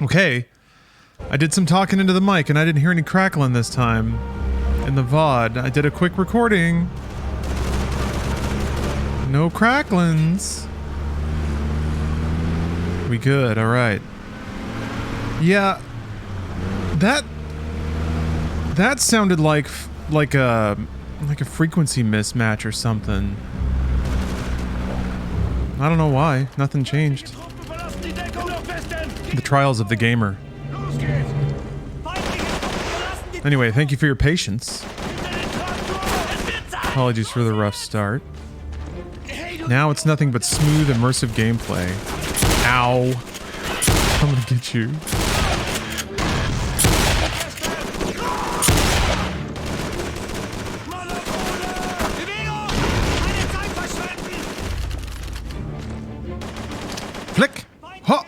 Okay. I did some talking into the mic and I didn't hear any crackling this time. In the VOD. I did a quick recording. No cracklings. We good, alright. Yeah. That sounded like a frequency mismatch or something. I don't know why. Nothing changed. The trials of the gamer. Anyway, thank you for your patience. Apologies for the rough start. Now it's nothing but smooth, immersive gameplay. Ow. I'm gonna get you. Flick! Ha!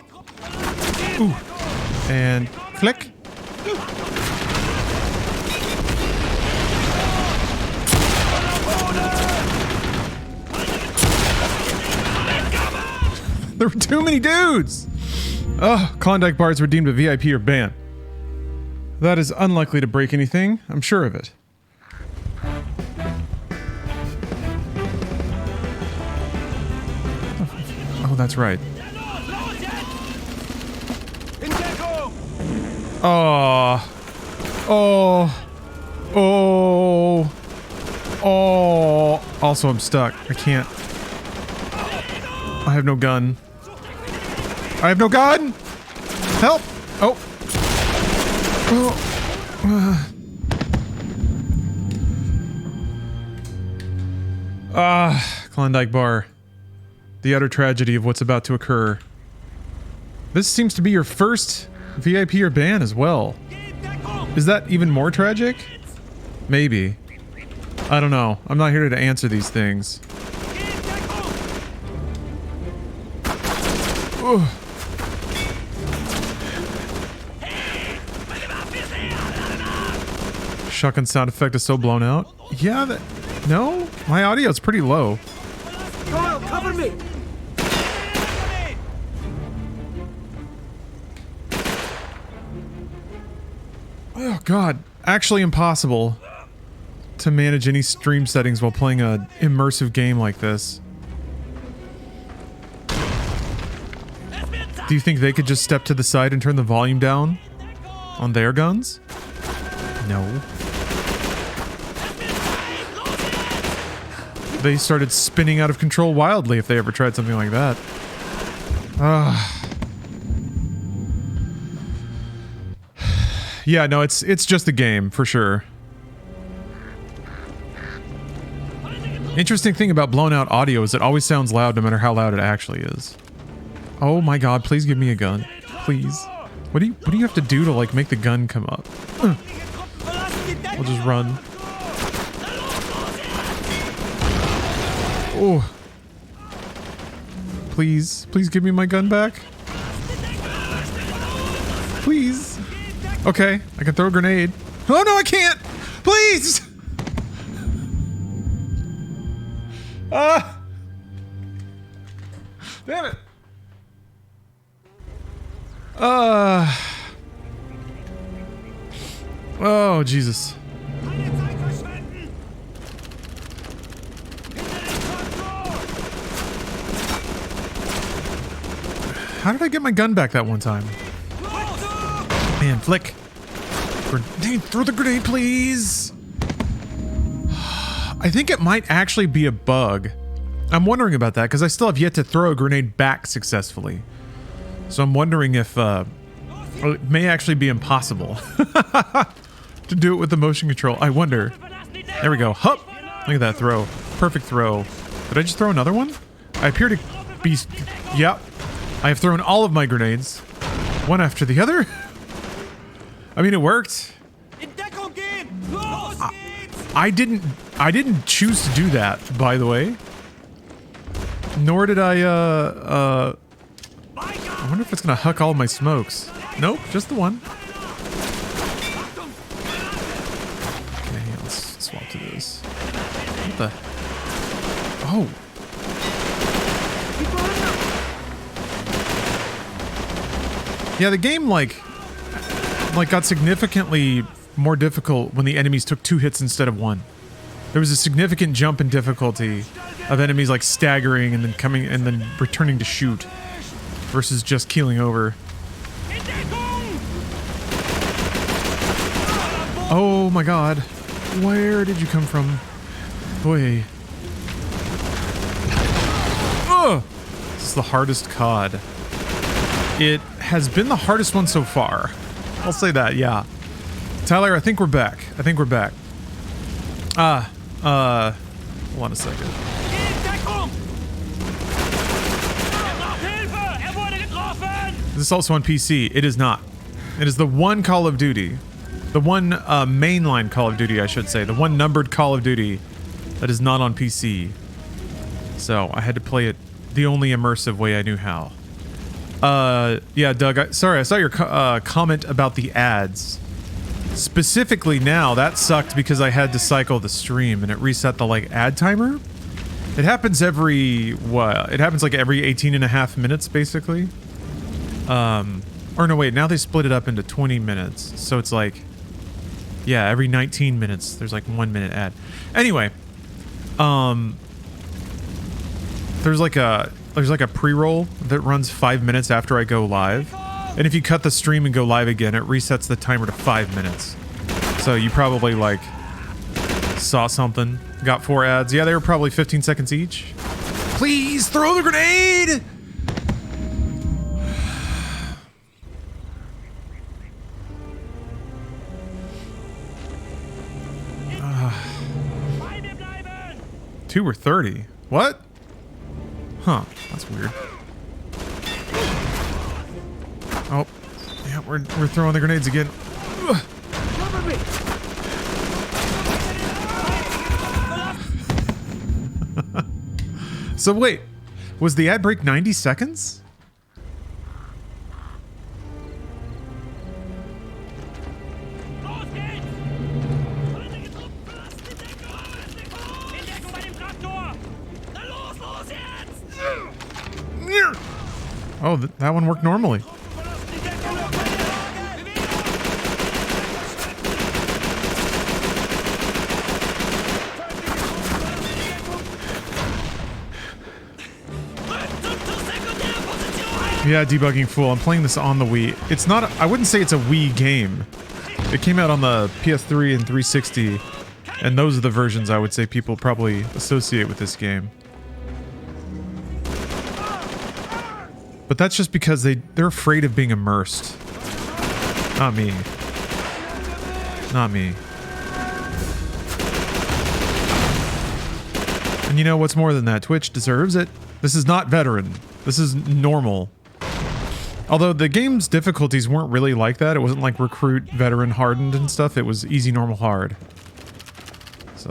Ooh. And flick! There were too many dudes! Oh, Klondike bars were deemed a VIP or ban. That is unlikely to break anything, I'm sure of it. Oh, that's right. Oh. Oh. Oh. Oh. Also, I'm stuck. I can't. I have no gun. I have no gun! Help! Oh. Oh. Klondike bar. The utter tragedy of what's about to occur. This seems to be your first VIP or ban as well. Is that even more tragic? Maybe. I don't know. I'm not here to answer these things. Ugh. Shotgun sound effect is so blown out. Yeah, no? My audio's pretty low. Go out, cover me! Oh god, actually impossible to manage any stream settings while playing an immersive game like this. Do you think they could just step to the side and turn the volume down on their guns? No. They started spinning out of control wildly if they ever tried something like that. Yeah, no, it's just a game, for sure. Interesting thing about blown out audio is it always sounds loud no matter how loud it actually is. Oh my god, please give me a gun. Please. What do you have to do to like make the gun come up? I'll just run. Oh. Please, please give me my gun back. Please. Okay, I can throw a grenade. Oh no, I can't! Please! Ah! Damn it! Oh, Jesus. How did I get my gun back that one time? Man, flick. Grenade, throw the grenade, please! I think it might actually be a bug. I'm wondering about that, because I still have yet to throw a grenade back successfully. So I'm wondering if, it may actually be impossible to do it with the motion control. I wonder. There we go. Hup! Look at that throw. Perfect throw. Did I just throw another one? I appear to be... Yep. I have thrown all of my grenades. One after the other. I mean, it worked. I didn't choose to do that, by the way. Nor did I wonder if it's gonna huck all my smokes. Nope, just the one. Okay, let's swap to this. What the? Oh. Yeah, the game like got significantly more difficult when the enemies took 2 hits instead of 1. There was a significant jump in difficulty of enemies like staggering and then coming and then returning to shoot versus just keeling over. Oh my god. Where did you come from? Boy. Ugh! This is the hardest COD. It has been the hardest one so far. I'll say that, yeah. Tyler, I think we're back. Hold on a second. Is this also on PC? It is not. It is the one Call of Duty. The one mainline Call of Duty, I should say. The one numbered Call of Duty that is not on PC. So I had to play it the only immersive way I knew how. Yeah, Doug, sorry, I saw your comment about the ads. Specifically now, that sucked because I had to cycle the stream and it reset the, like, ad timer. It happens every, what? It happens, like, every 18.5 minutes, basically. Or no, wait, now they split it up into 20 minutes. So it's like, yeah, every 19 minutes, there's, like, 1 minute ad. Anyway, there's like a pre-roll that runs 5 minutes after I go live. And if you cut the stream and go live again, it resets the timer to 5 minutes. So you probably, like, saw something. Got 4 ads. Yeah, they were probably 15 seconds each. Please throw the grenade! Two were 30. What? Huh. That's weird. Oh. Yeah, we're throwing the grenades again. Ugh. Cover me. So wait, was the ad break 90 seconds? Oh, that one worked normally. Yeah, debugging fool. I'm playing this on the Wii. It's not, I wouldn't say it's a Wii game. It came out on the PS3 and 360, and those are the versions I would say people probably associate with this game. But that's just because they're afraid of being immersed. Not me. Not me. And you know what's more than that? Twitch deserves it. This is not veteran. This is normal. Although the game's difficulties weren't really like that. It wasn't like recruit, veteran, hardened and stuff. It was easy, normal, hard. So.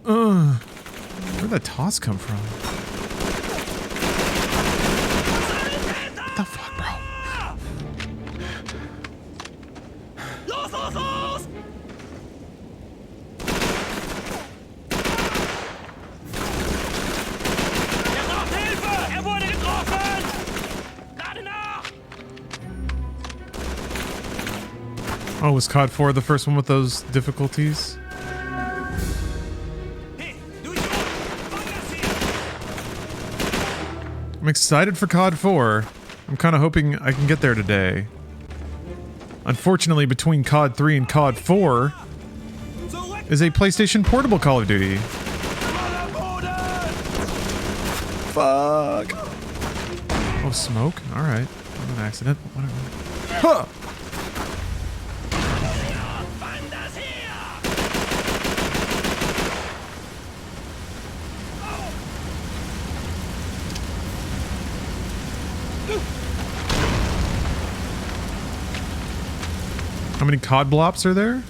Where'd that toss come from? What the fuck, bro? Oh, was COD 4 the first one with those difficulties? I'm excited for COD 4. I'm kind of hoping I can get there today. Unfortunately, between COD 3 and COD 4 is a PlayStation Portable Call of Duty. Fuck. Oh, smoke? Alright. An accident. Whatever. Huh! How many COD blops are there?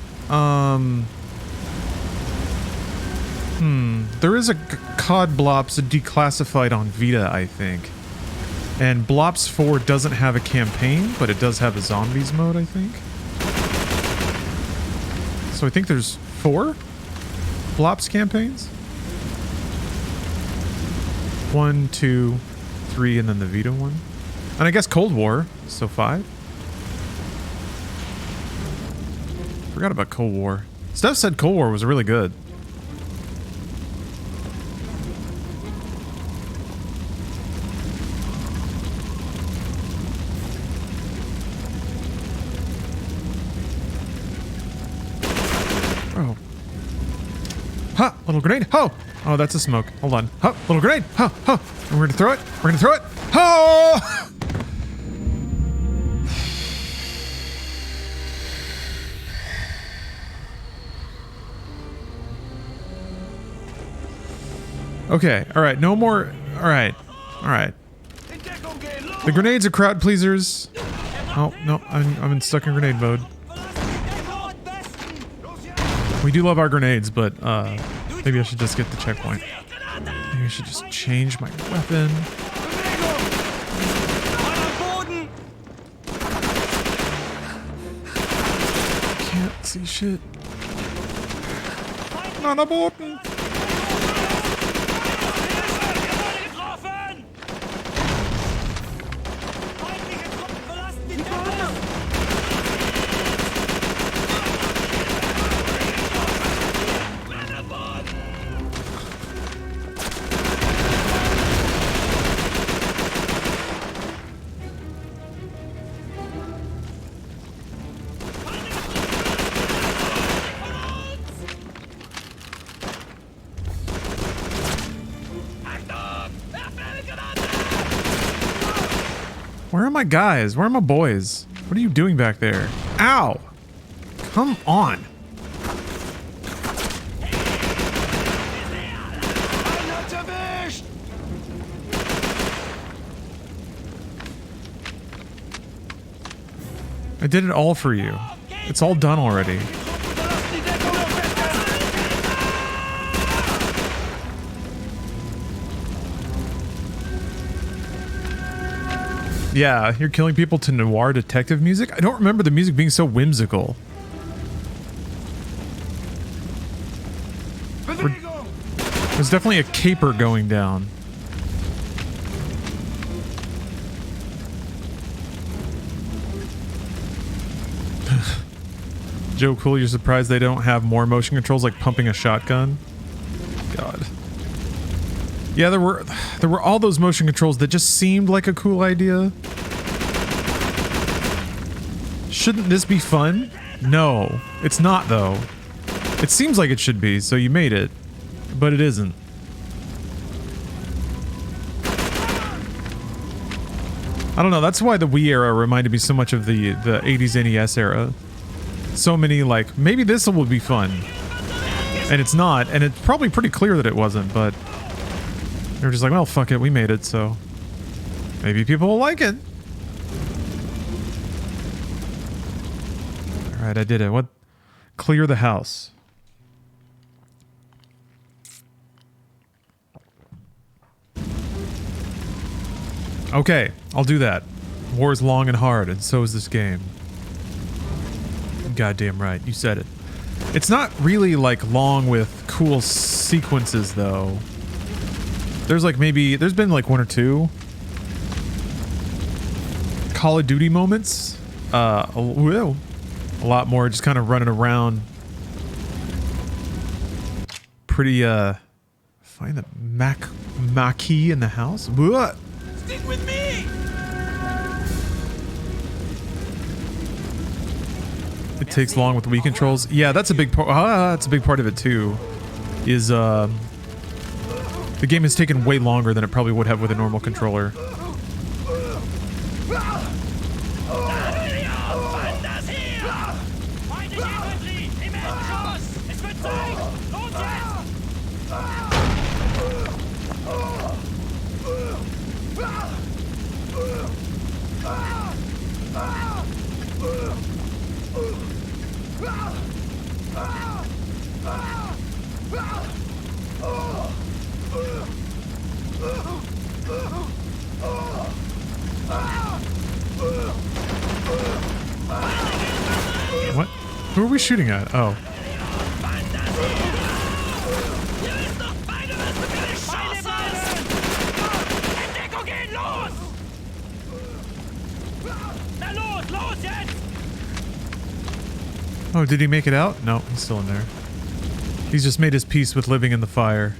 There is a COD blops declassified on Vita, I think. And Blops 4 doesn't have a campaign, but it does have a zombies mode, I think. So I think there's 4 Blops campaigns. 1, 2, 3, and then the Vita one. And I guess Cold War. So 5. Forgot about Cold War. Steph said Cold War was really good. Oh. Ha! Little grenade. Ho! Oh, that's a smoke. Hold on. Huh, little grenade. Huh, huh. And we're gonna throw it. We're gonna throw it. Oh! Okay. All right. No more. All right. All right. The grenades are crowd pleasers. Oh no, I'm stuck in grenade mode. We do love our grenades, but maybe I should just get the checkpoint. Maybe I should just change my weapon. Can't see shit. Not a button. Where are my guys? Where are my boys? What are you doing back there? Ow! Come on! I did it all for you. It's all done already. Yeah, you're killing people to noir detective music? I don't remember the music being so whimsical. There's definitely a caper going down. Joe Cool, you're surprised they don't have more motion controls like pumping a shotgun? God. Yeah, there were all those motion controls that just seemed like a cool idea. Shouldn't this be fun? No, it's not though. It seems like it should be, so you made it, but it isn't. I don't know, that's why the Wii era reminded me so much of the 80s NES era. So many like, maybe this will be fun. And it's not, and it's probably pretty clear that it wasn't, but they were just like, well, fuck it, we made it, so maybe people will like it. Alright, I did it. What? Clear the house. Okay, I'll do that. War is long and hard, and so is this game. Goddamn right, you said it. It's not really, like, long with cool sequences, though. There's, like, maybe... There's been, like, 1 or 2 Call of Duty moments. A lot more just kind of running around. Pretty, find the Maquis in the house? What? Stick with me! It takes long with Wii controls. Yeah, that's a big part. That's a big part of it too. Is the game has taken way longer than it probably would have with a normal controller. What? Who are we shooting at? Oh. Oh, did he make it out? No, he's still in there. He's just made his peace with living in the fire.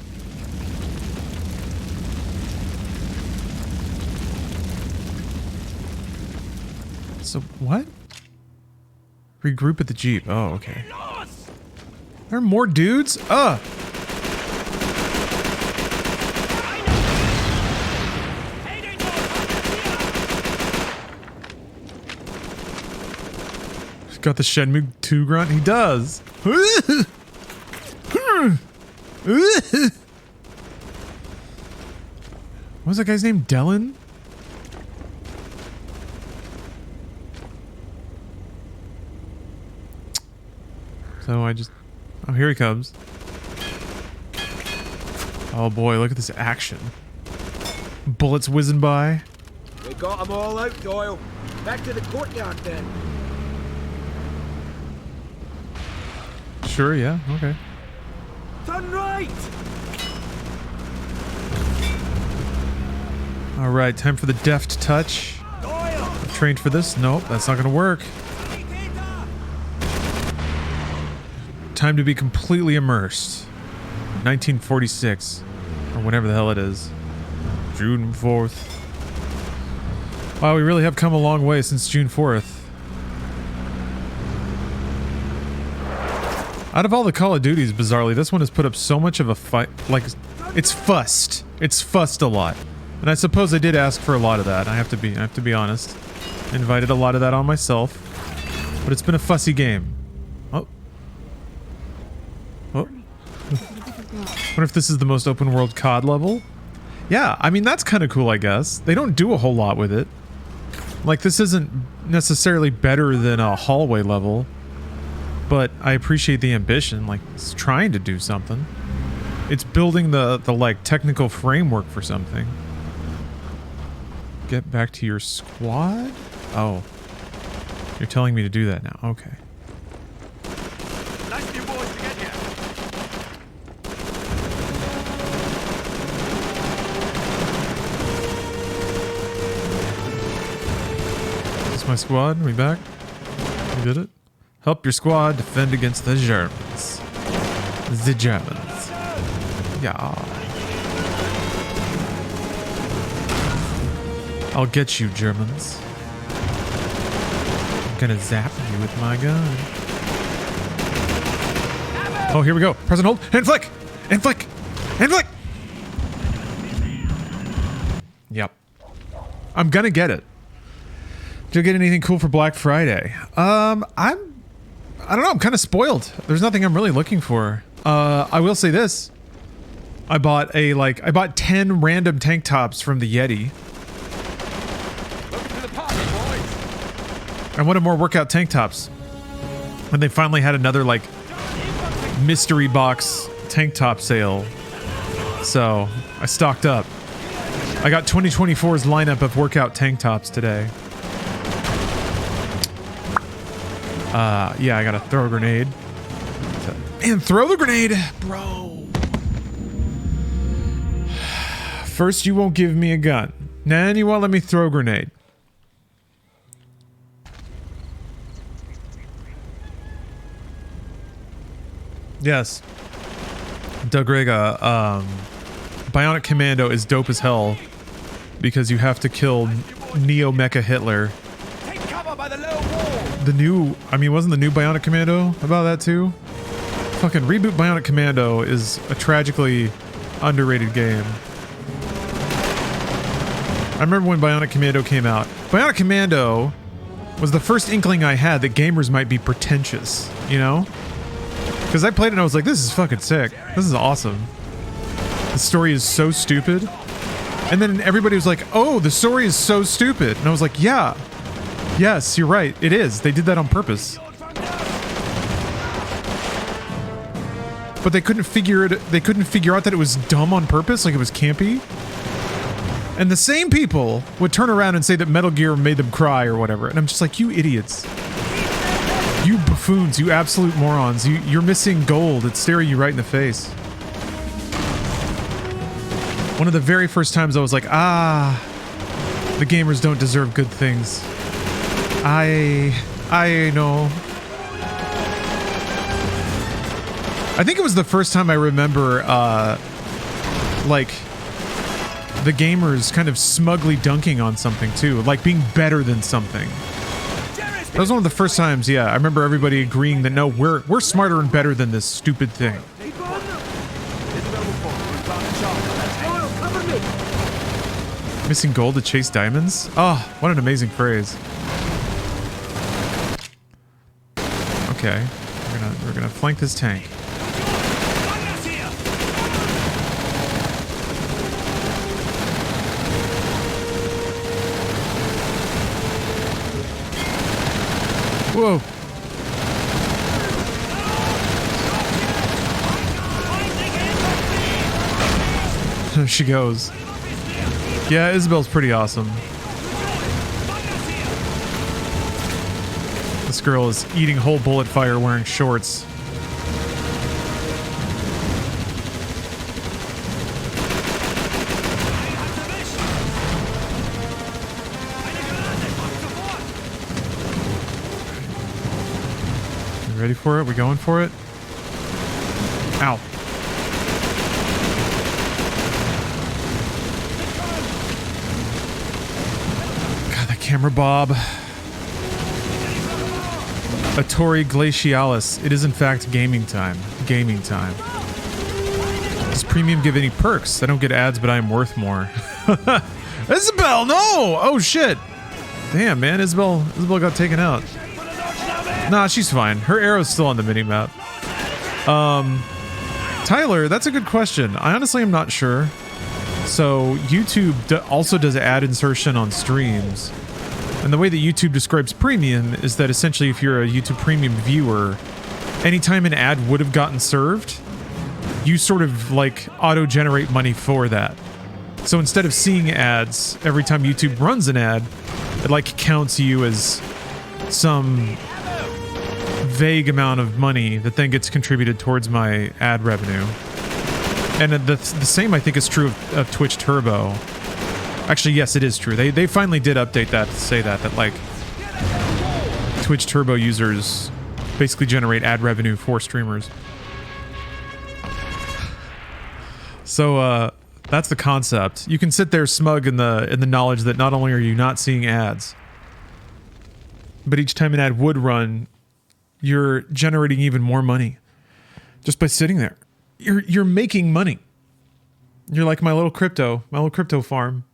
So, what? Regroup at the Jeep. Oh, okay. There are more dudes? Ugh! He's got the Shenmue 2 grunt? He does! What was that guy's name? Dylan? So I just... Oh, here he comes. Oh boy, look at this action. Bullets whizzing by. We got them all out, Doyle. Back to the courtyard then. Sure, yeah, okay. Turn right! Alright, time for the deft touch. Doyle! I'm trained for this. Nope, that's not gonna work. Time to be completely immersed. 1946. Or whenever the hell it is. June 4th. Wow, we really have come a long way since June 4th. Out of all the Call of Duties, bizarrely, this one has put up so much of a fight. Like, it's fussed. It's fussed a lot. And I suppose I did ask for a lot of that. I have to be honest. Invited a lot of that on myself. But it's been a fussy game. Oh. Oh. What if this is the most open world COD level? Yeah, I mean, that's kind of cool, I guess. They don't do a whole lot with it. Like, this isn't necessarily better than a hallway level. But I appreciate the ambition. Like, it's trying to do something. It's building the like, technical framework for something. Get back to your squad? Oh. You're telling me to do that now. Okay. Nice new boys to get you. Is this my squad? Are we back? We did it? Help your squad defend against the Germans. The Germans. Yeah. I'll get you, Germans. I'm gonna zap you with my gun. Oh, here we go. Press and hold. And flick! And flick! And flick! Yep. I'm gonna get it. Did you get anything cool for Black Friday? I don't know, I'm kind of spoiled. There's nothing I'm really looking for. I will say this. I bought 10 random tank tops from the Yeti. Welcome to the party, boys. I wanted more workout tank tops. And they finally had another, like, mystery box tank top sale. So, I stocked up. I got 2024's lineup of workout tank tops today. Yeah, I gotta throw a grenade. And throw the grenade, bro. First, you won't give me a gun. Then you won't let me throw a grenade. Yes. Doug Rega, Bionic Commando is dope as hell because you have to kill Neo Mecha Hitler. Take cover by the low wall. The new, I mean, wasn't the new Bionic Commando about that too? Fucking reboot Bionic Commando is a tragically underrated game. I remember when Bionic Commando came out. Bionic Commando was the first inkling I had that gamers might be pretentious, you know? Because I played it and I was like, this is fucking sick. This is awesome. The story is so stupid. And then everybody was like, oh, the story is so stupid. And I was like, yeah. Yes, you're right. It is. They did that on purpose. But they couldn't figure out that it was dumb on purpose, like it was campy. And the same people would turn around and say that Metal Gear made them cry or whatever. And I'm just like, you idiots. You buffoons, you absolute morons. You're missing gold. It's staring you right in the face. One of the very first times I was like, the gamers don't deserve good things. I know. I think it was the first time I remember, like, the gamers kind of smugly dunking on something, too. Like, being better than something. That was one of the first times, yeah. I remember everybody agreeing that, no, we're smarter and better than this stupid thing. Missing gold to chase diamonds? Oh, what an amazing phrase. Okay, we're gonna flank this tank. Whoa. There she goes. Yeah, Isabel's pretty awesome. This girl is eating whole bullet fire wearing shorts. You ready for it? We going for it? Ow. Camera Bob. Atori Glacialis. It is in fact gaming time. Gaming time. Does premium give any perks? I don't get ads, but I am worth more. Isabel, no! Oh shit. Damn, man. Isabel got taken out. Nah, she's fine. Her arrow's still on the minimap. Tyler, that's a good question. I honestly am not sure. So YouTube also does ad insertion on streams. And the way that YouTube describes premium is that essentially if you're a YouTube premium viewer, anytime an ad would have gotten served, you sort of like auto-generate money for that. So instead of seeing ads every time YouTube runs an ad, it like counts you as some vague amount of money that then gets contributed towards my ad revenue. And the same I think is true of Twitch Turbo. Actually, yes, it is true. They finally did update that to say that like Twitch Turbo users basically generate ad revenue for streamers. So that's the concept. You can sit there smug in the knowledge that not only are you not seeing ads, but each time an ad would run, you're generating even more money just by sitting there. You're making money. You're like my little crypto farm.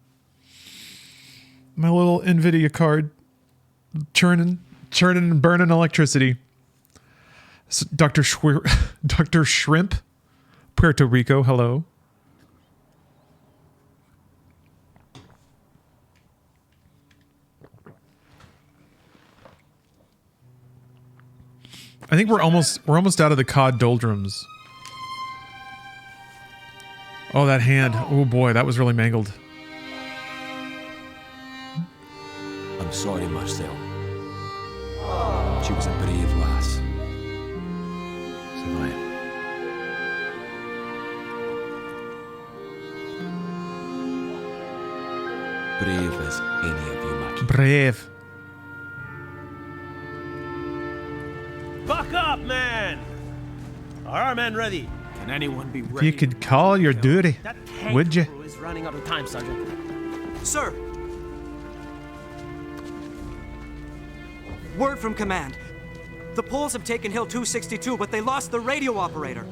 My little NVIDIA card, churning and burning electricity. So Dr. Shrimp, Puerto Rico, hello. I think we're almost out of the COD doldrums. Oh, that hand. Oh boy, that was really mangled. I'm sorry, Marcel. She was a brave lass. So brave as any of you, Mackie. Brave. Buck up, man! Are our men ready? Can anyone be ready? If you could call your duty, would you? Crew is running out of time, Sergeant. Sir! Word from command. The Poles have taken Hill 262, but they lost the radio operator.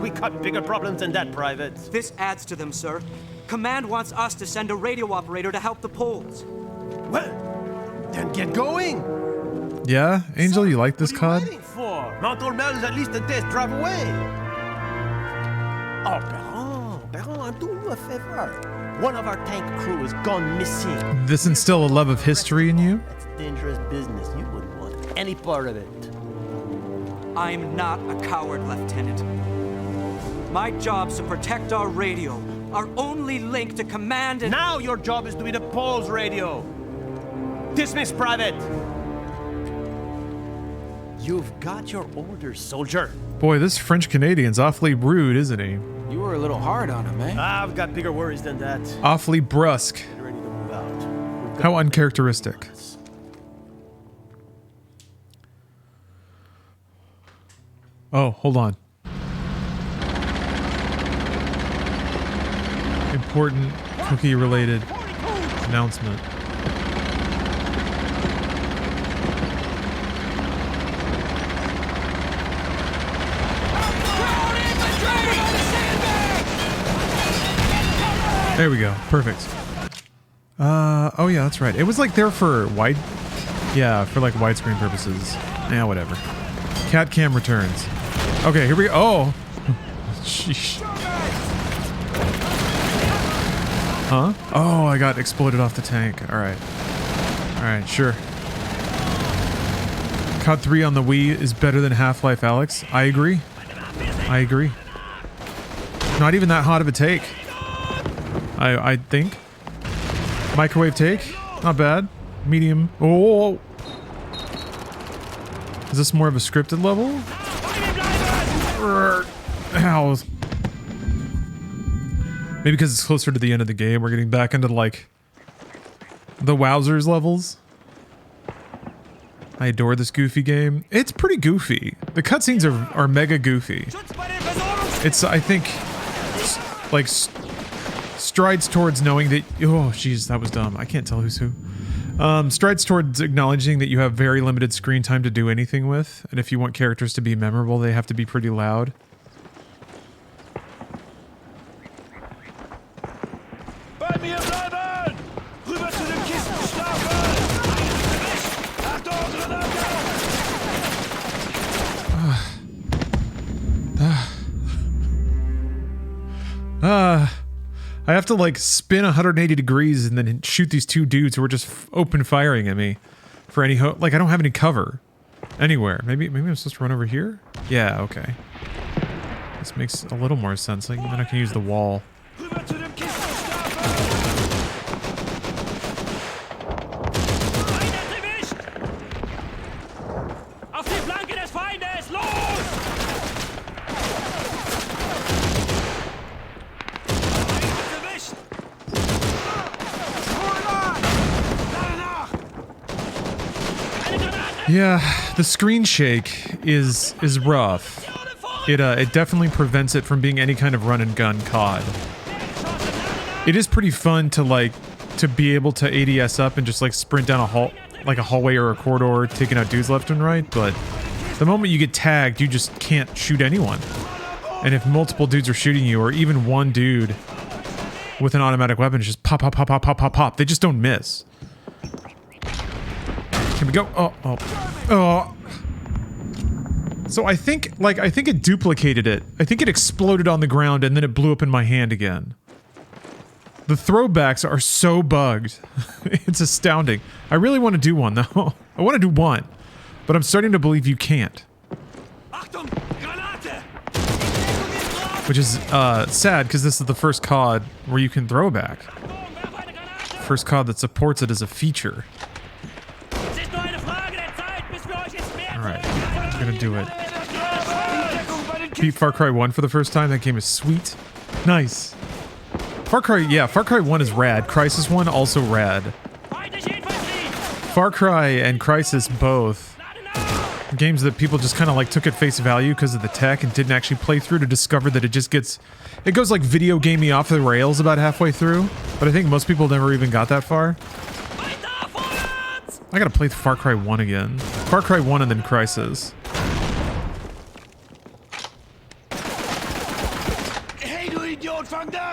We got bigger problems than that, Private. This adds to them, sir. Command wants us to send a radio operator to help the Poles. Well, then get going! Yeah? Angel, you like this what COD? are you waiting for? Mount Ormel is at least a day's drive away. Oh, Perron, I'm doing you a favor. One of our tank crew has gone missing. This instill a love of history in you? That's dangerous business. You wouldn't want any part of it. I'm not a coward, Lieutenant. My job's to protect our radio, our only link to command and— Now your job is to be the Poles radio. Dismiss, Private. You've got your orders, soldier. Boy, this French Canadian's awfully rude, isn't he? you were a little hard on him, eh? I've got bigger worries than that. Awfully brusque. Get ready to move out. We'll How uncharacteristic. Oh, hold on. Important cookie-related announcement. There we go. Perfect. Oh yeah, that's right. It was like there for for like widescreen purposes. Yeah, whatever. Cat cam returns. Okay, here we go. Oh. Sheesh. Huh? Oh, I got exploded off the tank. Alright. Alright, sure. COD 3 on the Wii is better than Half-Life Alyx. I agree. I agree. Not even that hot of a take. I think. Microwave take. Not bad. Medium. Oh! Is this more of a scripted level? Ow. Maybe because it's closer to the end of the game, we're getting back into, like, the Wowzers levels. I adore this goofy game. It's pretty goofy. The cutscenes are mega goofy. It's, I think, like, strides towards knowing that... Oh, jeez, that was dumb. I can't tell who's who. Strides towards acknowledging that you have very limited screen time to do anything with, and if you want characters to be memorable, they have to be pretty loud. I have to like spin 180 degrees and then shoot these two dudes who are just open firing at me for any like I don't have any cover anywhere. Maybe I'm supposed to run over here? Yeah, okay. This makes a little more sense. Like then I can use the wall. Yeah, the screen shake is rough. It definitely prevents it from being any kind of run and gun COD. It is pretty fun to be able to ADS up and just like sprint down a hallway or a corridor, taking out dudes left and right, but the moment you get tagged, you just can't shoot anyone. And if multiple dudes are shooting you, or even one dude with an automatic weapon, just pop, pop, pop, pop, pop, pop, pop, they just don't miss. Here we go. Oh. So I think it duplicated it. I think it exploded on the ground and then it blew up in my hand again. The throwbacks are so bugged. It's astounding. I really want to do one though. I want to do one, but I'm starting to believe you can't. Which is sad because this is the first COD where you can throw back. First COD that supports it as a feature. Alright, I'm gonna do it. Beat Far Cry 1 for the first time. That game is sweet. Nice. Far Cry 1 is rad. Crysis 1 also rad. Far Cry and Crysis both. Games that people just kind of like took at face value because of the tech and didn't actually play through to discover that it goes like video gamey off the rails about halfway through. But I think most people never even got that far. I gotta play Far Cry 1 again. Far Cry 1 and then Crysis.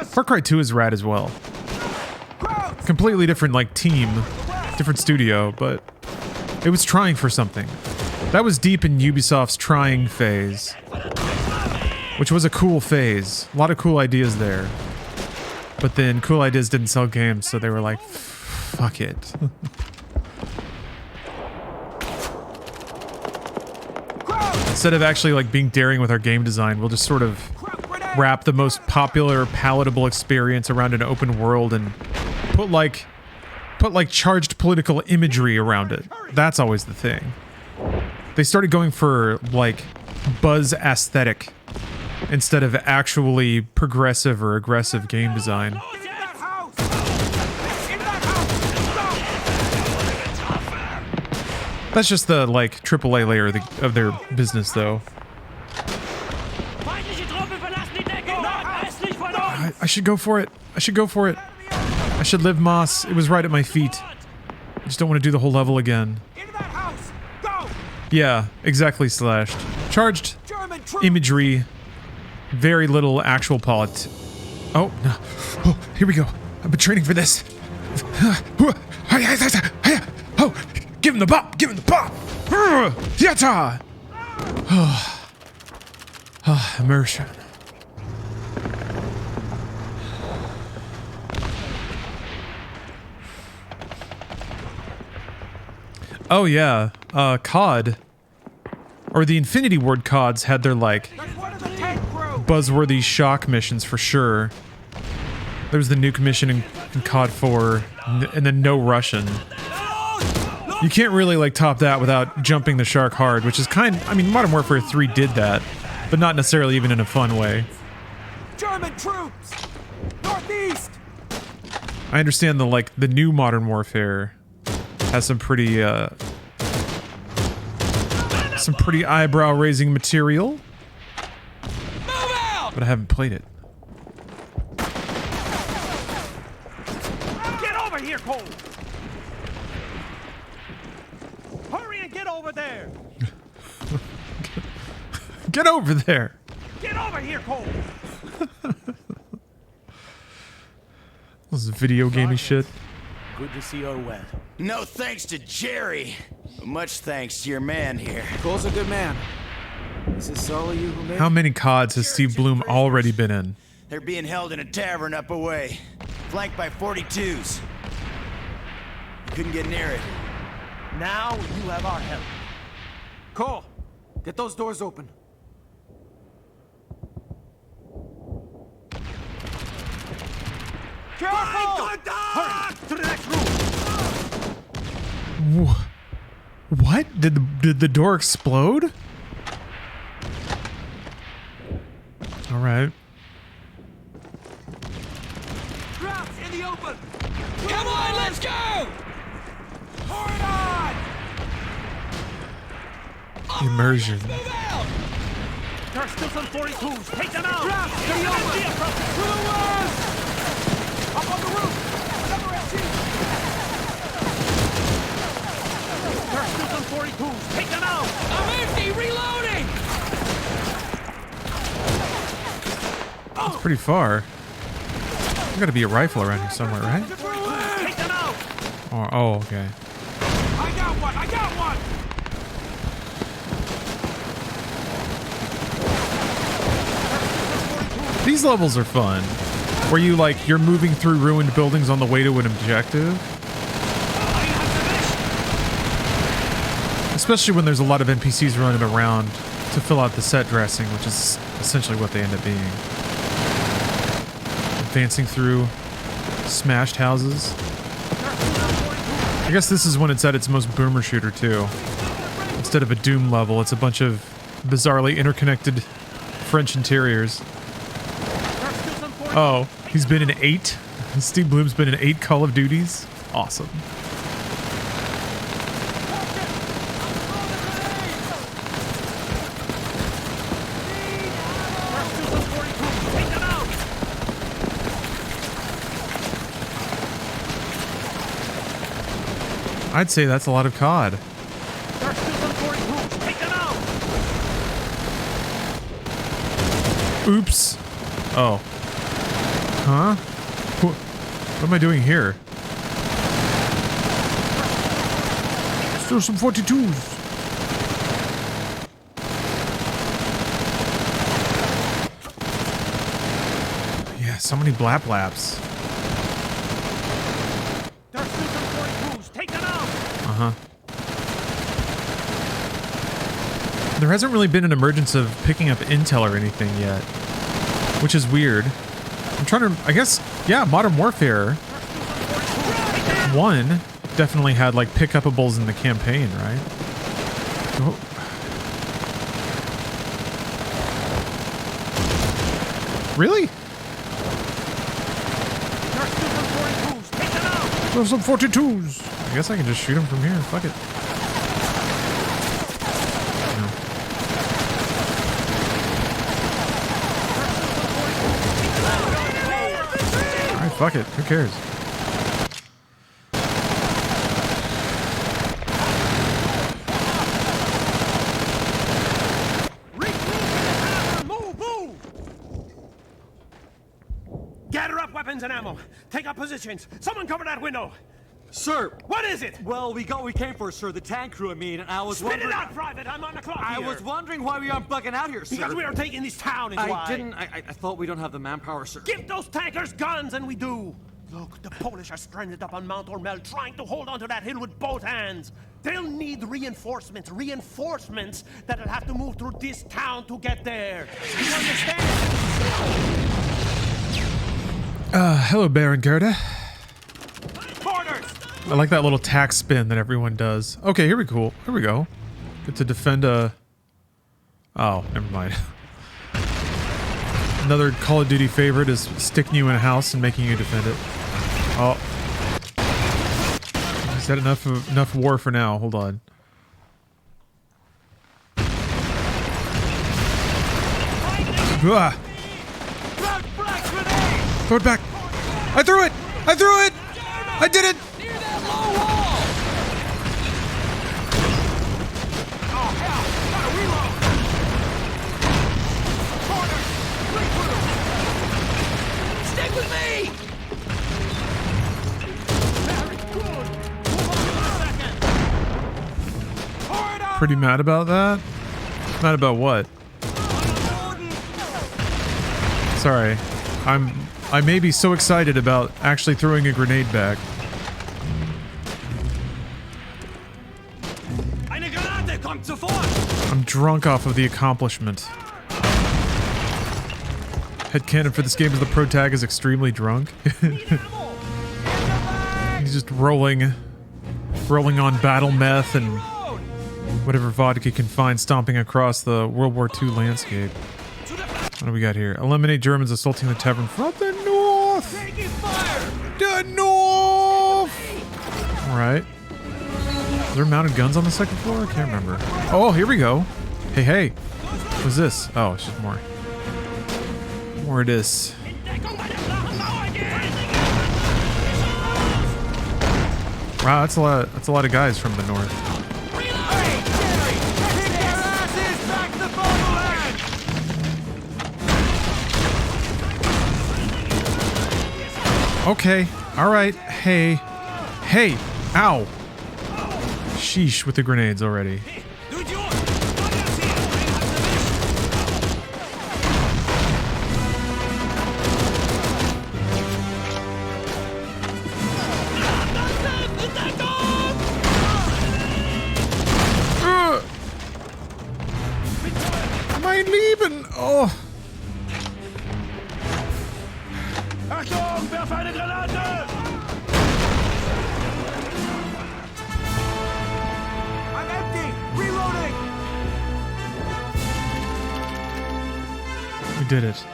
Far Cry 2 is rad as well. Completely different like team, different studio, but it was trying for something. That was deep in Ubisoft's trying phase, which was a cool phase. A lot of cool ideas there. But then cool ideas didn't sell games, so they were like, fuck it. Instead of actually like being daring with our game design, we'll just sort of wrap the most popular, palatable experience around an open world and put like charged political imagery around it. That's always the thing. They started going for like buzz aesthetic instead of actually progressive or aggressive game design. That's just the, like, AAA layer of their business, though. I should go for it. I should go for it. I should live Moss. It was right at my feet. I just don't want to do the whole level again. Into that house! Go! Yeah, exactly, Slashed. Charged imagery. Very little actual Oh, no. Oh, here we go. I've been training for this. Oh, give him the bop! Give him the bop! Yatta! Immersion. Oh yeah, COD, or the Infinity Ward CODs had their, like, buzzworthy shock missions for sure. There was the nuke mission in COD 4, and then no Russian. You can't really, like, top that without jumping the shark hard, which is I mean, Modern Warfare 3 did that, but not necessarily even in a fun way. German troops! Northeast! I understand the new Modern Warfare has some pretty eyebrow-raising material, but I haven't played it. Get over here, Cole! Hurry and get over there! Get over there! Get over here, Cole! This is video gamey shit. Good to see you're well. No thanks to Jerry. Much thanks to your man here. Cole's a good man. Is this all of you who made How many CODs has Steve Bloom already been in? They're being held in a tavern up away, flanked by 42s. Couldn't get near it. Now you have our help. Cole, get those doors open. Careful! Hurry to the next room. What? Did the door explode? All right. Traps in the open! Come on, let's go! Hard on! Immersion. Move out! There are still some 42s. Take them out! Traps in the open! To the west! Up on the roof! Another SG! There are still some 42s. Take them out! I'm empty, reloading! It's pretty far. There's got to be a rifle around here somewhere, right? Take them out! Oh, okay. I got one! I got one! These levels are fun. Where you're moving through ruined buildings on the way to an objective. Especially when there's a lot of NPCs running around to fill out the set dressing, which is essentially what they end up being. Advancing through smashed houses. I guess this is when it's at its most boomer shooter too. Instead of a Doom level, it's a bunch of bizarrely interconnected French interiors. Oh, he's been in 8? Steve Bloom's been in 8 Call of Duties? Awesome. I'd say that's a lot of COD. Oops. Oh. Huh? What am I doing here? Still some 42s. Yeah, so many blap laps. Uh-huh. There hasn't really been an emergence of picking up intel or anything yet, which is weird. I'm trying to, I guess, yeah, Modern Warfare 1 definitely had, like, pick-upables in the campaign, right? Oh. Really? There's some 42s. I guess I can just shoot them from here. Fuck it. fuck it. Who cares? Move, move! Gather up weapons and ammo. Take up positions. Someone cover that window. Sir! What is it? Well, we came for, sir, the tank crew, I mean, and I was Spit wondering... it out, Private. I'm on the clock I here. was wondering why we aren't bugging out here, sir. Because we are taking this town is why. I thought we don't have the manpower, sir. Give those tankers guns, and we do. Look, the Polish are stranded up on Mount Ormel, trying to hold onto that hill with both hands. They'll need reinforcements that'll have to move through this town to get there. You understand? Hello, Baron Gerda. Orders! I like that little tack spin that everyone does. Okay, here we go. Here we go. Get to defend a... Oh, never mind. Another Call of Duty favorite is sticking you in a house and making you defend it. Oh. Is that enough war for now? Hold on. Ah. Throw it back. I threw it. I threw it. I did it. Stick with me! Pretty mad about that? Mad about what? Sorry. I may be so excited about actually throwing a grenade back. Eine Granate kommt sofort! I'm drunk off of the accomplishment. Headcanon for this game is the pro tag is extremely drunk. He's just rolling on battle meth and whatever vodka can find, stomping across the World War II landscape. What do we got here? Eliminate Germans assaulting the tavern from the north! The north! Alright. Are there mounted guns on the second floor? I can't remember. Oh, here we go. Hey, hey. What's this? Oh, it's just more. More it is. Wow, that's a lot of guys from the north. Okay. Alright. Hey. Hey. Ow. Sheesh with the grenades already. Mein Lieben. Oh. Achtung, werf eine Granate! I'm empty! Reloading! We did it. Smoke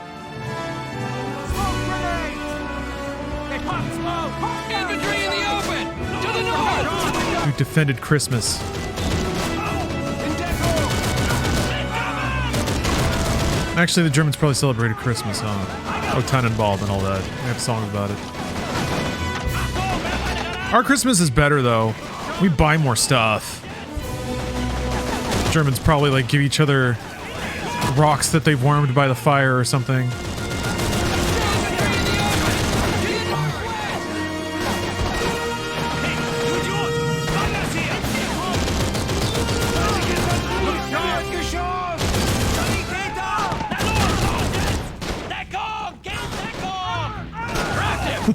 grenades! They pop smoke! Infantry in the open! To the north! We defended Christmas. Actually, the Germans probably celebrated Christmas, huh? Oh, Tannenbaum and all that. We have songs about it. Our Christmas is better, though. We buy more stuff. Germans probably, like, give each other rocks that they've warmed by the fire or something.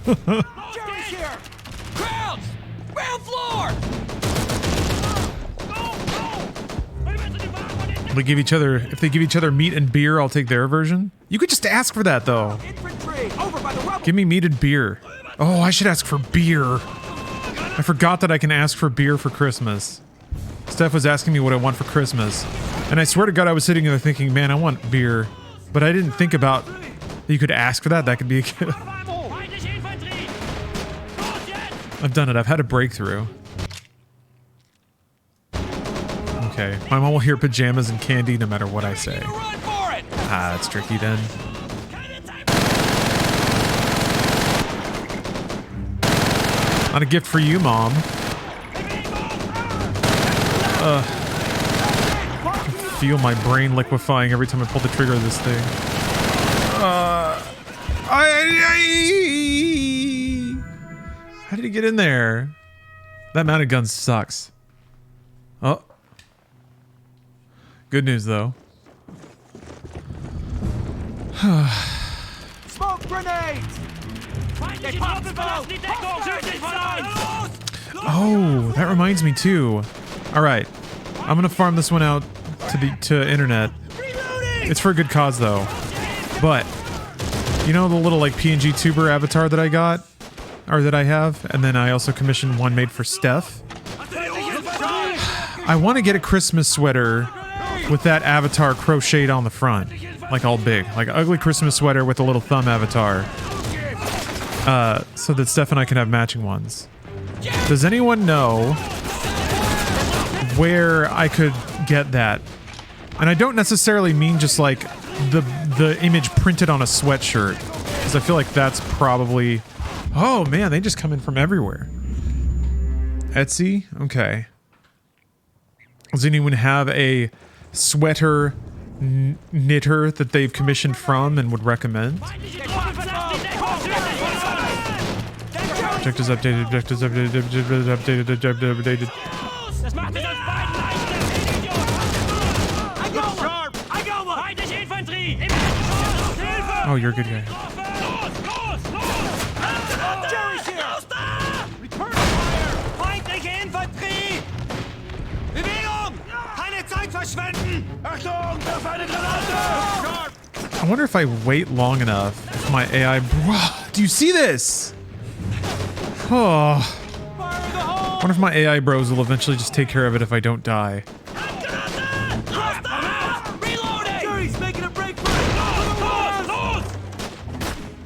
Jerry's here! Crowds! Ground floor! They give each other, if they give each other meat and beer, I'll take their version. You could just ask for that, though. Infantry! Over by the rubble! Give me meat and beer. Oh, I should ask for beer. I forgot that I can ask for beer for Christmas. Steph was asking me what I want for Christmas. And I swear to God, I was sitting there thinking, man, I want beer. But I didn't think about that you could ask for that. That could be a good... I've done it. I've had a breakthrough. Okay. My mom will hear pajamas and candy no matter what I say. Run for it! Ah, that's tricky then. Not a gift for you, Mom. I feel my brain liquefying every time I pull the trigger of this thing. How did he get in there? That mounted gun sucks. Oh. Good news, though. Smoke grenades! Oh, that reminds me too. All right, I'm gonna farm this one out to internet. It's for a good cause though. But you know the little like PNG tuber avatar that I got, or that I have, and then I also commissioned one made for Steph. I want to get a Christmas sweater with that avatar crocheted on the front, like all big, like an ugly Christmas sweater with a little thumb avatar. So that Steph and I can have matching ones. Does anyone know where I could get that? And I don't necessarily mean just like the image printed on a sweatshirt, because I feel like that's probably... Oh man, they just come in from everywhere. Etsy? Okay. Does anyone have a sweater knitter that they've commissioned from and would recommend? Objectives updated, objectives updated, updated. Oh, you're a good guy. I wonder if I wait long enough, if my AI... Do you see this? Oh. I wonder if my AI bros will eventually just take care of it if I don't die.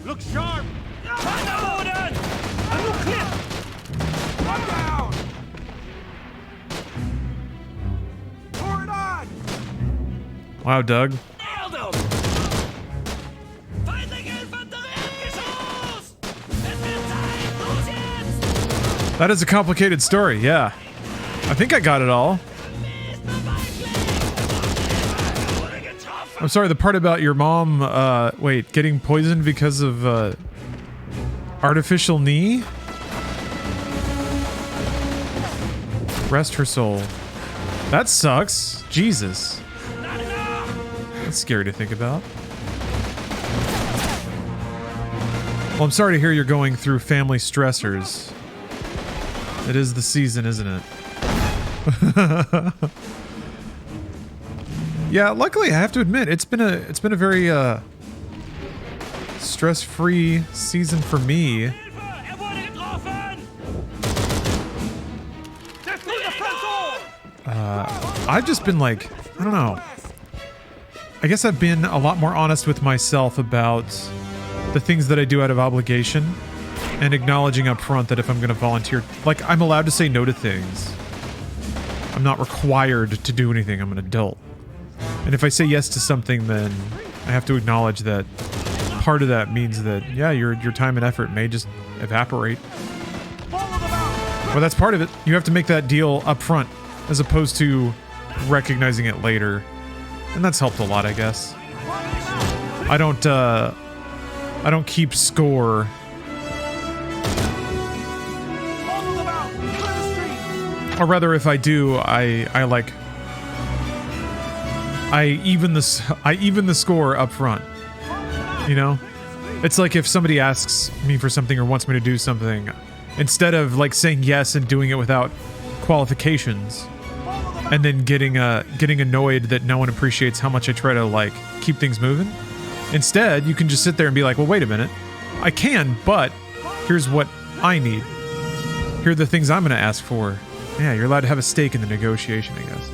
Look sharp! Wow, Doug. That is a complicated story, yeah. I think I got it all. I'm sorry, the part about your mom, wait, getting poisoned because of, artificial knee? Rest her soul. That sucks. Jesus. That's scary to think about. Well, I'm sorry to hear you're going through family stressors. It is the season, isn't it? Yeah, luckily I have to admit it's been a very stress-free season for me. I've just been like, I don't know. I guess I've been a lot more honest with myself about the things that I do out of obligation. And acknowledging up front that if I'm going to volunteer, like, I'm allowed to say no to things. I'm not required to do anything. I'm an adult. And if I say yes to something, then I have to acknowledge that part of that means that, yeah, your time and effort may just evaporate. Well, that's part of it. You have to make that deal up front, as opposed to recognizing it later. And that's helped a lot, I guess. I don't keep score. Or rather, if I do, I even the score up front. You know? It's like if somebody asks me for something or wants me to do something, instead of like saying yes and doing it without qualifications, and then getting annoyed that no one appreciates how much I try to like keep things moving. Instead, you can just sit there and be like, well, wait a minute. I can, but here's what I need. Here are the things I'm going to ask for. Yeah, you're allowed to have a stake in the negotiation, I guess.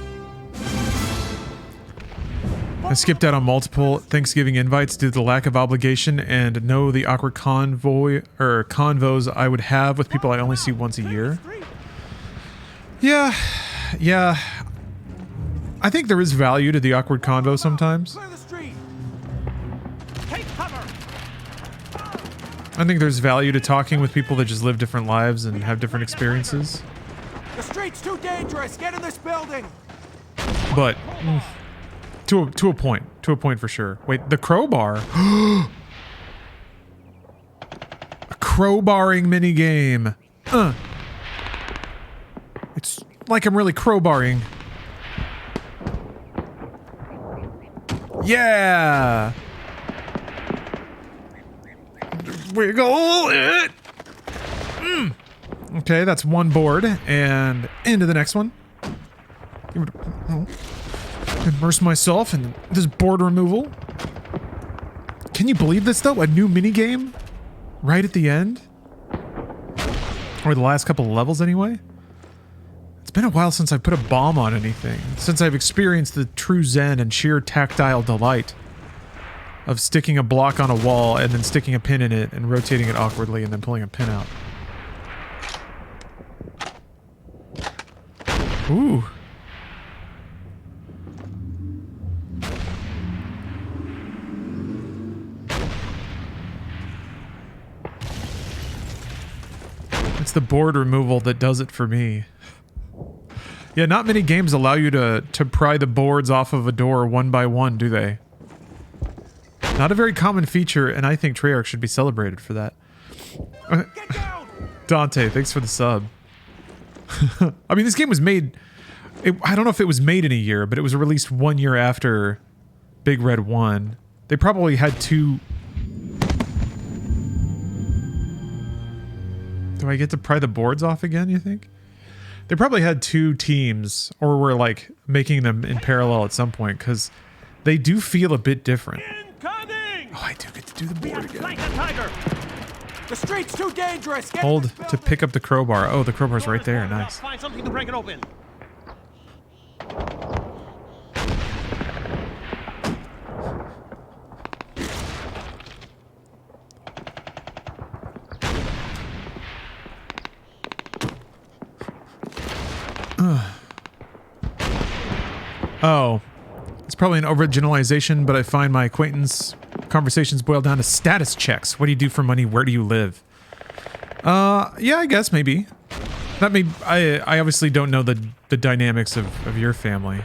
I skipped out on multiple Thanksgiving invites due to the lack of obligation and know the awkward convos I would have with people I only see once a year. Yeah. I think there is value to the awkward convo sometimes. I think there's value to talking with people that just live different lives and have different experiences. The street's too dangerous. Get in this building. But to a point for sure. Wait, the crowbar. A crowbarring minigame. It's like I'm really crowbarring. Yeah. Wiggle it. Okay, that's one board, and into the next one. Immerse myself in this board removal. Can you believe this though? A new minigame? Right at the end? Or the last couple of levels anyway? It's been a while since I've put a bomb on anything. Since I've experienced the true zen and sheer tactile delight of sticking a block on a wall and then sticking a pin in it and rotating it awkwardly and then pulling a pin out. Ooh. It's the board removal that does it for me. Yeah, not many games allow you to pry the boards off of a door one by one, do they? Not a very common feature, and I think Treyarch should be celebrated for that. Dante, thanks for the sub. I mean, this game was made... I don't know if it was made in a year, but it was released 1 year after Big Red 1. They probably had two... Do I get to pry the boards off again, you think? They probably had two teams, or were like making them in parallel at some point, because they do feel a bit different. Oh, I do get to do the board again. The street's too dangerous. Get Hold to pick up the crowbar. Oh, the crowbar's right there. Nice. Find something to break it open. Oh, it's probably an overgeneralization, but I find my acquaintance conversations boil down to status checks. What do you do for money? Where do you live? Yeah, I guess maybe. That may. I obviously don't know the dynamics of your family.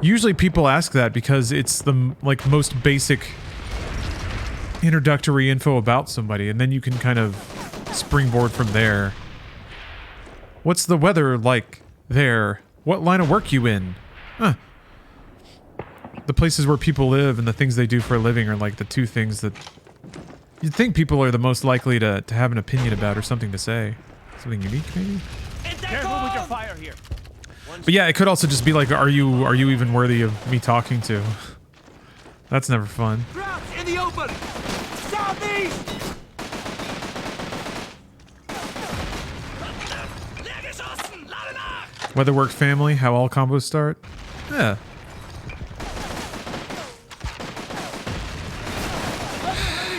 Usually people ask that because it's the most basic introductory info about somebody, and then you can kind of springboard from there. What's the weather like there? What line of work you in? Huh. The places where people live and the things they do for a living are like the two things that you'd think people are the most likely to have an opinion about or something to say. Something unique, maybe? Careful with your fire here. But yeah, it could also just be like, are you even worthy of me talking to? That's never fun. in the open. Southeast. Weather work family, how all combos start? Yeah.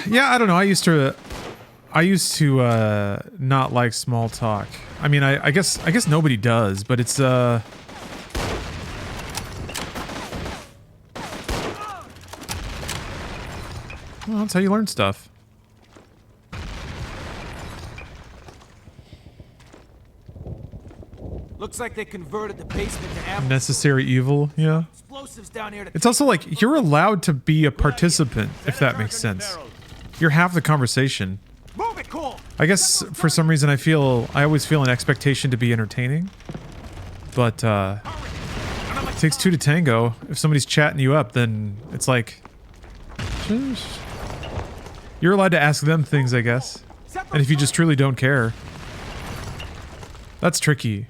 Yeah, I don't know. I used to not like small talk. I mean, I guess nobody does, but it's well, that's how you learn stuff. Looks like they converted the basement to ammo. Necessary evil, yeah. Explosives down here to It's also like you're allowed to be a participant, if that makes sense. You're half the conversation. move it, Cole. I guess for some reason I always feel an expectation to be entertaining. But it takes two to tango. If somebody's chatting you up, then it's like sheesh. You're allowed to ask them things, I guess. And if you just truly don't care, that's tricky.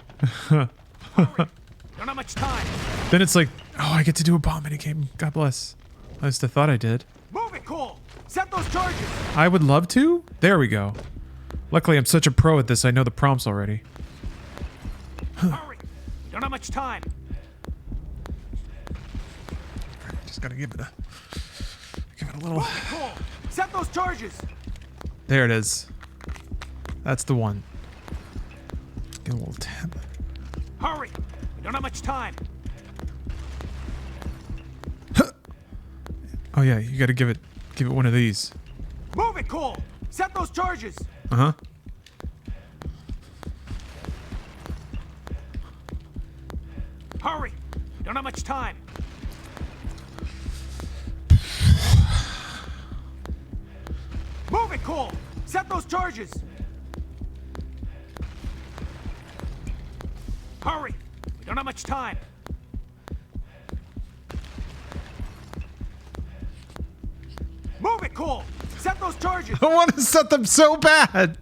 Don't have much time. Then it's like, oh, I get to do a bomb minigame. God bless. I just thought I did. Move it, Cole. Set those charges. I would love to. There we go. Luckily, I'm such a pro at this. I know the prompts already. Hurry. Don't have much time. Just gotta give it a little. Move it, Cole. Set those charges. There it is. That's the one. Get a little tap. Hurry. We don't have much time. Oh yeah, you gotta give it one of these. Move it, Cole. Set those charges! Uh-huh. Hurry! We don't have much time. Move it, Cole! Set those charges! Hurry! We don't have much time. Move it, Cole! Set those charges! I want to set them so bad.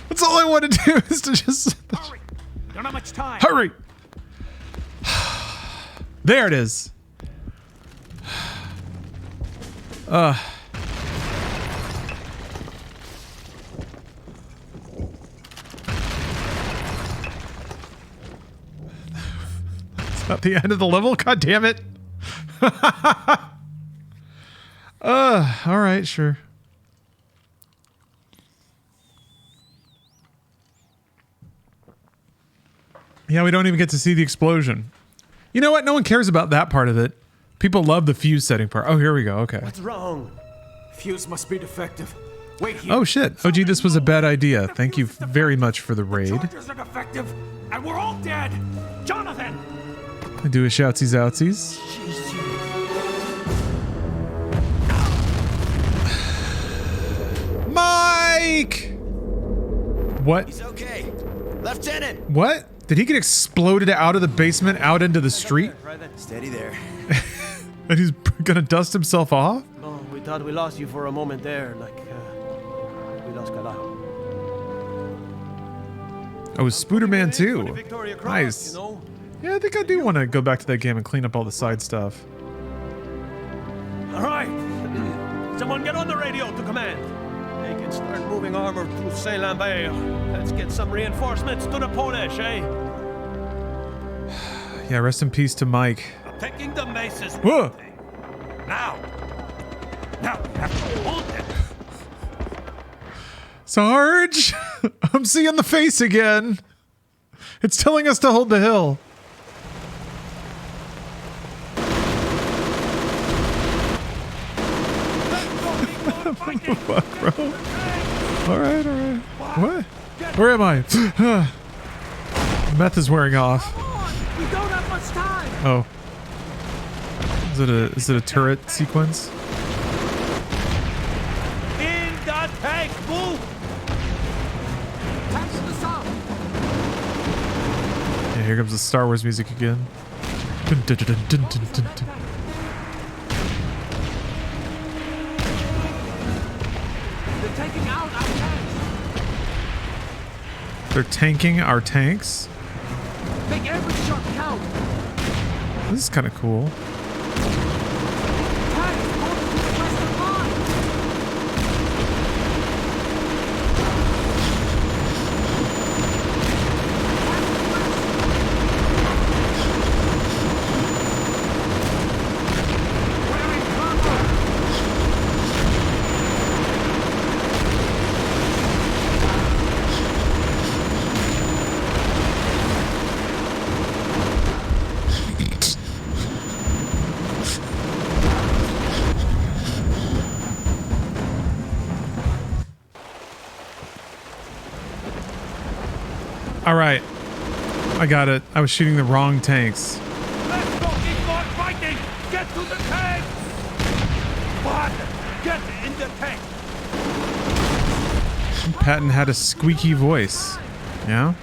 That's all I want to do is to just... Hurry! We don't have much time. Hurry! There it is. It's not the end of the level? God damn it. All right, sure. Yeah, we don't even get to see the explosion. You know what? No one cares about that part of it. People love the fuse setting part. Oh, here we go. Okay. What's wrong? Fuse must be defective. Wait here. Oh, shit. Oh, gee, this was a bad idea. Thank you very much for the raid. Charges are defective, and we're all dead. Jonathan! I do a shoutsies outsies. Mike! What? He's okay. Lieutenant! What? Did he get exploded out of the basement out into the street? Steady there. And he's gonna dust himself off? No, we thought we lost you for a moment there, like we lost Kala. Oh, Spooderman too. Victoria Cross, Nice. you know? Yeah, I think I do want to go back to that game and clean up all the side stuff. All right. Someone get on the radio to command. They can start moving armor through Saint-Lambert. Let's get some reinforcements to the Polish, eh? Yeah, rest in peace to Mike. Taking the maces. Whoa! Now we have to hold them. Sarge! I'm seeing the face again. It's telling us to hold the hill. Fuck, bro. Alright. What? Where am I? Meth is wearing off. We don't have much time. Oh. Is it a turret sequence? In the tank, move! Tanks to the south. Yeah, here comes the Star Wars music again. Dun, dun, dun, dun, dun, dun, dun. They're taking out our tanks. They're tanking our tanks? Make every shot count. This is kind of cool. Tanks going to the western line. Wearing cover. All right. I got it. I was shooting the wrong tanks. Let's go keep on fighting! Get to the tank! What? Get in the tank! Patton had a squeaky voice. Yeah?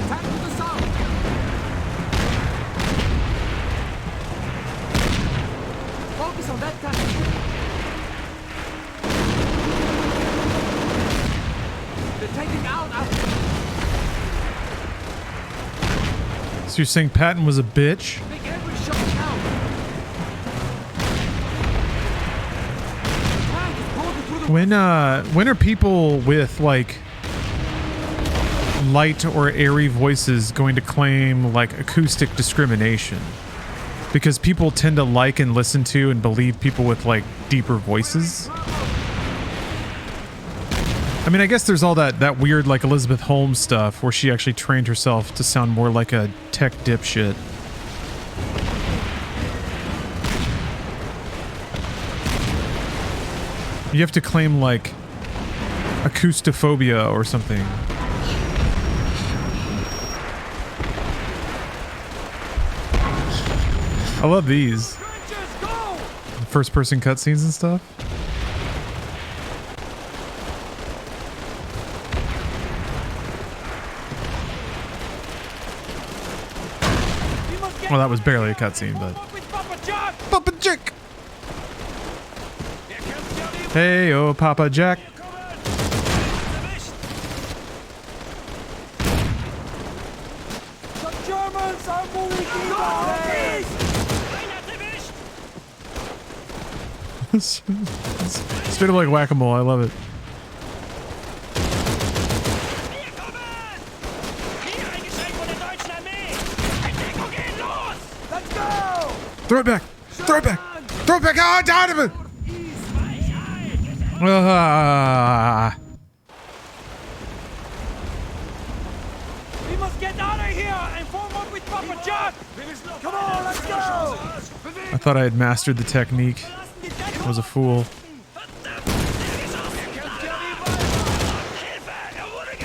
Tank to the south. Focus on that tank. They're taking out our... So you're saying Patton was a bitch? Make every shot count. Tank is going through the... When are people with like light or airy voices going to claim like acoustic discrimination? Because people tend to like and listen to and believe people with like deeper voices. I mean, I guess there's all that weird like Elizabeth Holmes stuff where she actually trained herself to sound more like a tech dipshit. You have to claim like acoustophobia or something. I love these. First person cutscenes and stuff. Well, that was barely a cutscene, but... Papa Jack! Hey, oh, Papa Jack. The Germans are moving Straight up like whack-a-mole, I love it. Throw it back! Throw it back! Throw it back! Oh, down of it! We must get out of here and form up with Papa John! Come on, let's go! I thought I had mastered the technique. I was a fool.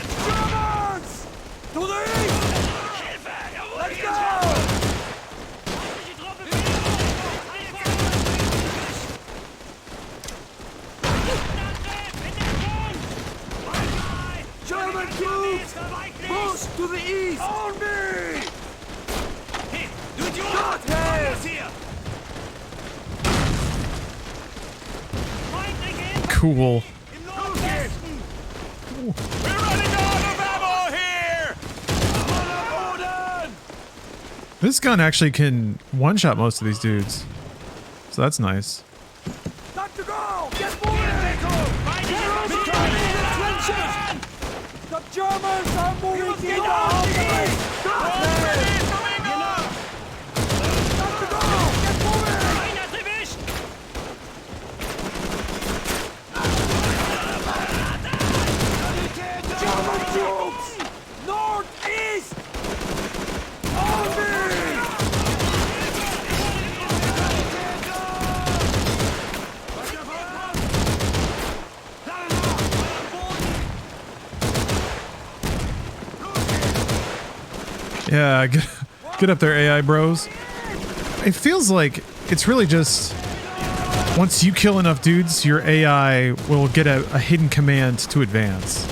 Germans! To the east! Let's go! German troops! Push to the east! On me! Got him! Cool. We're running out of ammo here! This gun actually can one-shot most of these dudes. So that's nice. Time to go! Get moving! Heroes are coming in the trenches! The Germans are moving in the offensive! Got him! Time to go! Get moving! German troops! Northeast! On me! Yeah, get up there, AI bros. It feels like it's really just... Once you kill enough dudes, your AI will get a hidden command to advance.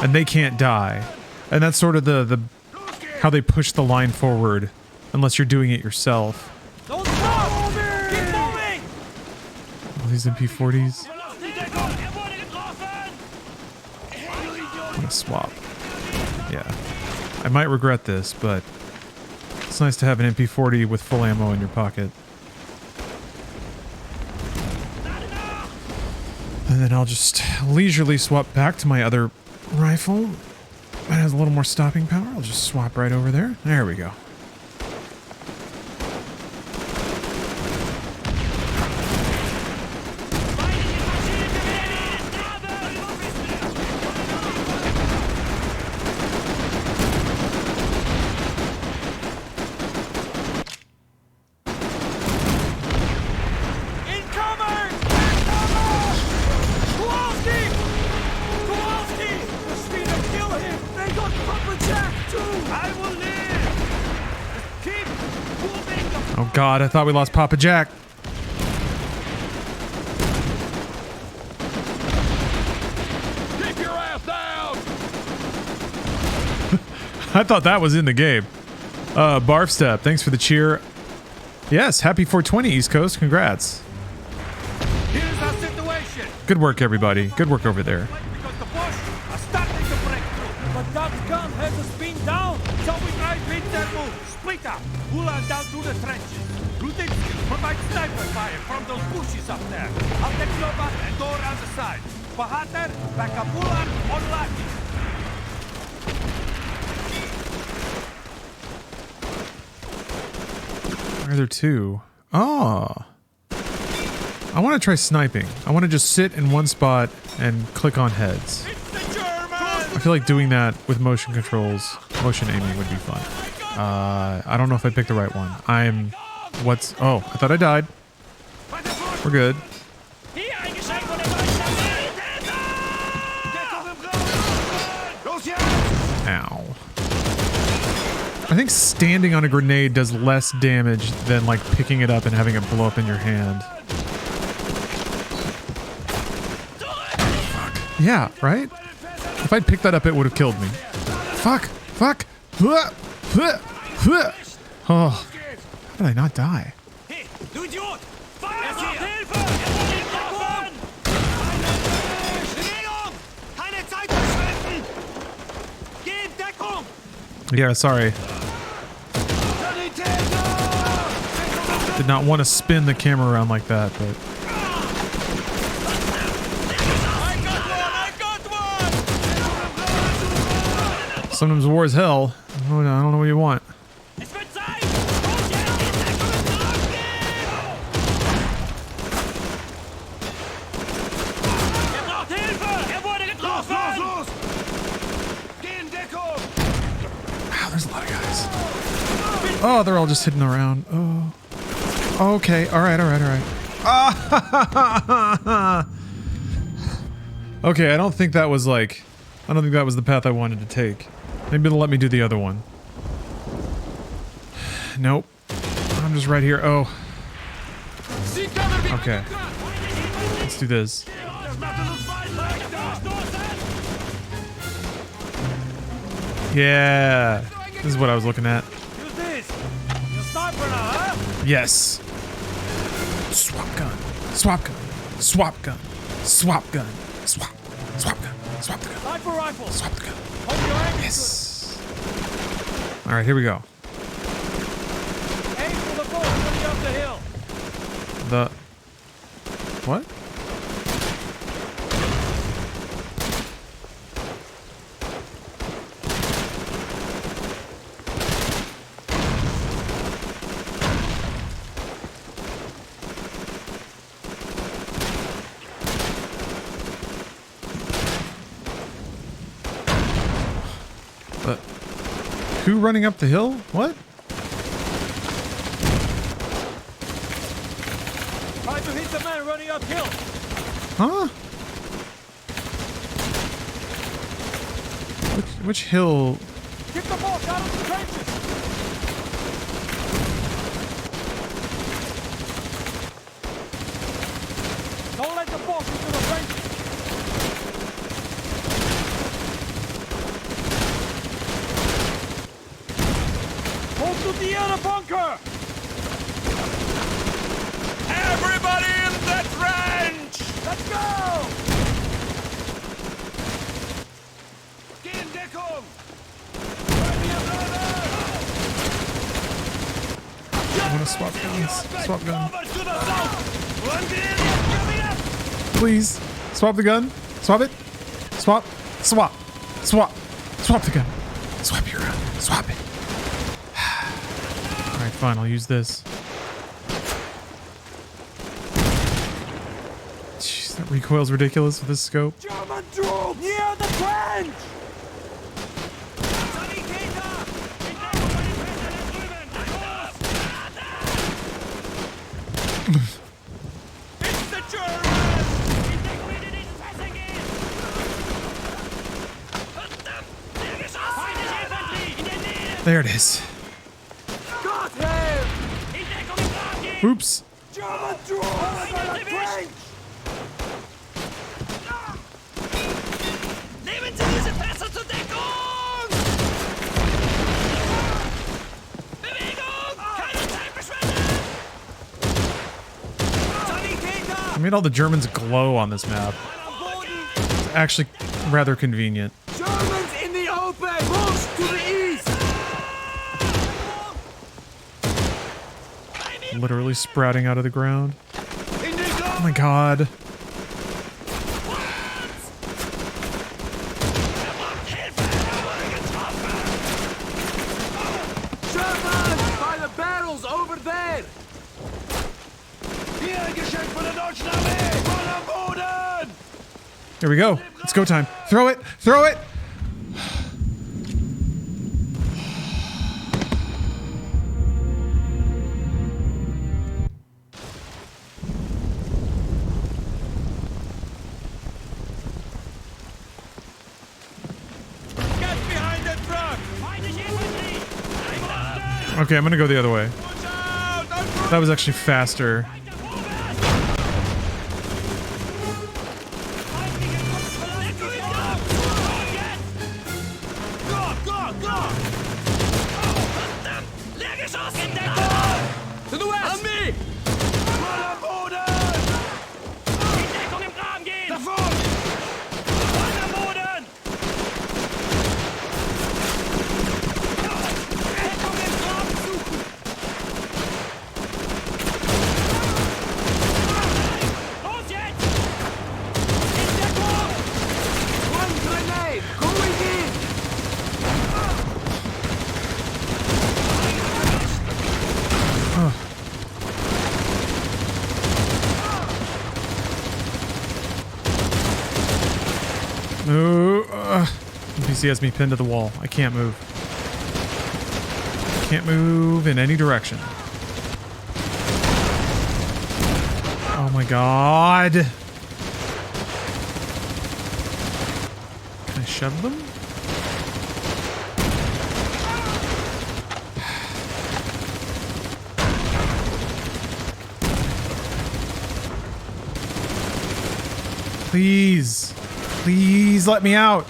And they can't die. And that's sort of the how they push the line forward. Unless you're doing it yourself. Don't stop! Keep moving! All these MP40s. I'm gonna swap. Yeah. I might regret this, but it's nice to have an MP40 with full ammo in your pocket. And then I'll just leisurely swap back to my other rifle. That has a little more stopping power. I'll just swap right over there. There we go. Oh God, I thought we lost Papa Jack. Keep your ass down! I thought that was in the game. Barf Step, thanks for the cheer. Yes, happy 420 East Coast, congrats. Here's our situation. Good work, everybody. Good work over there. Because the Bosch are starting to break through. But that gun has us pinned down, so we drive in their move. Split up. Ulan down through the trenches. Ruditsky, provide sniper fire from those bushes up there. I'll take Nova and go around the side. Bahater, back up Ulan on Lucky. Why are there two? Oh. I want to try sniping. I want to just sit in one spot and click on heads. I feel like doing that with motion controls, motion aiming would be fun. I don't know if I picked the right one. Oh, I thought I died. We're good. Ow. I think standing on a grenade does less damage than like picking it up and having it blow up in your hand. Fuck. Yeah, right? If I'd picked that up, it would have killed me. Fuck. Fuck. Oh. How did I not die? Yeah, sorry. Did not want to spin the camera around like that, but... Sometimes war is hell. Oh, no, I don't know what you want. Wow, there's a lot of guys. Oh, they're all just hidden around. Oh. Okay, alright. Okay, I don't think that was like... I don't think that was the path I wanted to take. Maybe it'll let me do the other one. Nope. I'm just right here. Oh. Okay. Let's do this. Yeah. This is what I was looking at. Yes. Swap gun. Swap gun. Swap gun. Swap gun. Swap. Swap gun. Swap the gun. Swap the gun. Yes. All right, here we go. Aim for the boat running up the hill. The what? Who running up the hill? What? Try to hit the man running uphill. Huh? Which hill? Get the boat out of the trenches. Don't let the boat into the trenches. To the other bunker! Everybody in the trench! Let's go! Get in Deckung! I want to swap guns. Swap gun. Please. Swap the gun. Swap it. Swap. Swap. Swap. Swap the gun. Swap your gun. Swap it. Alright, fine, I'll use this. Jeez, that recoil's ridiculous with this scope. German troops! Near the trench! It's the Germans! There it is. Got him! Oops. German troops! Over the trench! Nehmen Sie diese Pässe zur Deckung! Bewegung! Keine Zeit verschwenden! I made all the Germans glow on this map. It's actually rather convenient. Germans in the open! Push to the east! Literally sprouting out of the ground. Oh my god. Germans! By the barrels over there! Hier ein Geschenk von der deutschen Armee! Voll am Boden! Here we go. It's go time. Throw it. Throw it. Get behind the Okay, I'm gonna go the other way. That was actually faster. To the west! An mich! In Deckung im Graben gehen! Davon! Am Boden! Deckung im Graben suchen! Los jetzt! In Deckung! One grenade! Going in! NPC has me pinned to the wall. I can't move. Can't move in any direction. Oh my god. Can I shove them? Please. Please let me out.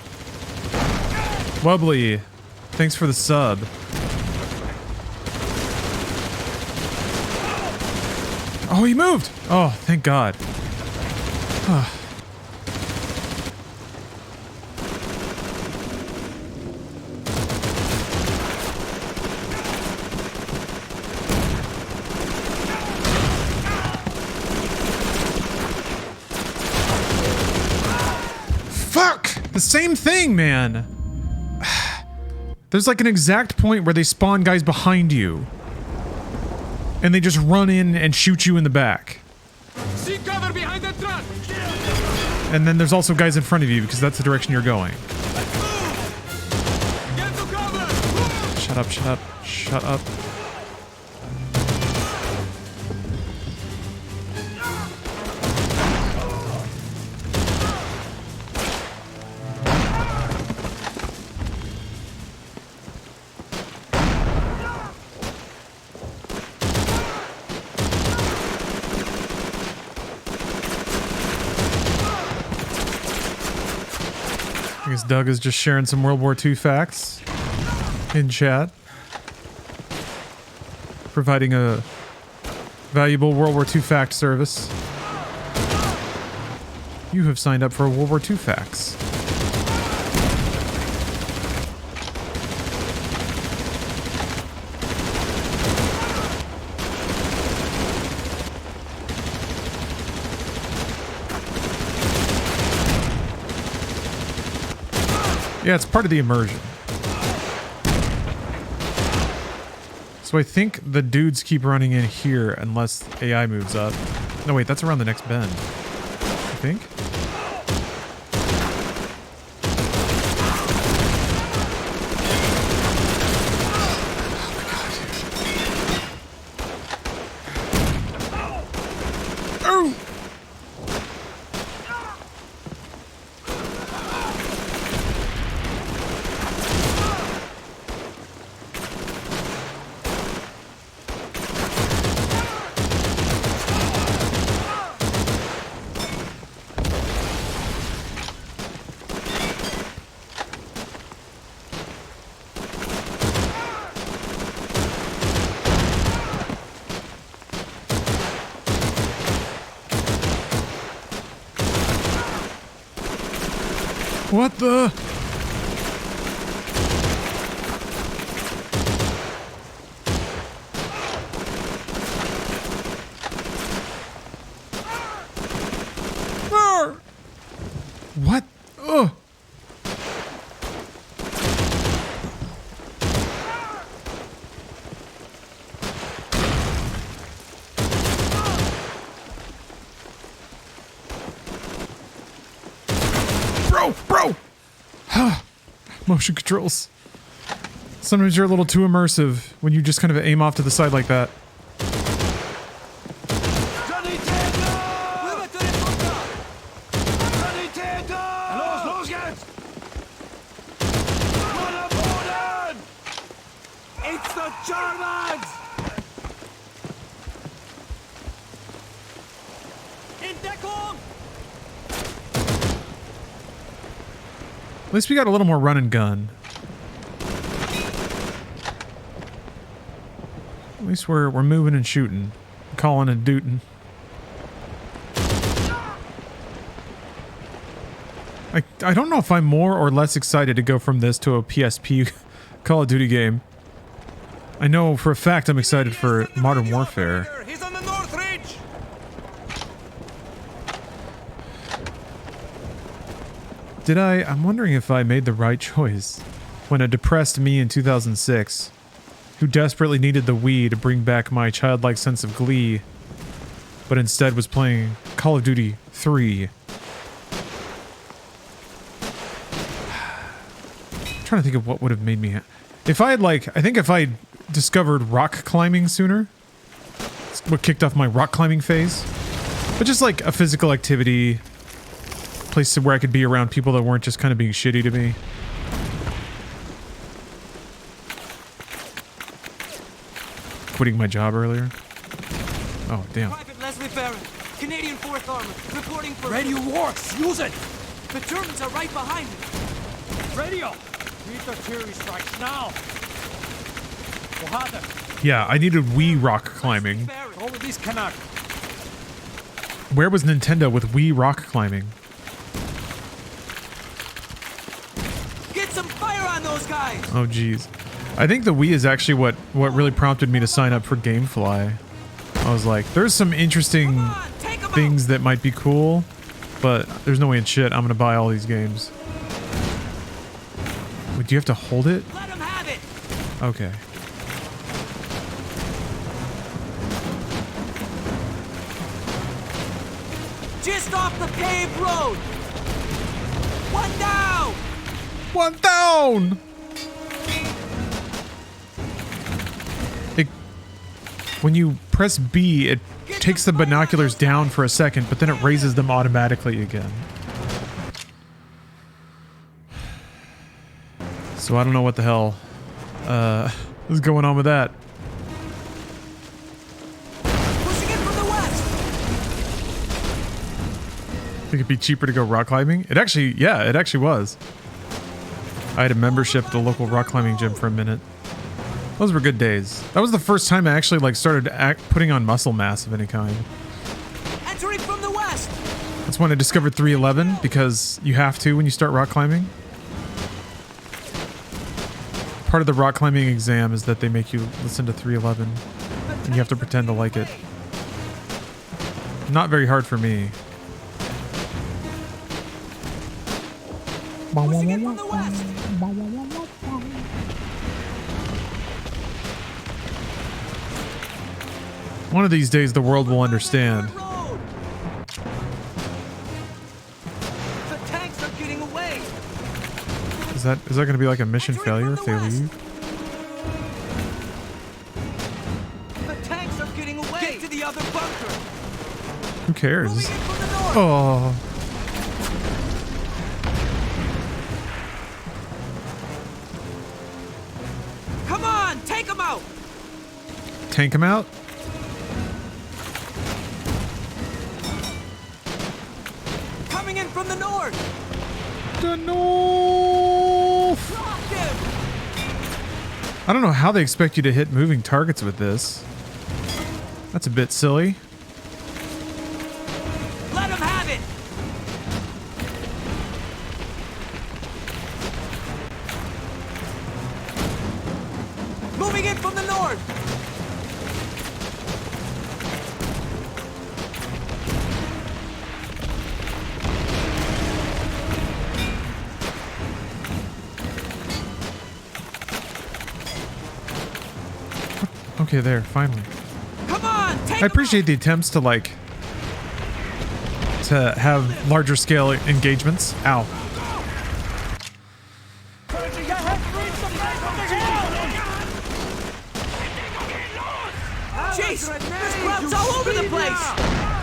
Wubbly. Thanks for the sub. Oh, he moved. Oh, thank God. Fuck! The same thing, man. There's like an exact point where they spawn guys behind you. And they just run in and shoot you in the back. Seek cover behind the truck! And then there's also guys in front of you because that's the direction you're going. Get to cover! Shut up, shut up, shut up. I guess Doug is just sharing some World War II facts in chat. Providing a valuable World War II fact service. You have signed up for World War II facts. Yeah, it's part of the immersion. So I think the dudes keep running in here unless AI moves up. No, wait, that's around the next bend. I think. Oh! What the? What? Ugh. Bro! Motion controls. Sometimes you're a little too immersive when you just kind of aim off to the side like that. It's the Germans! In Deckung! At least we got a little more run and gun. At least we're moving and shooting, calling and dooting. I don't know if I'm more or less excited to go from this to a PSP Call of Duty game. I know for a fact I'm excited for Modern Warfare. He's on the North Ridge. I'm wondering if I made the right choice when a depressed me in 2006, who desperately needed the Wii to bring back my childlike sense of glee, but instead was playing Call of Duty 3. I'm trying to think of what would have made me... If I had I think if I discovered rock climbing sooner, it's what kicked off my rock climbing phase. But just like a physical activity, place where I could be around people that weren't just kind of being shitty to me. Quitting my job earlier. Oh, damn. Private Leslie Barron, Canadian 4th Armor, reporting for... Radio works! Use it! The Germans are right behind me. Radio! Read the artillery strikes now! Wahada, Yeah, I needed Wii rock climbing. go with these Canuck. Where was Nintendo with Wii rock climbing? Get some fire on those guys! Oh, geez. I think the Wii is actually what really prompted me to sign up for GameFly. I was like, there's some interesting Come on, take 'em things that might be cool, but there's no way in shit I'm gonna buy all these games. Wait, do you have to hold it? out! Let them have it! Okay. Just off the paved road! One down! One down! When you press B, it takes the binoculars down for a second, but then it raises them automatically again. So I don't know what the hell is going on with that. Pushing in from the west! Think it'd be cheaper to go rock climbing? It actually was. I had a membership at the local rock climbing gym for a minute. Those were good days. That was the first time I actually started putting on muscle mass of any kind. Entering from the west! That's when I discovered 311, because you have to when you start rock climbing. Part of the rock climbing exam is that they make you listen to 311, and you have to pretend to like it. Not very hard for me. Pushing in from the west! One of these days the world will understand. The tanks are getting away! Is that going to be like a mission failure if they leave? The tanks are getting away! Get to the other bunker! Who cares? Moving in from the north! Oh. Come on, take them out! Tank him out? Coming in from the north! The north! Rock him! I don't know how they expect you to hit moving targets with this. That's a bit silly. Let him have it! Moving in from the north! Okay, there, finally. Come on, take I appreciate the attempts to have larger scale engagements. Ow. Jeez, there's crowds all over the place!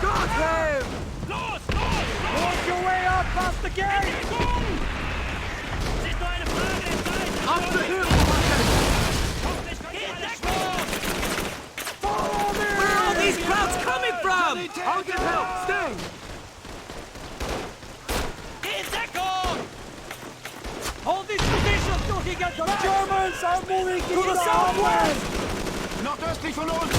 Got him! Work your way up past the gate! Up the hill! I'll get help! Stay! Hold this position till he gets back! The Germans are moving to the southwest! Nordöstlich von uns!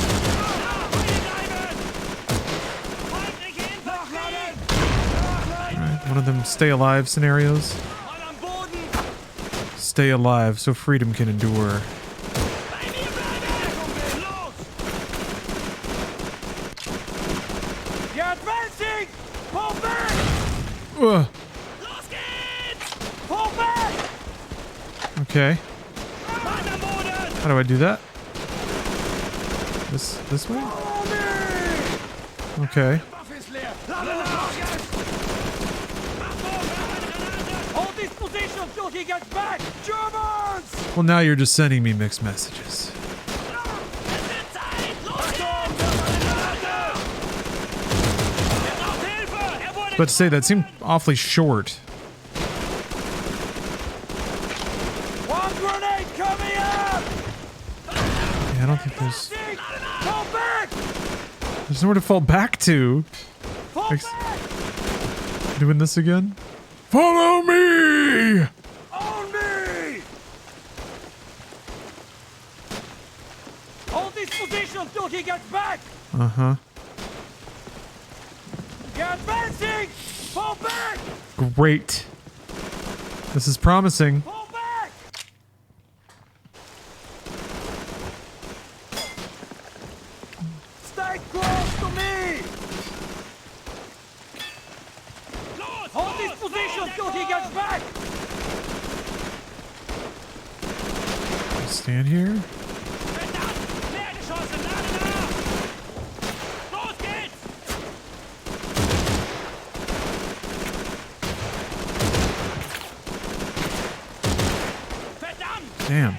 Alright, one of them stay alive scenarios. Stay alive so freedom can endure. You're advancing! Pull back! Ugh. Pull back! Okay. How do I do that? This way? Okay. Hold this position till he gets back! Germans! Well, now you're just sending me mixed messages. But to say that seemed awfully short. One grenade coming up! Yeah, I don't think there's Pull back! nowhere to fall back to. Pull Ex- back! Doing this again? Follow me! On me! Hold this position till he gets back! Uh-huh. You're advancing! Pull back! Great. This is promising. Pull back! Stay close to me! Hold this position till he gets back! Stand here. Damn. You're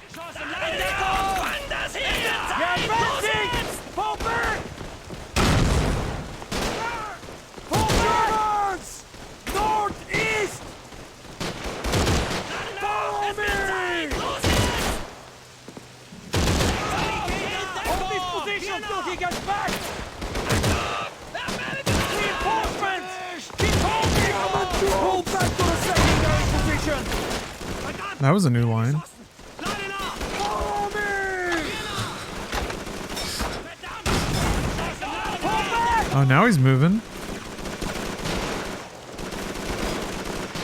advancing! Pull back! Pull Germans! Northeast! Follow me! Hold this position till he gets back! Reinforcements! Keep holding! Pull back to the secondary position! That was a new line. Follow me! Pull back! Oh, now he's moving.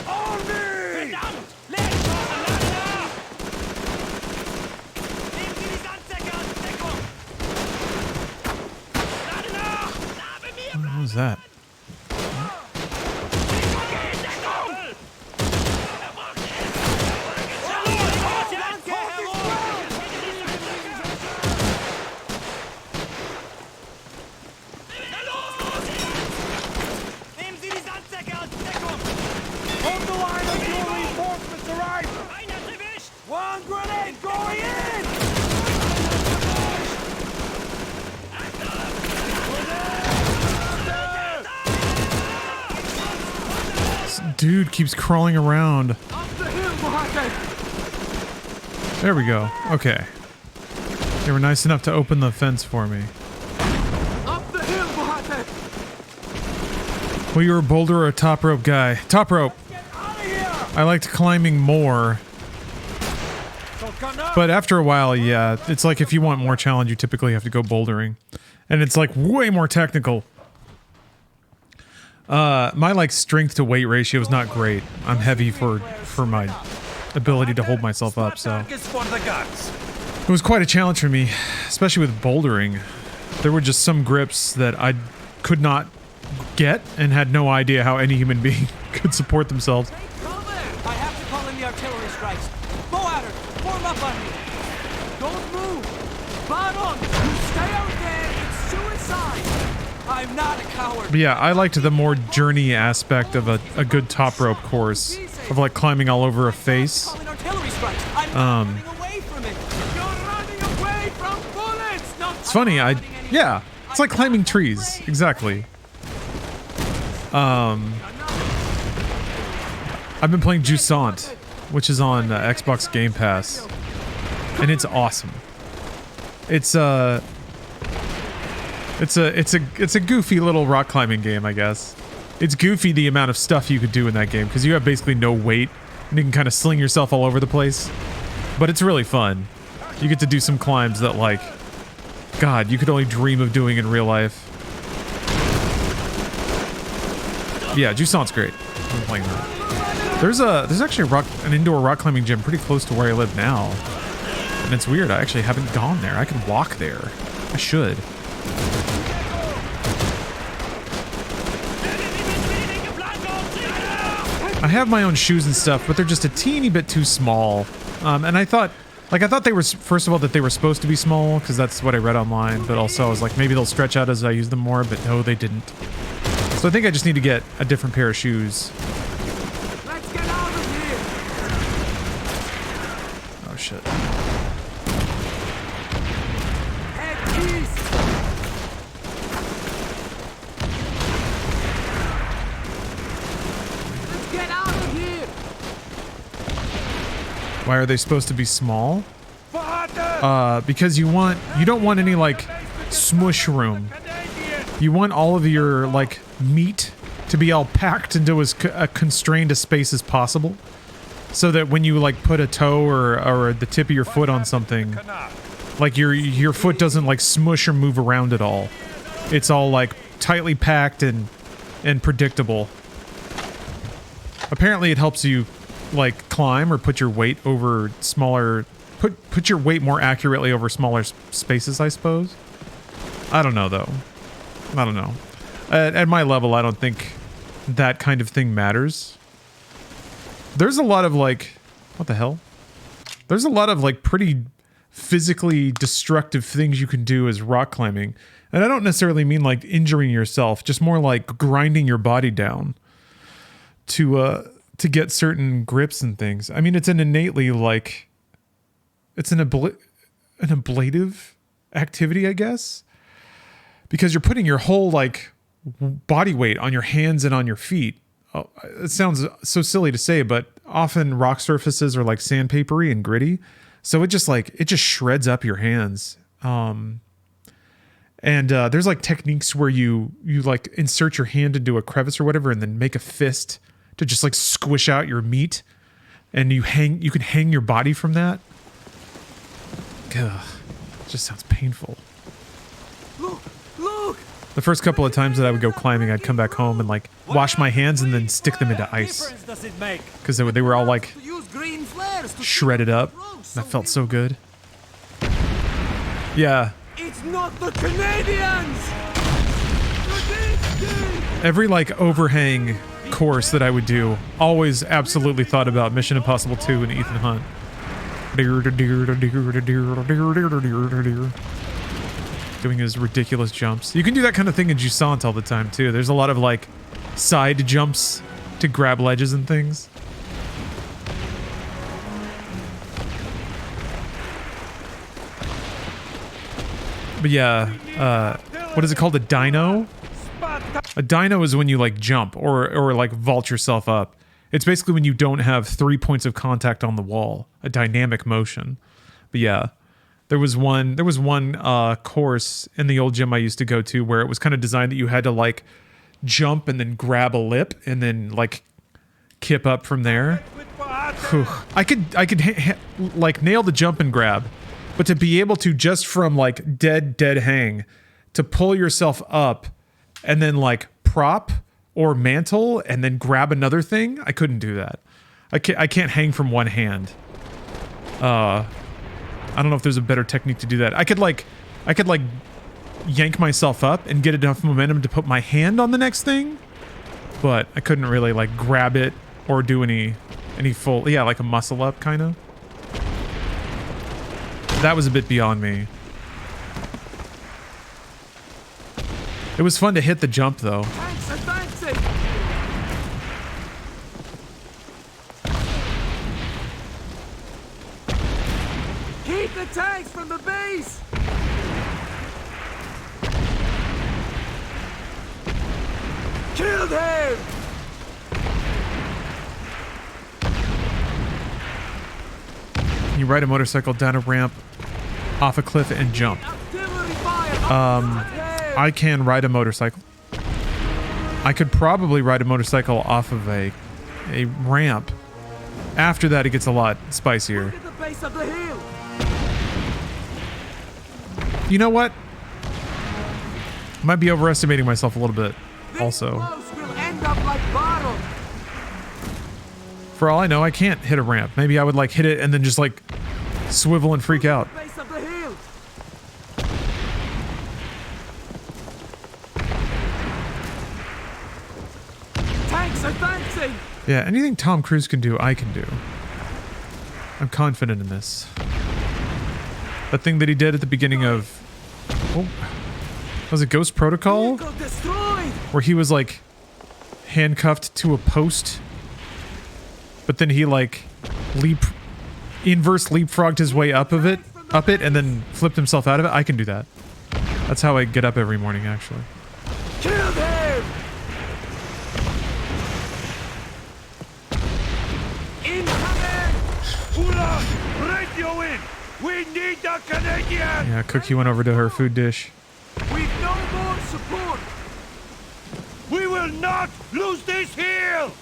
On me! What was that? Hold the line until reinforcements arrive! One grenade going in! This dude keeps crawling around. Up the hill behind it! There we go. Okay. They were nice enough to open the fence for me. Up the hill behind it! Well, you're a boulder or a top rope guy. Top rope. Get out of here! I liked climbing more. So come up! But after a while, yeah, it's like if you want more challenge, you typically have to go bouldering. And it's like way more technical. My like strength to weight ratio is not great. I'm heavy for my ability to hold myself up, so Sonntag is for the guns! it was quite a challenge for me, especially with bouldering. There were just some grips that I could not get and had no idea how any human being could support themselves. I have to call in the artillery strikes. Go at her. Form up on me. Don't move. Baron, you stay out there. It's suicide. I'm not a coward. But yeah, I liked the more journey aspect of a good top rope course, of like climbing all over a face. Calling artillery strikes. I'm not running away from it. You're running away from bullets. Not It's funny, yeah, it's like climbing trees, exactly. I've been playing Sonntag, which is on Xbox Game Pass, and it's awesome. It's It's a goofy little rock climbing game, I guess. It's goofy the amount of stuff you could do in that game because you have basically no weight and you can kind of sling yourself all over the place. But it's really fun. You get to do some climbs that, like, God, you could only dream of doing in real life. Yeah, Jusant's great. I'm playing that. There's actually an indoor rock climbing gym pretty close to where I live now. And it's weird, I actually haven't gone there. I could walk there. I should. I have my own shoes and stuff, but they're just a teeny bit too small. And I thought they were, first of all, that they were supposed to be small, because that's what I read online, but also I was like, maybe they'll stretch out as I use them more, but no, they didn't. So I think I just need to get a different pair of shoes. Let's get out of here. Oh, shit. Head east. Let's get out of here. Why are they supposed to be small? Because you don't want any, like, smush room. You want all of your, like, meat to be all packed into as constrained a space as possible. So that when you, like, put a toe or the tip of your foot on something, like, your foot doesn't, like, smush or move around at all. It's all, like, tightly packed and predictable. Apparently it helps you, like, climb or put your weight over smaller... Put your weight more accurately over smaller spaces, I suppose. I don't know, though. I don't know. At my level, I don't think that kind of thing matters. There's a lot of, like... What the hell? There's a lot of, like, pretty physically destructive things you can do as rock climbing. And I don't necessarily mean, like, injuring yourself. Just more like grinding your body down to get certain grips and things. I mean, it's an innately, like... It's an ablative activity, I guess. Because you're putting your whole, like, body weight on your hands and on your feet. Oh, it sounds so silly to say, but often rock surfaces are, like, sandpapery and gritty. So it just shreds up your hands. And there's, like, techniques where you like, insert your hand into a crevice or whatever and then make a fist to just, like, squish out your meat. And you can hang your body from that. Ugh, it just sounds painful. Look! Look! The first couple of times that I would go climbing, I'd come back home and, like, wash my hands and then stick them into ice. Because they were all, like, shredded up. That felt so good. Yeah. It's not the Canadians! Every, like, overhang course that I would do, always absolutely thought about Mission Impossible 2 and Ethan Hunt. Doing his ridiculous jumps. You can do that kind of thing in Jusant all the time too. There's a lot of, like, side jumps to grab ledges and things. But yeah, what is it called? A dyno? A dyno is when you, like, jump or like vault yourself up. It's basically when you don't have 3 points of contact on the wall, a dynamic motion. But yeah, there was one course in the old gym I used to go to where it was kind of designed that you had to, like, jump and then grab a lip and then, like, kip up from there. Whew. I could like nail the jump and grab, but to be able to just from, like, dead hang to pull yourself up and then, like, prop or mantle and then grab another thing, I couldn't do that. I can't hang from one hand. I don't know if there's a better technique to do that. I could like yank myself up and get enough momentum to put my hand on the next thing, but I couldn't really, like, grab it or do any full, yeah, like a muscle up kind of. That was a bit beyond me. It was fun to hit the jump though. Keep the tanks from the base! Killed him! You ride a motorcycle down a ramp, off a cliff, and jump. I can ride a motorcycle. I could probably ride a motorcycle off of a ramp. After that, it gets a lot spicier. Look at the base of the hill. You know what? I might be overestimating myself a little bit. This Also, close will end up like bottom. for all I know, I can't hit a ramp. Maybe I would like hit it and then just like swivel and freak out. Base of the hill. Tanks advancing. Yeah, anything Tom Cruise can do, I can do. I'm confident in this. That thing that he did at the beginning of... Oh, was it Ghost Protocol? Vehicle destroyed. Where he was like handcuffed to a post. But then he like inverse leapfrogged his way up it, and then flipped himself out of it. I can do that. That's how I get up every morning, actually. Kill them. Incoming. Hula, radio in. We need the Canadian. Yeah, Cookie went over to her food dish. We've no more support. We will not lose this hill.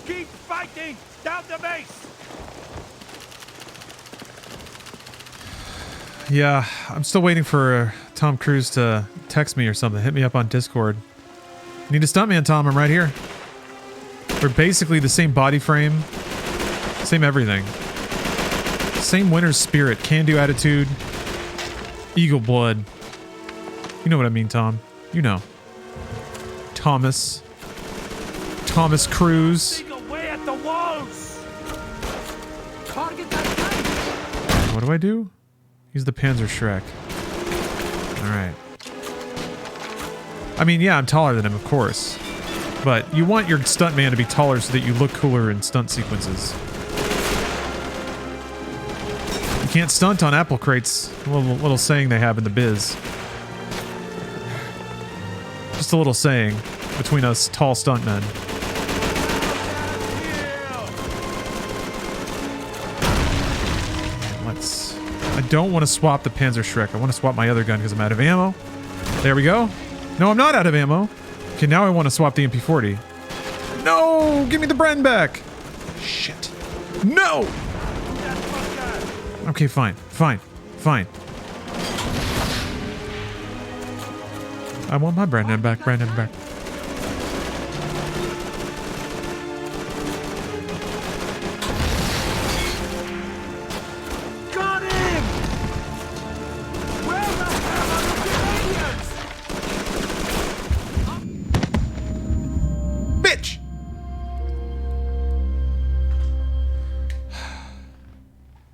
Keep fighting down the base. Yeah, I'm still waiting for Tom Cruise to text me or something. Hit me up on Discord. Need a stuntman, Tom. I'm right here. We're basically the same body frame. Same everything. Same winner's spirit. Can-do attitude. Eagle blood. You know what I mean, Tom. You know. Thomas Cruise. Dig away at the walls. Target that tank. What do I do? He's the Panzer Shrek. Alright. I mean, yeah, I'm taller than him, of course. But you want your stuntman to be taller so that you look cooler in stunt sequences. You can't stunt on apple crates. A little saying they have in the biz. Just a little saying between us tall stuntmen. I don't want to swap the Panzer Shrek. I want to swap my other gun because I'm out of ammo. There we go. No, I'm not out of ammo. Okay, now I want to swap the MP40. No! Give me the Bren back! Shit. No! Okay, fine. Fine. I want my Brendan back. Got him! Where the hell are the Canadians? Bitch!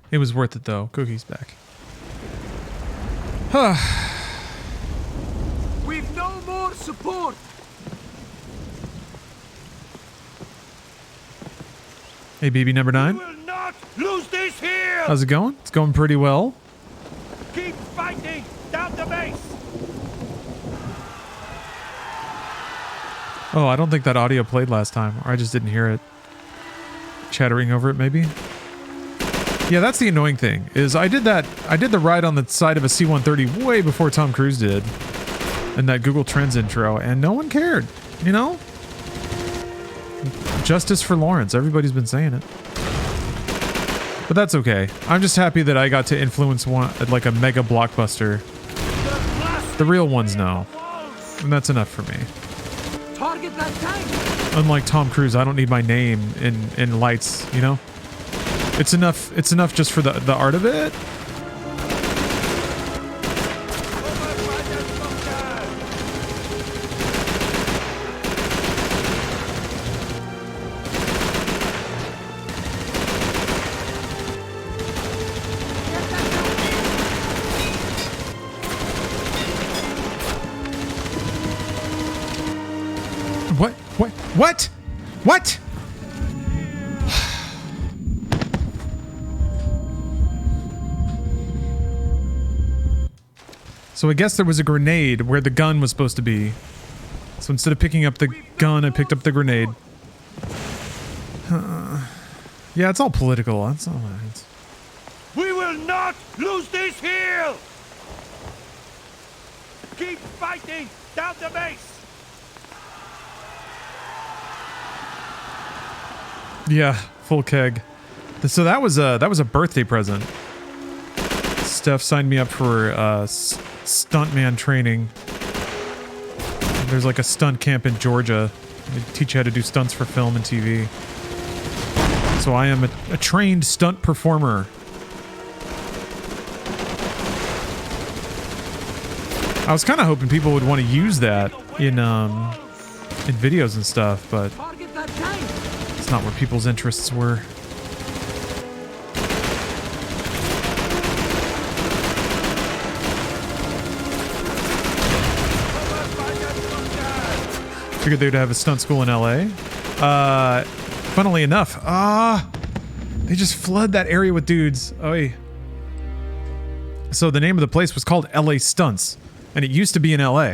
It was worth it, though. Cookie's back. We've no more support. Hey, baby number 9. We will not lose this hill. How's it going? It's going pretty well. Keep fighting down the base. Oh, I don't think that audio played last time, or I just didn't hear it. Chattering over it, maybe? Yeah, that's the annoying thing, is I did the ride on the side of a C-130 way before Tom Cruise did, in that Google Trends intro, and no one cared, you know? Justice for Lawrence, everybody's been saying it. But that's okay. I'm just happy that I got to influence one, like a mega blockbuster. The real ones know, and that's enough for me. Target that tank. Unlike Tom Cruise, I don't need my name in lights, you know? It's enough just for the art of it. What? So I guess there was a grenade where the gun was supposed to be. So instead of picking up the gun, I picked up the grenade. Yeah, it's all political. That's all right. We will not lose this hill. Keep fighting! Down the base! Yeah, full keg. So that was a birthday present. Steph signed me up for stuntman training. There's like a stunt camp in Georgia. They teach you how to do stunts for film and TV. So I am a trained stunt performer. I was kind of hoping people would want to use that in videos and stuff, but it's not where people's interests were. Figured they'd have a stunt school in LA. Funnily enough, they just flood that area with dudes. Oy. So the name of the place was called LA Stunts, and it used to be in LA,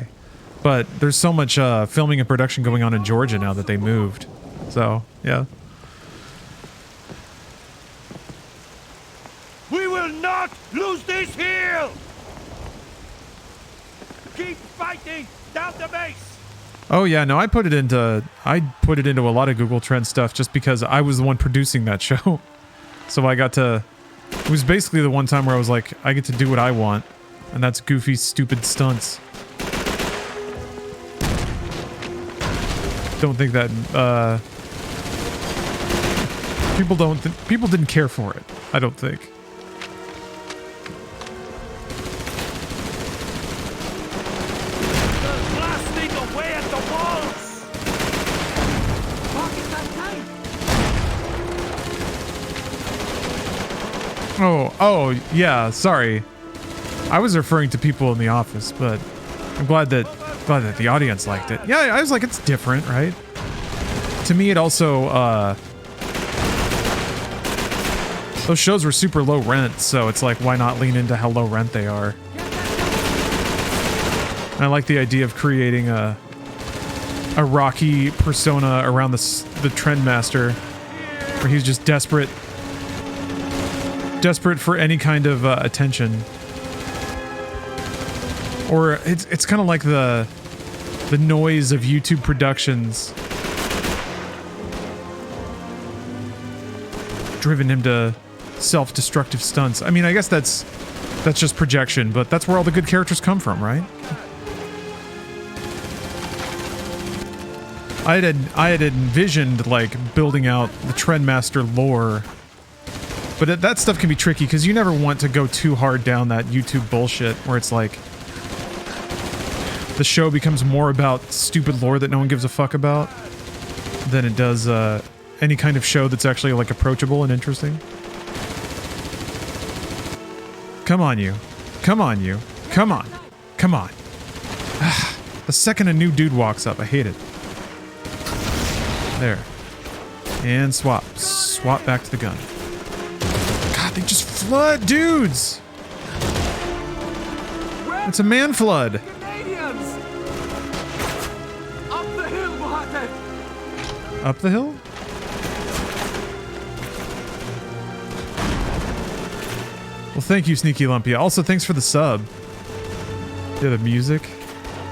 but there's so much filming and production going on in Georgia now that they moved. So yeah. We will not lose this hill! Keep fighting! Down the base! Oh yeah, no, I put it into a lot of Google Trends stuff just because I was the one producing that show. So I got to, it was basically the one time where I was like, I get to do what I want, and that's goofy, stupid stunts. Don't think that people didn't care for it. I don't think. Oh, yeah, sorry. I was referring to people in the office, but I'm glad that the audience liked it. Yeah, I was like, it's different, right? To me, it also, those shows were super low rent, so it's like, why not lean into how low rent they are? And I like the idea of creating a Rocky persona around the Trendmaster, where he's just desperate for any kind of attention. Or it's kind of like the noise of YouTube productions driven him to self-destructive stunts. I mean, I guess that's just projection, but that's where all the good characters come from, right? I had envisioned like building out the Trendmaster lore. But that stuff can be tricky because you never want to go too hard down that YouTube bullshit where it's like the show becomes more about stupid lore that no one gives a fuck about than it does any kind of show that's actually like approachable and interesting. Come on, you. Come on, you. Come on. Come on. The second a new dude walks up, I hate it. There. And swap. Swap back to the gun. God, they just flood dudes! It's a man flood. Canadians! Up the hill, Water! Up the hill? Well, thank you, Sneaky Lumpia. Also, thanks for the sub. Yeah, the music.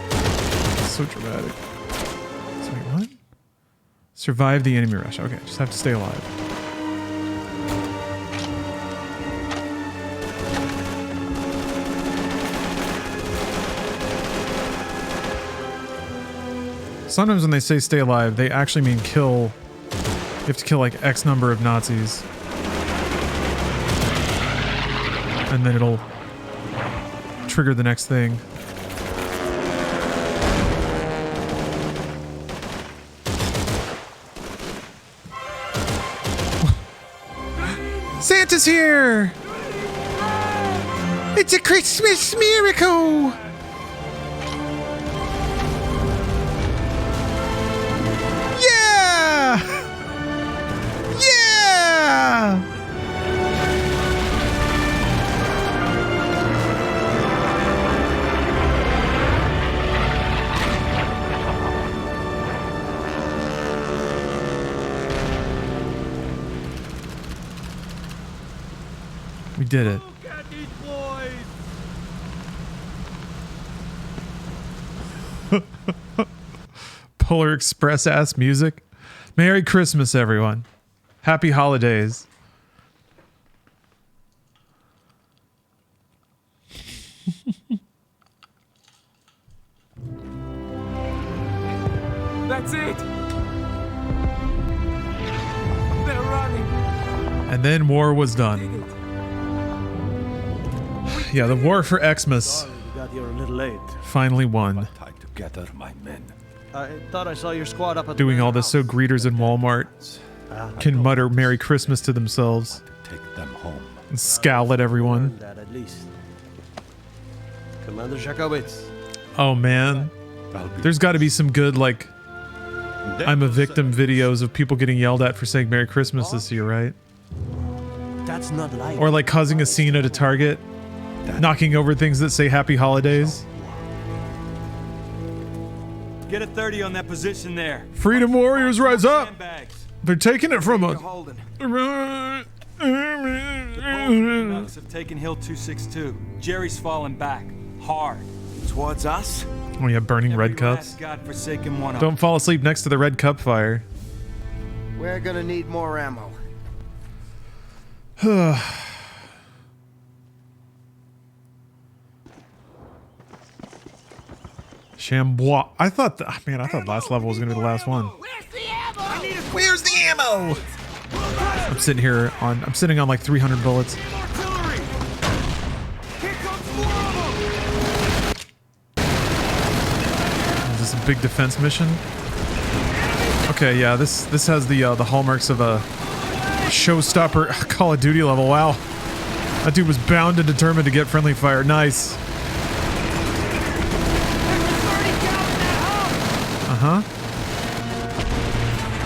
It's so dramatic. So, wait, what? Survive the enemy rush. Okay, just have to stay alive. Sometimes when they say stay alive, they actually mean kill. You have to kill like X number of Nazis. And then it'll trigger the next thing. Santa's here! It's a Christmas miracle! Yeah! Yeah! We did it. Look at these boys! Polar Express ass music. Merry Christmas, everyone. Happy holidays. That's it. They're running. And then war was done. Yeah, the war for Xmas You got here a little late. finally won. Tied together, my men. I thought I saw your squad up at Doing the all this so greeters in Walmart can mutter Merry Christmas to themselves Take them home. and scowl at everyone. That at least. Commander Jakowitz. Oh man, there's got to be some good like I'm a victim videos of people getting yelled at for saying Merry Christmas this year, right? That's not life. Or like causing a scene at a Target, knocking over things that say Happy Holidays. Get a 30 on that position there. Freedom Warriors rise up! Sandbags. They're taking it from us. Holding. Oh Nuts have taken Hill 262. Jerry's falling back. Hard. Towards us? yeah, burning Every red cups. last godforsaken one of Don't fall asleep next to the red cup fire. We're gonna need more ammo. Chambois. I thought last level was gonna be the last one. Where's the ammo? I'm sitting on like 300 bullets. artillery! Here comes more of them! Is this a big defense mission? Okay, yeah, this has the hallmarks of a showstopper Call of Duty level. Wow, that dude was bound and determined to get friendly fire. Nice. Uh-huh.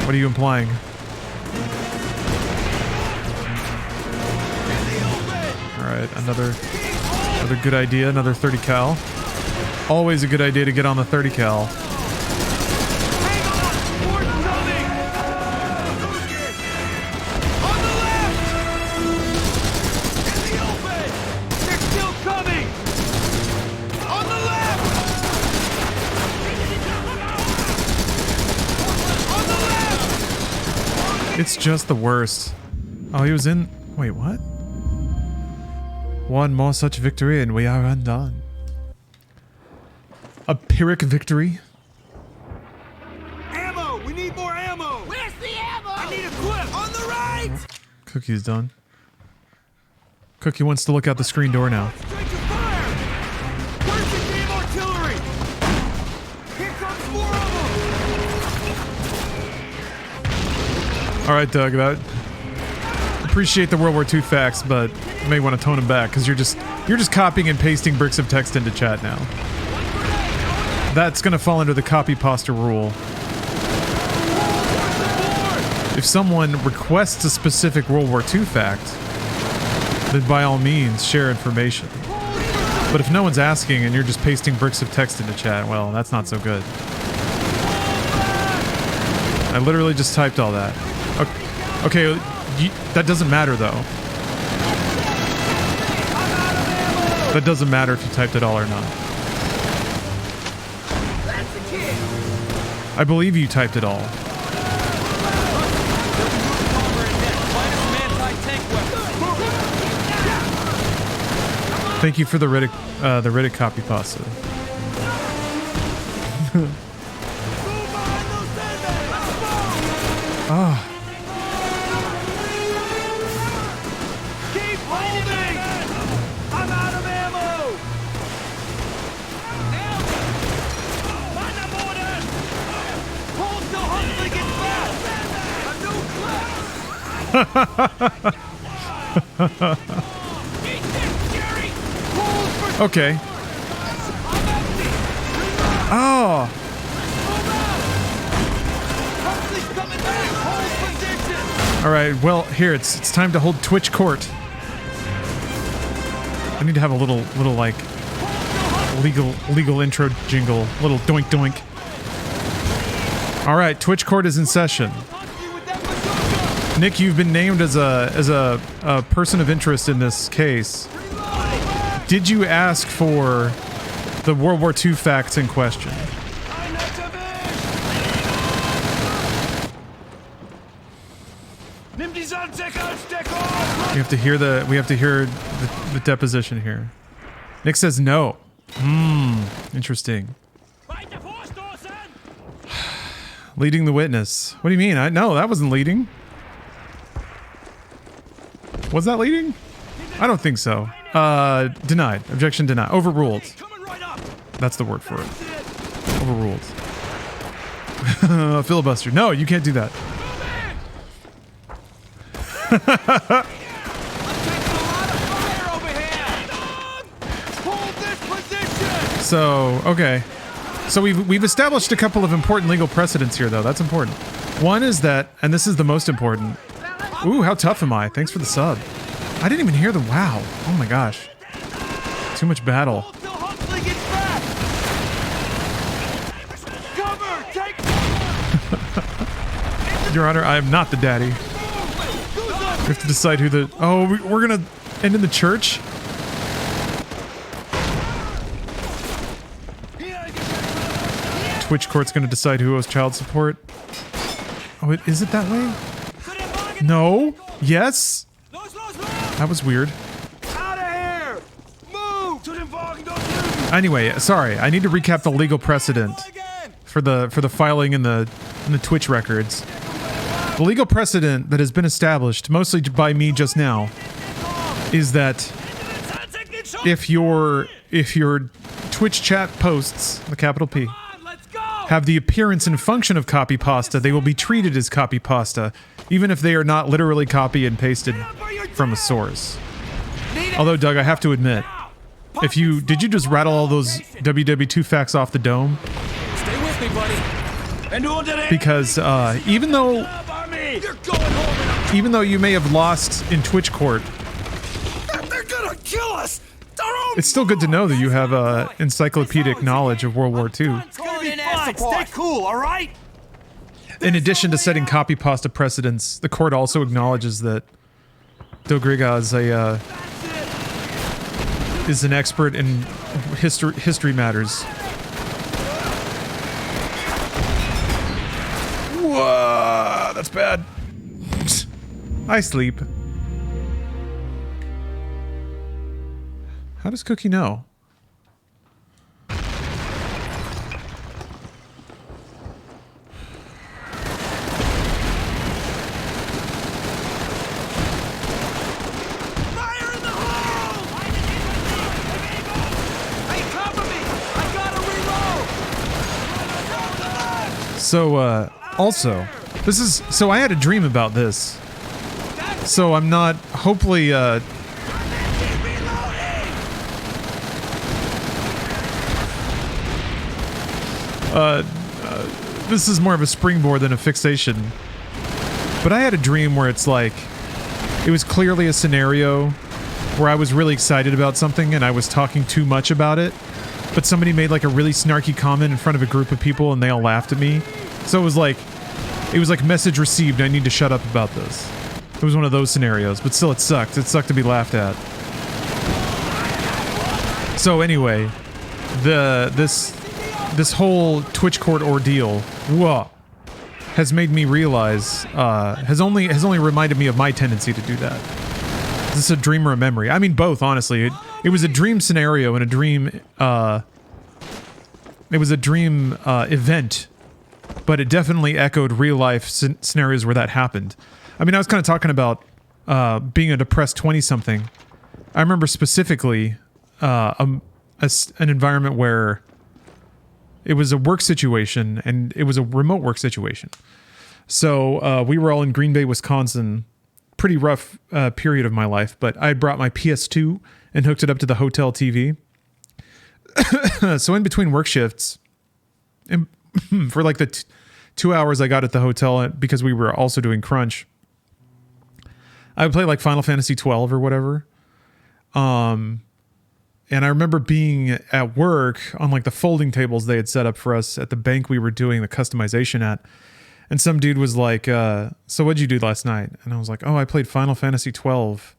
What are you implying? Alright, another good idea, another 30 cal. Always a good idea to get on the 30 cal. It's just the worst. Oh, he was in... Wait, what? One more such victory and we are undone. A Pyrrhic victory? Ammo! We need more ammo! Where's the ammo? I need a clip! On the right! Cookie's done. Cookie wants to look out the screen door now. Strike your fire! Where's the damn artillery? Here comes more of them! Alright, Doug, that... Appreciate the World War II facts, but you may want to tone them back, because you're just copying and pasting bricks of text into chat now. That's gonna fall under the copy pasta rule. If someone requests a specific World War II fact, then by all means, share information. But if no one's asking and you're just pasting bricks of text into chat, well, that's not so good. I literally just typed all that. Okay, that doesn't matter, though. That doesn't matter if you typed it all or not. I believe you typed it all. Thank you for the Reddit copy pasta. Ah. Keep holding! I'm out of ammo! Find the border! Hold till Huxley gets back! Eat this, Jerry! Hold for Okay. Oh. Huxley's coming back! Hold position! All right. Well, here it's time to hold Twitch court. I need to have a little like legal intro jingle, little doink doink. All right, Twitch court is in session. Nick, you've been named as a person of interest in this case. Did you ask for the World War II facts in question? We have to hear the deposition here. Nick says no. Interesting. Leading the witness. What do you mean? No, that wasn't leading. Was that leading? I don't think so. Denied. Objection denied. Overruled. That's the word for it. Overruled. Filibuster. No, you can't do that. So, okay. So we've established a couple of important legal precedents here, though. That's important. One is that, and this is the most important. Ooh, how tough am I? Thanks for the sub. I didn't even hear the wow. Oh my gosh. Too much battle. Your Honor, I am not the daddy. We have to decide who the... Oh, we're gonna end in the church? Twitch court's gonna decide who owes child support. Oh, is it that way? No? Yes? That was weird. Anyway, sorry. I need to recap the legal precedent for the filing in the Twitch records. The legal precedent that has been established, mostly by me just now, is that if your Twitch chat posts, the capital P, have the appearance and function of copy pasta, they will be treated as copy pasta, even if they are not literally copy and pasted from a source. Although, Doug, I have to admit, did you just rattle all those WW2 facts off the dome? Stay with me, buddy. Because even though you may have lost in Twitch court, They're gonna kill us. it's still good to know that you have encyclopedic knowledge of World War II. Stay cool, all right? In addition to setting copy pasta precedents, the court also acknowledges that Dogriga is an expert in history matters. Whoa, that's bad. I sleep. How does Cookie know? So, also, so I had a dream about this. So I'm not, hopefully, this is more of a springboard than a fixation. But I had a dream where it's like, it was clearly a scenario where I was really excited about something and I was talking too much about it. But somebody made like a really snarky comment in front of a group of people and they all laughed at me. So it was like message received, I need to shut up about this. It was one of those scenarios, but still it sucked. It sucked to be laughed at. So anyway, this whole Twitch court ordeal, whoa, has made me realize, has only reminded me of my tendency to do that. Is this a dream or a memory? I mean both, honestly. It was a dream scenario and a dream, it was a dream event, but it definitely echoed real life scenarios where that happened. I mean, I was kind of talking about being a depressed 20-something. I remember specifically an environment where it was a work situation, and it was a remote work situation. So we were all in Green Bay, Wisconsin. Pretty rough period of my life, but I brought my PS2 and hooked it up to the hotel TV. So in between work shifts, and for like the 2 hours I got at the hotel, because we were also doing Crunch, I would play like Final Fantasy 12 or whatever. And I remember being at work on like the folding tables they had set up for us at the bank we were doing the customization at. And some dude was like, so what'd you do last night? And I was like, oh, I played Final Fantasy 12.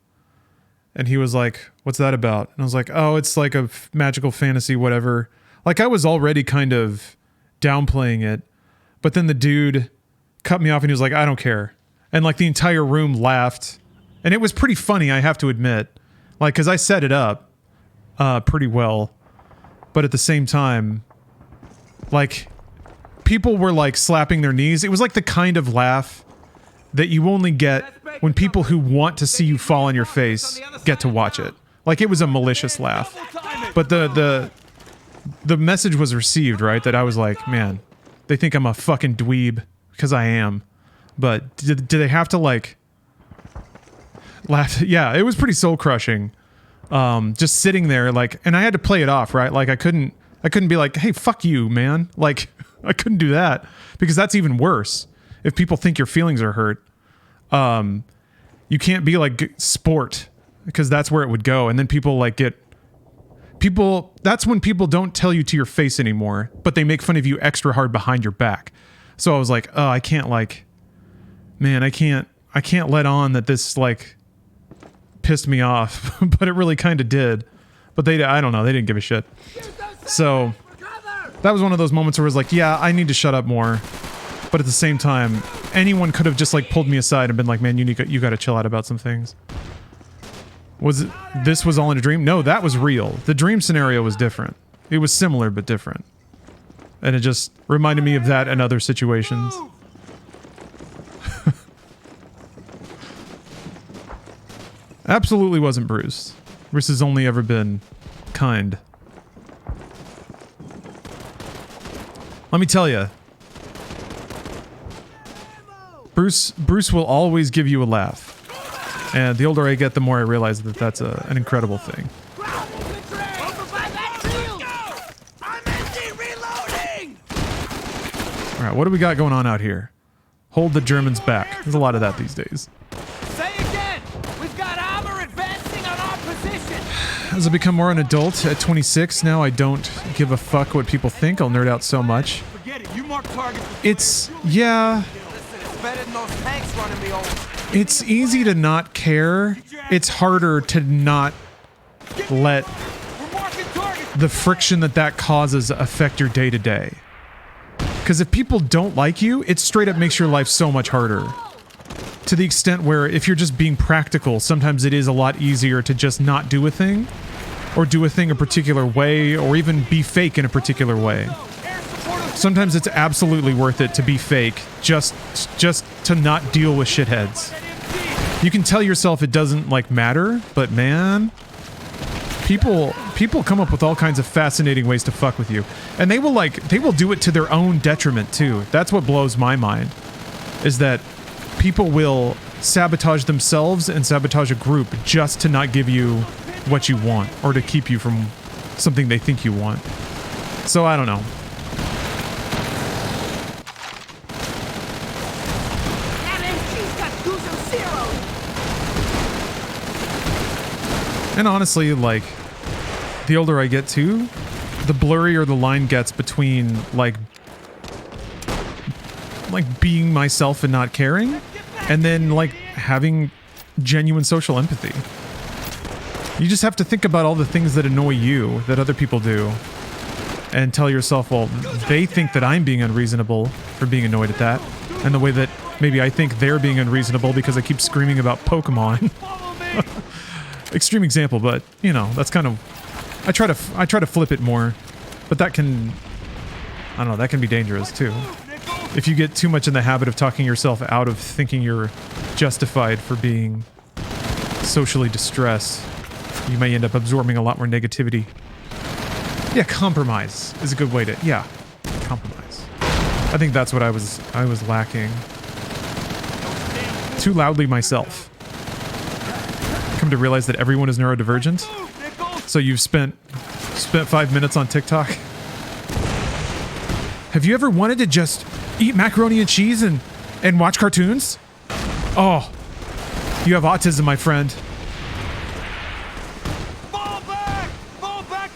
And he was like, what's that about? And I was like, oh, it's like a magical fantasy, whatever. Like I was already kind of downplaying it. But then the dude cut me off and he was like, I don't care. And like the entire room laughed. And it was pretty funny, I have to admit. Like, because I set it up pretty well. But at the same time, like, people were like slapping their knees. It was like the kind of laugh that you only get when people who want to see you fall on your face get to watch it. Like, it was a malicious laugh. But the message was received, right? That I was like, man, they think I'm a fucking dweeb, because I am. But do they have to, like, laugh? Yeah, it was pretty soul-crushing. Just sitting there, like, and I had to play it off, right? Like, I couldn't be like, hey, fuck you, man. Like, I couldn't do that, because that's even worse. If people think your feelings are hurt, you can't be like sport, because that's where it would go. And then people like that's when people don't tell you to your face anymore, but they make fun of you extra hard behind your back. So I was like, oh, I can't, like, man, I can't let on that this like pissed me off, but it really kind of did. But I don't know, they didn't give a shit. So that was one of those moments where it was like, yeah, I need to shut up more. But at the same time, anyone could have just like pulled me aside and been like, man, you got to chill out about some things. This was all in a dream? No, that was real. The dream scenario was different. It was similar, but different. And it just reminded me of that and other situations. Absolutely wasn't Bruce. Bruce has only ever been kind. Let me tell you, Bruce will always give you a laugh. And the older I get, the more I realize that that's an incredible thing. Alright, what do we got going on out here? Hold the Germans back. There's a lot of that these days. Say again! We've got armor advancing on our position! As I become more an adult at 26 now, I don't give a fuck what people think. I'll nerd out so much. Forget it. You mark targets. It's, yeah... It's better than those tanks running me over. It's easy to not care. It's harder to not let the friction that causes affect your day-to-day. Because if people don't like you, it straight up makes your life so much harder. To the extent where if you're just being practical, sometimes it is a lot easier to just not do a thing, or do a thing a particular way, or even be fake in a particular way. Sometimes it's absolutely worth it to be fake, just to not deal with shitheads. You can tell yourself it doesn't, like, matter, but man, people come up with all kinds of fascinating ways to fuck with you. And they will do it to their own detriment, too. That's what blows my mind, is that people will sabotage themselves and sabotage a group just to not give you what you want, or to keep you from something they think you want. So, I don't know. And honestly, like, the older I get too, the blurrier the line gets between, like being myself and not caring, and then, like, having genuine social empathy. You just have to think about all the things that annoy you, that other people do, and tell yourself, well, they think that I'm being unreasonable for being annoyed at that, and the way that maybe I think they're being unreasonable because I keep screaming about Pokemon. Extreme example, but you know, that's kind of, I try to flip it more, but that can, I don't know, that can be dangerous too. If you get too much in the habit of talking yourself out of thinking you're justified for being socially distressed, you may end up absorbing a lot more negativity. Yeah, compromise is a good way to, yeah, compromise. I think that's what I was lacking. Too loudly myself. Come to realize that everyone is neurodivergent. So you've spent 5 minutes on TikTok. Have you ever wanted to just eat macaroni and cheese and watch cartoons? Oh, you have autism, my friend. Fall back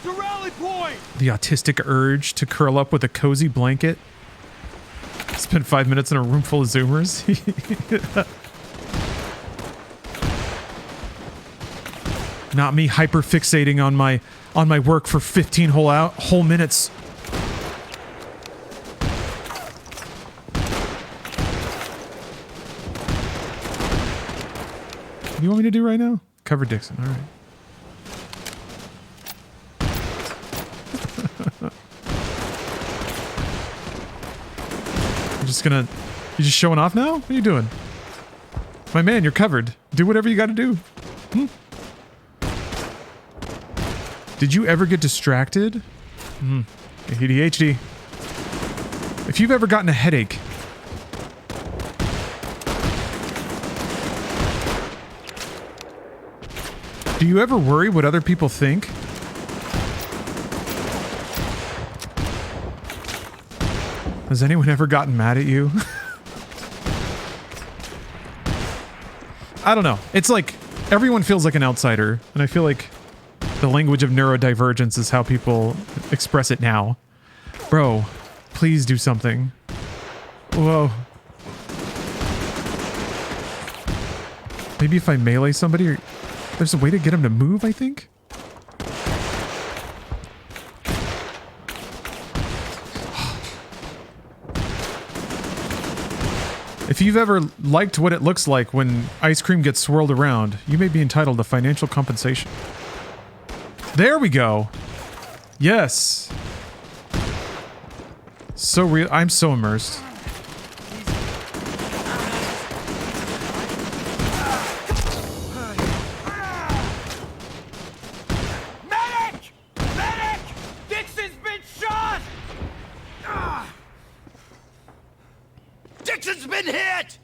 to rally point. The autistic urge to curl up with a cozy blanket. Spend 5 minutes in a room full of Zoomers. Not me hyperfixating on my work for 15 whole minutes. do you want me to do right now? Cover Dixon. All right. I'm just gonna... You just showing off now? What are you doing? My man, you're covered. Do whatever you gotta do. Did you ever get distracted? ADHD. If you've ever gotten a headache... Do you ever worry what other people think? Has anyone ever gotten mad at you? I don't know. It's like everyone feels like an outsider, and I feel like the language of neurodivergence is how people express it now. Bro, please do something. Whoa. Maybe if I melee somebody, or there's a way to get him to move, I think? If you've ever liked what it looks like when ice cream gets swirled around, you may be entitled to financial compensation. There we go. Yes. So real. I'm so immersed. Medic! Medic! Dixon's been shot! Dixon's been hit!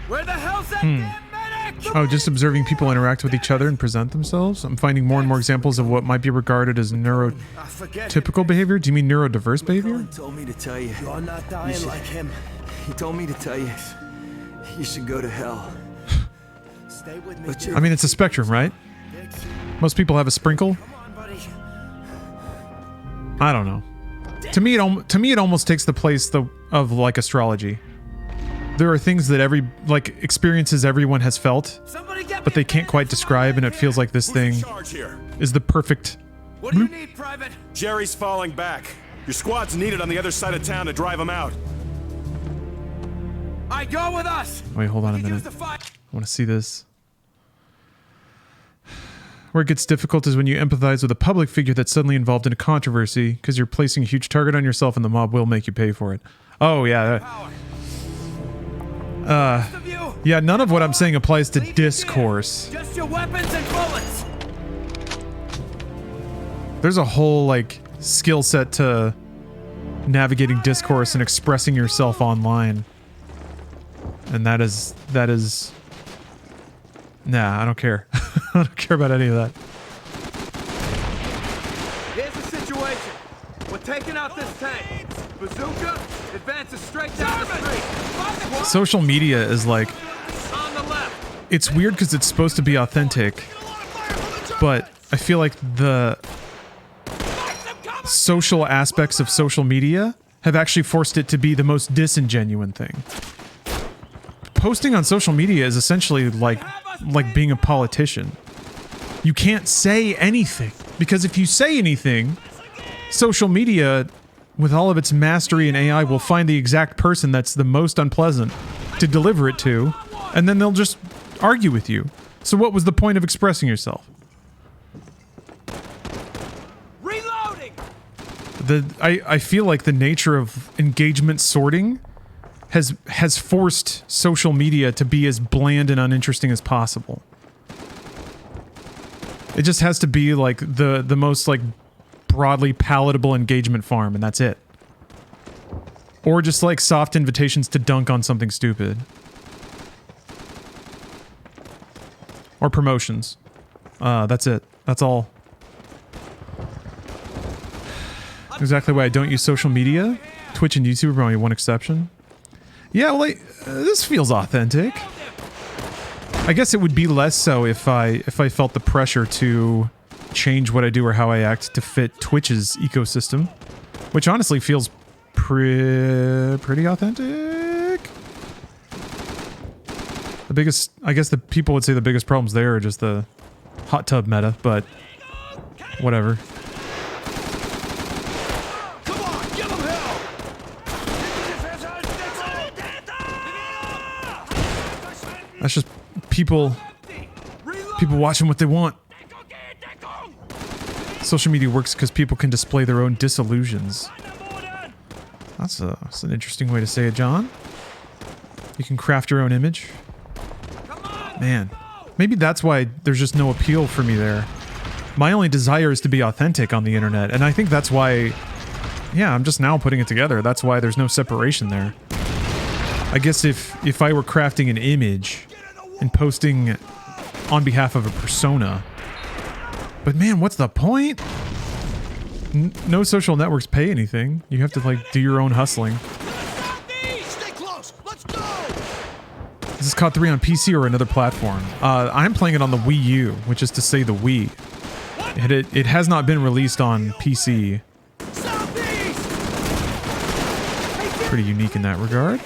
Where the hell's that damn medic? Oh, just observing people interact with each other and present themselves? I'm finding more and more examples of what might be regarded as neurotypical behavior. Do you mean neurodiverse behavior? He told me to tell you. You're not dying like him. He told me to tell you. You should go to hell. Stay with me. But I mean, it's a spectrum, right? Most people have a sprinkle. Come on, buddy. I don't know. To me, it almost takes the place of like astrology. There are things that experiences everyone has felt, but they can't quite describe, and it feels like this thing is the perfect. What do you need, Private? Jerry's falling back. Your squad's needed on the other side of town to drive him out. I go with us. Wait, hold on a minute. I want to see this. Where it gets difficult is when you empathize with a public figure that's suddenly involved in a controversy, because you're placing a huge target on yourself, and the mob will make you pay for it. Oh yeah. Yeah, none of what I'm saying applies to discourse. Just your weapons and bullets. There's a whole, like, skill set to navigating discourse and expressing yourself online. And that is... Nah, I don't care. I don't care about any of that. Here's the situation. We're taking out this tank. Bazooka advances straight down the street. Social media is like... On the left. It's weird because it's supposed to be authentic, but I feel like the social aspects of social media have actually forced it to be the most disingenuine thing. Posting on social media is essentially like being a politician. You can't say anything, because if you say anything, social media, with all of its mastery and AI, will find the exact person that's the most unpleasant to deliver it to, and then they'll just argue with you. So what was the point of expressing yourself? Reloading. I feel like the nature of engagement sorting has forced social media to be as bland and uninteresting as possible. It just has to be like the most like broadly palatable engagement farm, and that's it. Or just like soft invitations to dunk on something stupid. Or promotions. That's it. That's all. Exactly why I don't use social media. Twitch and YouTube are only one exception. Yeah, well, this feels authentic. I guess it would be less so if I felt the pressure to change what I do or how I act to fit Twitch's ecosystem, which honestly feels pretty authentic. The biggest, I guess the people would say the biggest problems there are just the hot tub meta, but whatever. Come on, give him hell. That's just people watching what they want. Social media works because people can display their own disillusions. That's an interesting way to say it, John. You can craft your own image. Man, maybe that's why there's just no appeal for me there. My only desire is to be authentic on the internet, and I think that's why, yeah, I'm just now putting it together. That's why there's no separation there. I guess if I were crafting an image and posting on behalf of a persona, but man, what's the point? No social networks pay anything. You have to like do your own hustling. Stay close. Let's go. Is this COD 3 on PC or another platform? I'm playing it on the Wii U, which is to say the Wii. It has not been released on PC. Pretty unique in that regard.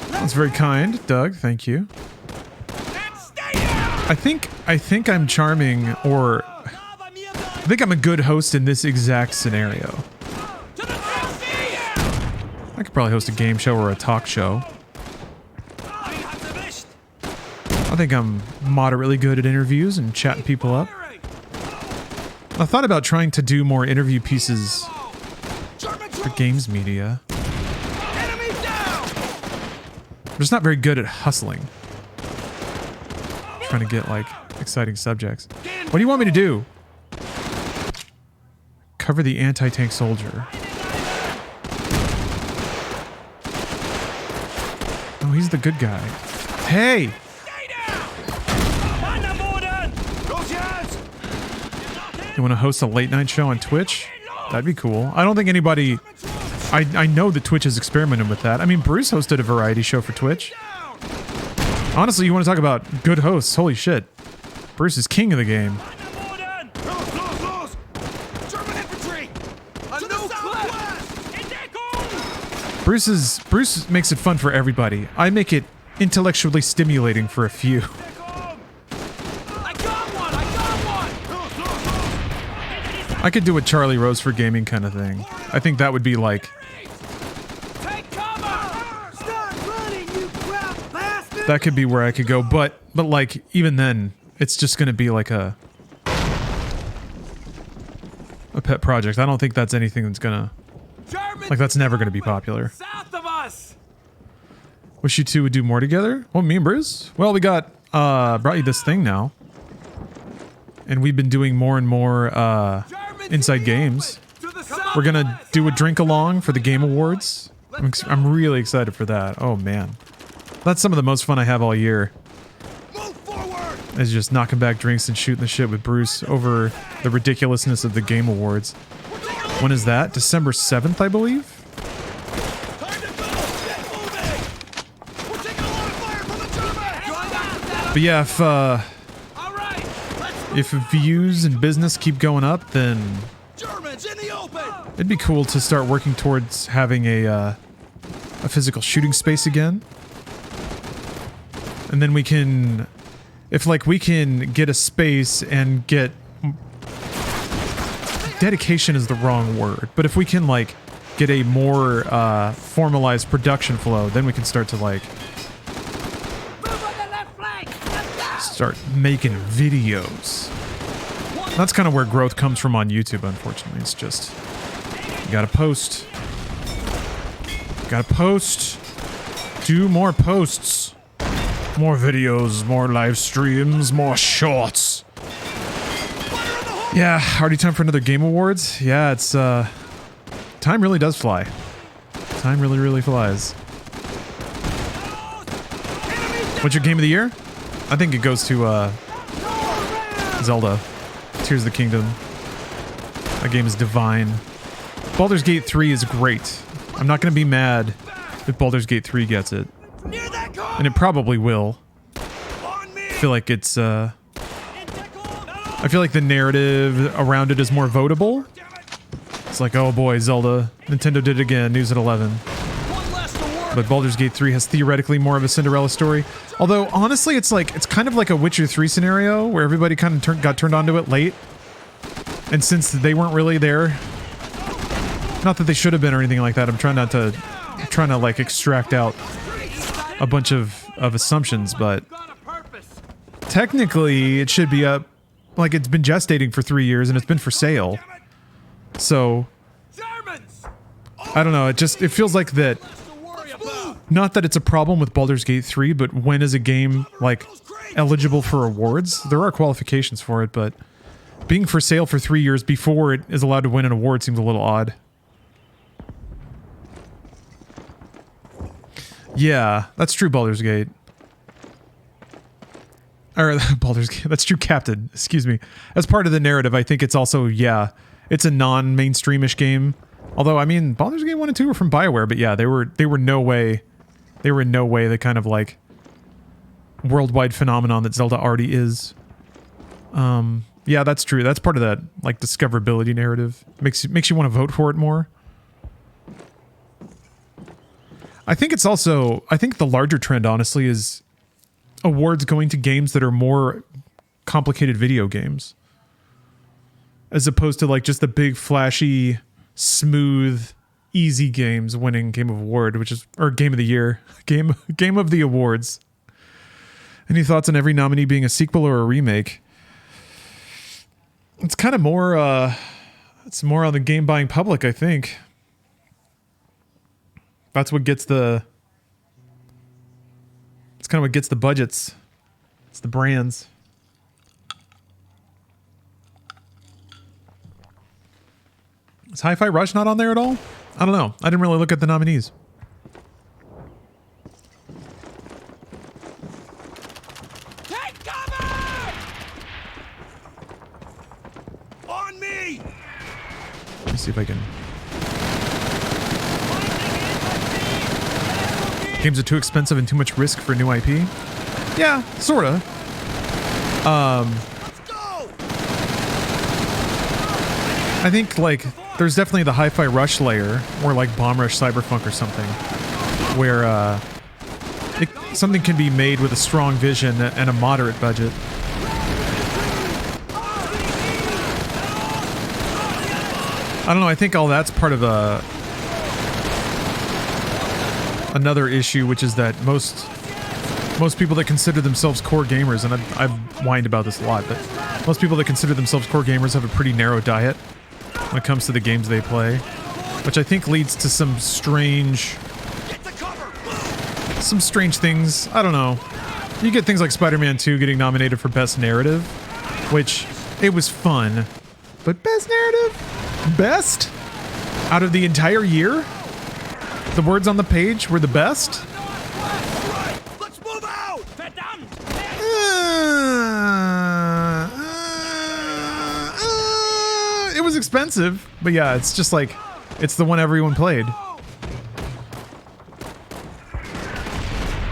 That's very kind, Doug. Thank you. I think I'm charming, or I think I'm a good host in this exact scenario. I could probably host a game show or a talk show. I think I'm moderately good at interviews and chatting people up. I thought about trying to do more interview pieces for games media. I'm just not very good at hustling. Trying to get, like, exciting subjects. What do you want me to do? Cover the anti-tank soldier. Oh, he's the good guy. Hey! You want to host a late night show on Twitch? That'd be cool. I don't think anybody... I know that Twitch has experimented with that. I mean, Bruce hosted a variety show for Twitch. Honestly, you want to talk about good hosts? Holy shit. Bruce is king of the game. Bruce makes it fun for everybody. I make it intellectually stimulating for a few. I could do a Charlie Rose for gaming kind of thing. I think that would be like... That could be where I could go, but like, even then, it's just gonna be like a pet project. I don't think that's anything that's gonna... Like, that's never gonna be popular. Wish you two would do more together? Well, me and Bruce? Well, we got, brought you this thing now. And we've been doing more and more, inside games. We're gonna do a drink along for the Game Awards. I'm really excited for that. Oh man. That's some of the most fun I have all year. Is just knocking back drinks and shooting the shit with Bruce over the ridiculousness of the Game Awards. When is that? December 7th, I believe? But yeah, if views and business keep going up, then it'd be cool to start working towards having a physical shooting space again. And then we can, if like we can get a space and get, dedication is the wrong word, but if we can like get a more formalized production flow, then we can start to like start making videos. That's kind of where growth comes from on YouTube, unfortunately. It's just, you gotta post. Gotta post. Do more posts. More videos, more live streams, more shorts. Yeah, already time for another Game Awards. Yeah, it's, time really does fly. Time really, really flies. What's your game of the year? I think it goes to, Zelda. Tears of the Kingdom. That game is divine. Baldur's Gate 3 is great. I'm not going to be mad if Baldur's Gate 3 gets it. And it probably will. I feel like it's, I feel like the narrative around it is more votable. It's like, oh boy, Zelda. Nintendo did it again. News at 11. But Baldur's Gate 3 has theoretically more of a Cinderella story. Although, honestly, it's kind of like a Witcher 3 scenario where everybody kind of got turned onto it late. And since they weren't really there, not that they should have been or anything like that, I'm trying to like extract out a bunch of assumptions, but technically it should be up, like it's been gestating for 3 years and it's been for sale. So, I don't know, it feels like that. Not that it's a problem with Baldur's Gate 3, but when is a game, like, eligible for awards? There are qualifications for it, but being for sale for 3 years before it is allowed to win an award seems a little odd. Yeah, that's true, Baldur's Gate. Or, Baldur's Gate, that's true, Captain, excuse me. As part of the narrative, I think it's also, yeah, it's a non-mainstreamish game. Although, I mean, Baldur's Gate 1 and 2 were from BioWare, but yeah, they were no way... They were in no way the kind of, like, worldwide phenomenon that Zelda already is. Yeah, that's true. That's part of that, like, discoverability narrative. Makes you want to vote for it more. I think it's also... I think the larger trend, honestly, is awards going to games that are more complicated video games. As opposed to, like, just the big, flashy, smooth... easy games winning Game of Award, or Game of the Year. Game of the Awards. Any thoughts on every nominee being a sequel or a remake? It's kind of more, it's more on the game buying public, I think. That's what gets it's kind of what gets the budgets. It's the brands. Is Hi-Fi Rush not on there at all? I don't know. I didn't really look at the nominees. Take cover! On me! Let me see if I can... Games are too expensive and too much risk for a new IP? Yeah, sorta. Let's go! I think, like... There's definitely the Hi-Fi Rush layer, or like Bomb Rush Cyberpunk or something, where something can be made with a strong vision and a moderate budget. I don't know, I think all that's part of another issue, which is that most people that consider themselves core gamers, and I've whined about this a lot, but most people that consider themselves core gamers have a pretty narrow diet when it comes to the games they play, which I think leads to some strange things. I don't know. You get things like Spider-Man 2 getting nominated for Best Narrative, which, it was fun. But Best Narrative? Best? Out of the entire year? The words on the page were the best? Let's move out! It was expensive, but yeah, it's just like, it's the one everyone played.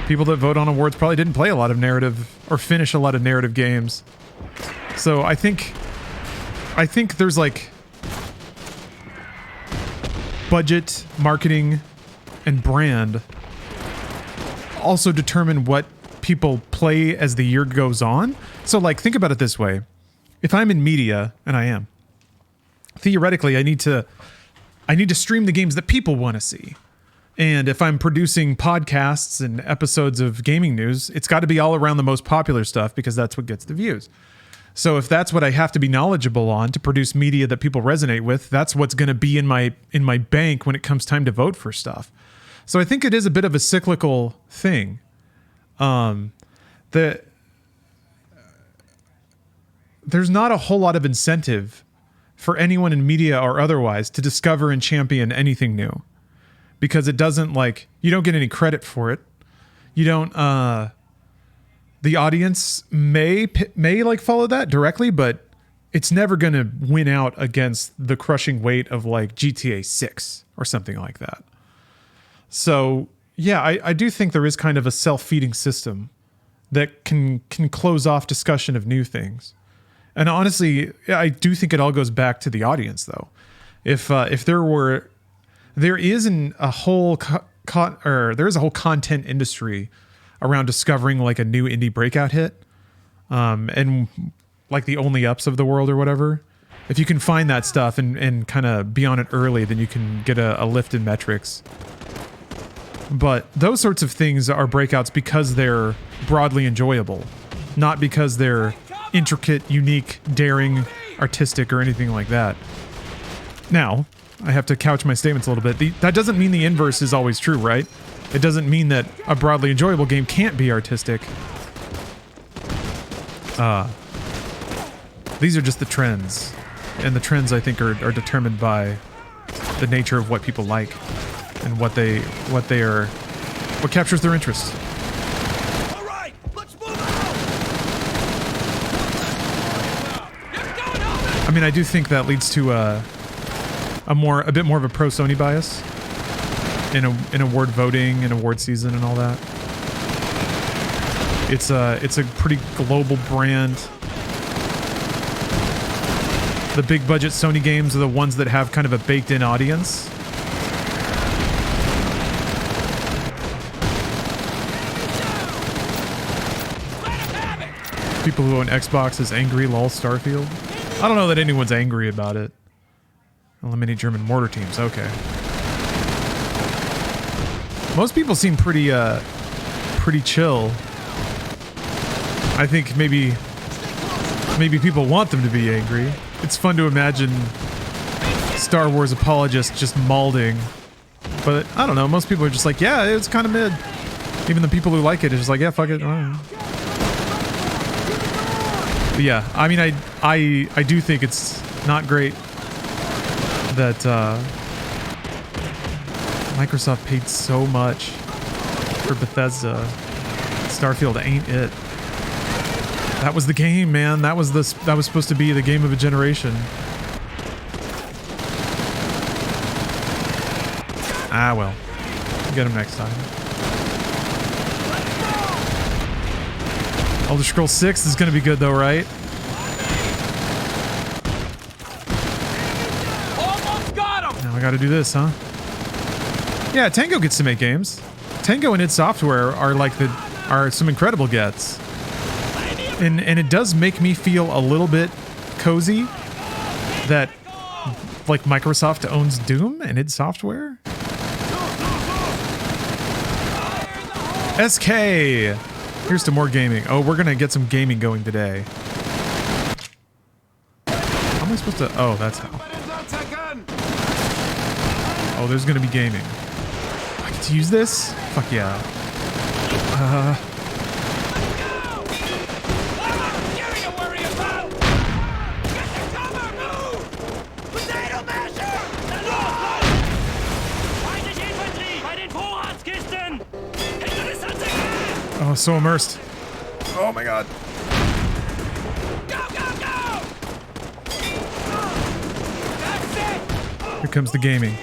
People that vote on awards probably didn't play a lot of narrative or finish a lot of narrative games. So I think there's like budget, marketing, and brand also determine what people play as the year goes on. So like, think about it this way. If I'm in media, and I am, theoretically, I need to stream the games that people want to see. And if I'm producing podcasts and episodes of gaming news, it's got to be all around the most popular stuff because that's what gets the views. So if that's what I have to be knowledgeable on to produce media that people resonate with, that's what's going to be in my bank when it comes time to vote for stuff. So I think it is a bit of a cyclical thing. There's not a whole lot of incentive for anyone in media or otherwise to discover and champion anything new, because it doesn't, like, you don't get any credit for it. You don't, the audience may like follow that directly, but it's never going to win out against the crushing weight of like GTA 6 or something like that. So yeah, I do think there is kind of a self-feeding system that can close off discussion of new things. And honestly, I do think it all goes back to the audience, though. If there isn't a whole there's a whole content industry around discovering like a new indie breakout hit, and like the only ups of the world or whatever. If you can find that stuff and kind of be on it early, then you can get a lift in metrics. But those sorts of things are breakouts because they're broadly enjoyable, not because they're intricate, unique, daring, artistic, or anything like that. Now, I have to couch my statements a little bit. That doesn't mean the inverse is always true, right? It doesn't mean that a broadly enjoyable game can't be artistic. These are just the trends. And the trends, I think, are determined by the nature of what people like and what captures their interest. All right, let's move out. I mean, I do think that leads to a bit more of a pro Sony bias in award voting and award season and all that. It's a pretty global brand. The big budget Sony games are the ones that have kind of a baked in audience. People who own Xboxes angry lol Starfield. I don't know that anyone's angry about it. Eliminate German mortar teams. Okay. Most people seem pretty chill. I think maybe people want them to be angry. It's fun to imagine Star Wars apologists just mauling. But I don't know, most people are just like, yeah, it's kind of mid. Even the people who like it are just like, yeah, fuck it. But yeah, I mean, I do think it's not great that Microsoft paid so much for Bethesda. Starfield ain't it. That was the game, man. That was supposed to be the game of a generation. Ah, well. Get him next time. Elder Scrolls 6 is going to be good, though, right? Almost got him. Now I got to do this, huh? Yeah, Tango gets to make games. Tango and id Software are some incredible gets. And it does make me feel a little bit cozy that like Microsoft owns Doom and id Software. SK! Here's to more gaming. Oh, we're gonna get some gaming going today. How am I supposed to... Oh, that's how. Oh, there's gonna be gaming. I get to use this? Fuck yeah. Oh, so immersed. Oh my god. Here comes the gaming.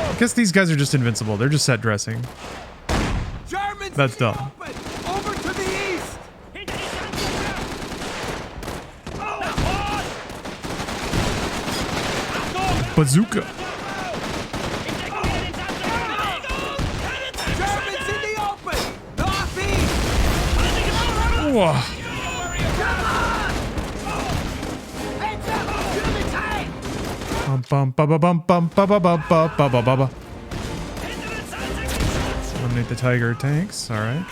I guess these guys are just invincible. They're just set dressing. Germans That's dumb. Over to the east. Bazooka. Germans in the open. Northeast. Whoa. Bum bum bum bum bum bum bum bum bum bum bum. Eliminate the tiger tanks. All right.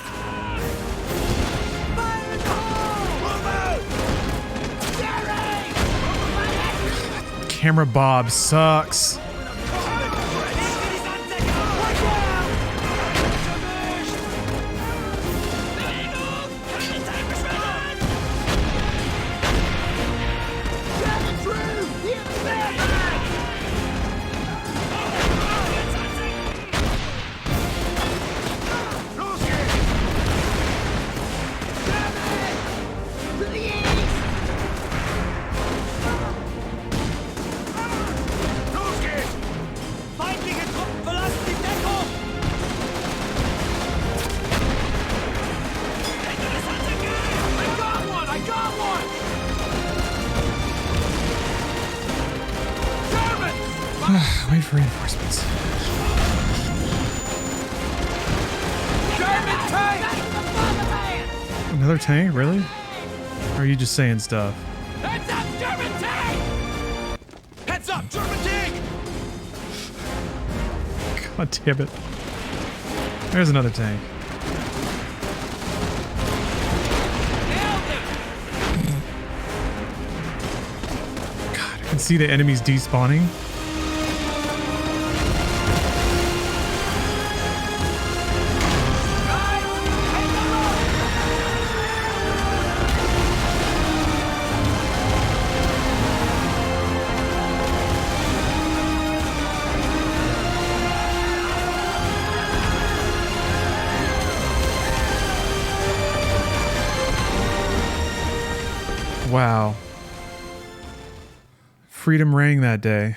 Camera Bob sucks. reinforcements. German tank! Another tank? Really? Or are you just saying stuff? Heads up, German tank! Heads up, German tank! God damn it. There's another tank. God, I can see the enemies despawning. Wow. Freedom rang that day.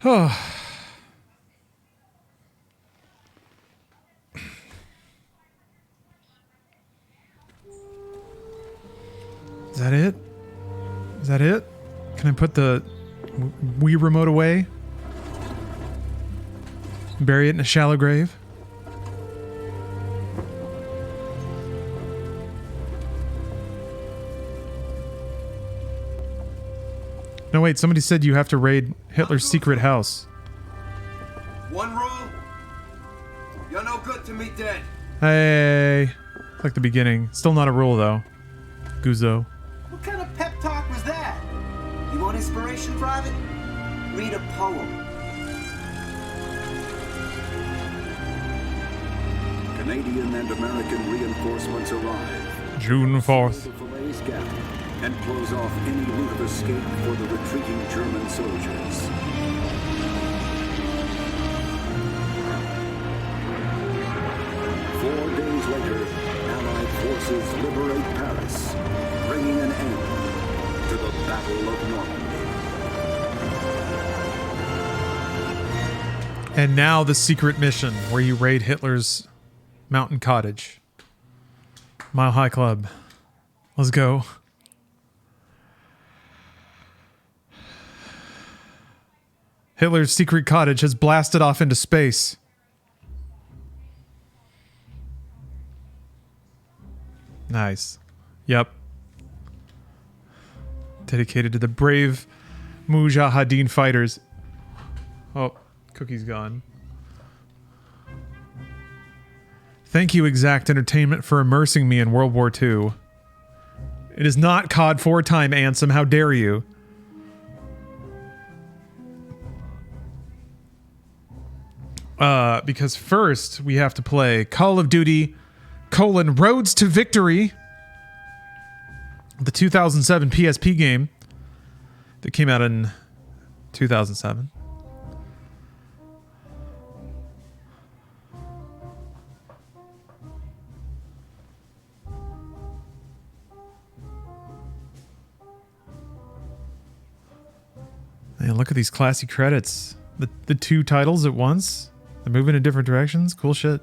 Oh. Is that it? Is that it? Can I put the Wii remote away? Bury it in a shallow grave? No, wait, somebody said you have to raid Hitler's secret house. One rule, you're no good to me dead. Hey. It's like the beginning. Still not a rule, though. Guzzo. What kind of pep talk was that? You want inspiration, Private? Read a poem. Canadian and American reinforcements arrive. June 4th. The Falaise Gap and close off any route of escape for the retreating German soldiers. Four days later, Allied forces liberate Paris, bringing an end to the Battle of Normandy. And now the secret mission where you raid Hitler's mountain cottage. Mile High Club. Let's go. Hitler's secret cottage has blasted off into space. Nice. Yep. Dedicated to the brave Mujahideen fighters. Oh, cookie's gone. Thank you, Exact Entertainment, for immersing me in World War II. It is not COD 4 time, Ansem. How dare you? Because first we have to play Call of Duty: Roads to Victory, the 2007 PSP game that came out in 2007. Man, look at these classy credits. The two titles at once. They're moving in different directions. Cool shit.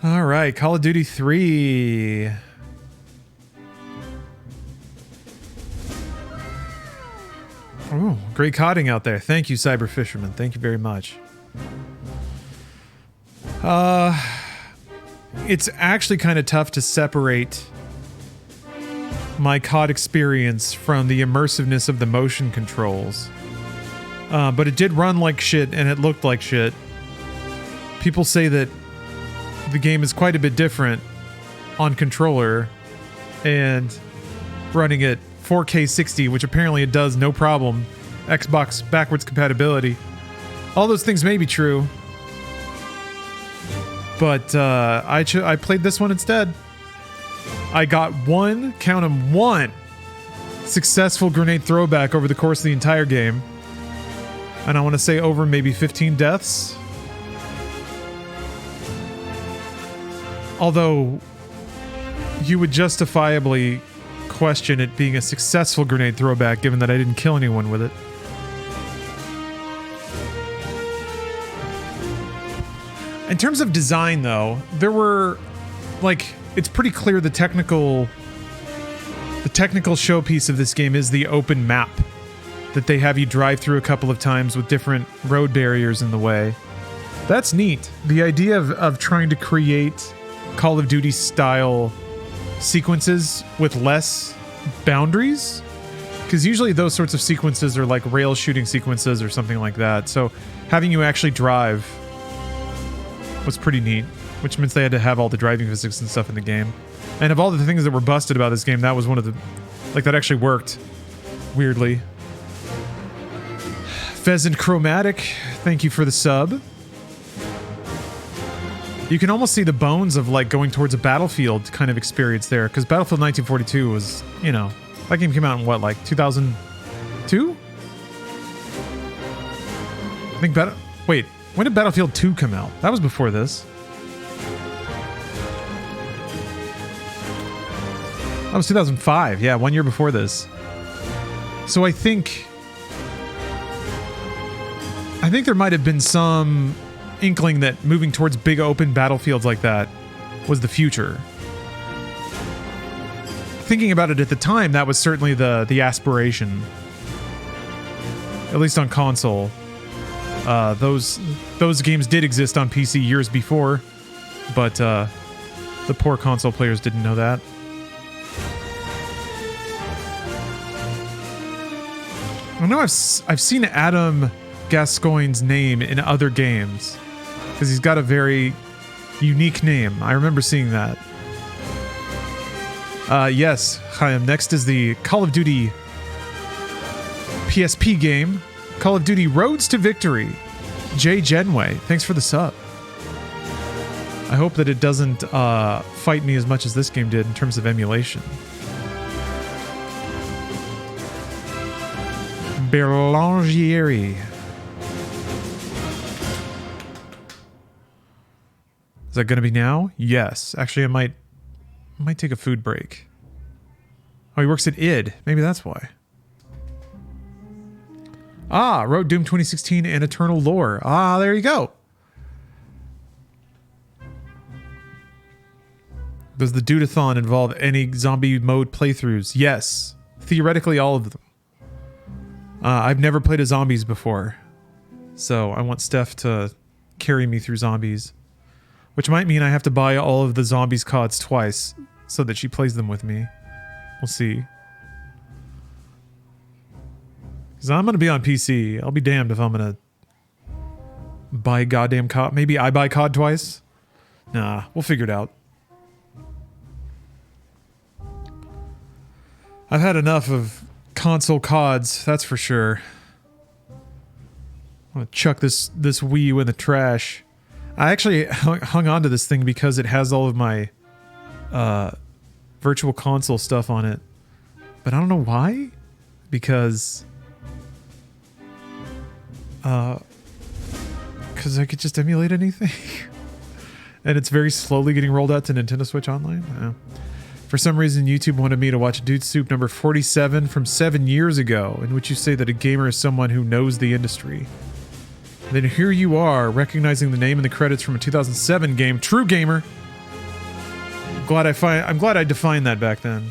All right, Call of Duty 3. Oh, great codding out there. Thank you, Cyber Fisherman. Thank you very much. It's actually kind of tough to separate my COD experience from the immersiveness of the motion controls. But it did run like shit and it looked like shit. People say that the game is quite a bit different on controller and running at 4K 60, which apparently it does no problem. Xbox backwards compatibility. All those things may be true. But I played this one instead. I got one, count 'em, one successful grenade throwback over the course of the entire game. And I want to say over maybe 15 deaths. Although you would justifiably question it being a successful grenade throwback given that I didn't kill anyone with it. In terms of design though, there were like, it's pretty clear the technical showpiece of this game is the open map that they have you drive through a couple of times with different road barriers in the way. That's neat. The idea of trying to create Call of Duty style sequences with less boundaries, because usually those sorts of sequences are like rail shooting sequences or something like that. So having you actually drive was pretty neat, which means they had to have all the driving physics and stuff in the game. And of all the things that were busted about this game, that was one of the, like, that actually worked weirdly. Pheasant Chromatic, thank you for the sub. You can almost see the bones of, like, going towards a Battlefield kind of experience there, because Battlefield 1942 was, you know, that game came out in what, like 2002? I think wait, when did Battlefield 2 come out? That was before this. That was 2005. Yeah, 1 year before this. So I think there might have been some inkling that moving towards big open battlefields like that was the future. Thinking about it at the time, that was certainly the aspiration. At least on console. Those games did exist on PC years before, but the poor console players didn't know that. I know I've seen Adam Gascoigne's name in other games, because he's got a very unique name. I remember seeing that. Yes, Chaim. Next is the Call of Duty PSP game, Call of Duty Roads to Victory. Jay Genway, thanks for the sub. I hope that it doesn't fight me as much as this game did in terms of emulation. Berlangieri. Is that going to be now? Yes. Actually, I might take a food break. Oh, he works at id. Maybe that's why. Ah, Road Doom 2016 and Eternal Lore. Ah, there you go. Does the Dudathon involve any zombie mode playthroughs? Yes. Theoretically, all of them. I've never played a zombies before, so I want Steph to carry me through zombies, which might mean I have to buy all of the zombies CODs twice so that she plays them with me. We'll see. Because I'm going to be on PC. I'll be damned if I'm going to buy goddamn COD. Maybe I buy COD twice? Nah, we'll figure it out. I've had enough of console CODs, that's for sure. I'm gonna chuck this Wii U in the trash. I actually hung on to this thing because it has all of my virtual console stuff on it. But I don't know why. Because I could just emulate anything. And it's very slowly getting rolled out to Nintendo Switch Online. I don't know. For some reason, YouTube wanted me to watch Dude Soup number 47 from 7 years ago, in which you say that a gamer is someone who knows the industry. And then here you are, recognizing the name in the credits from a 2007 game, True Gamer. I'm glad I defined that back then.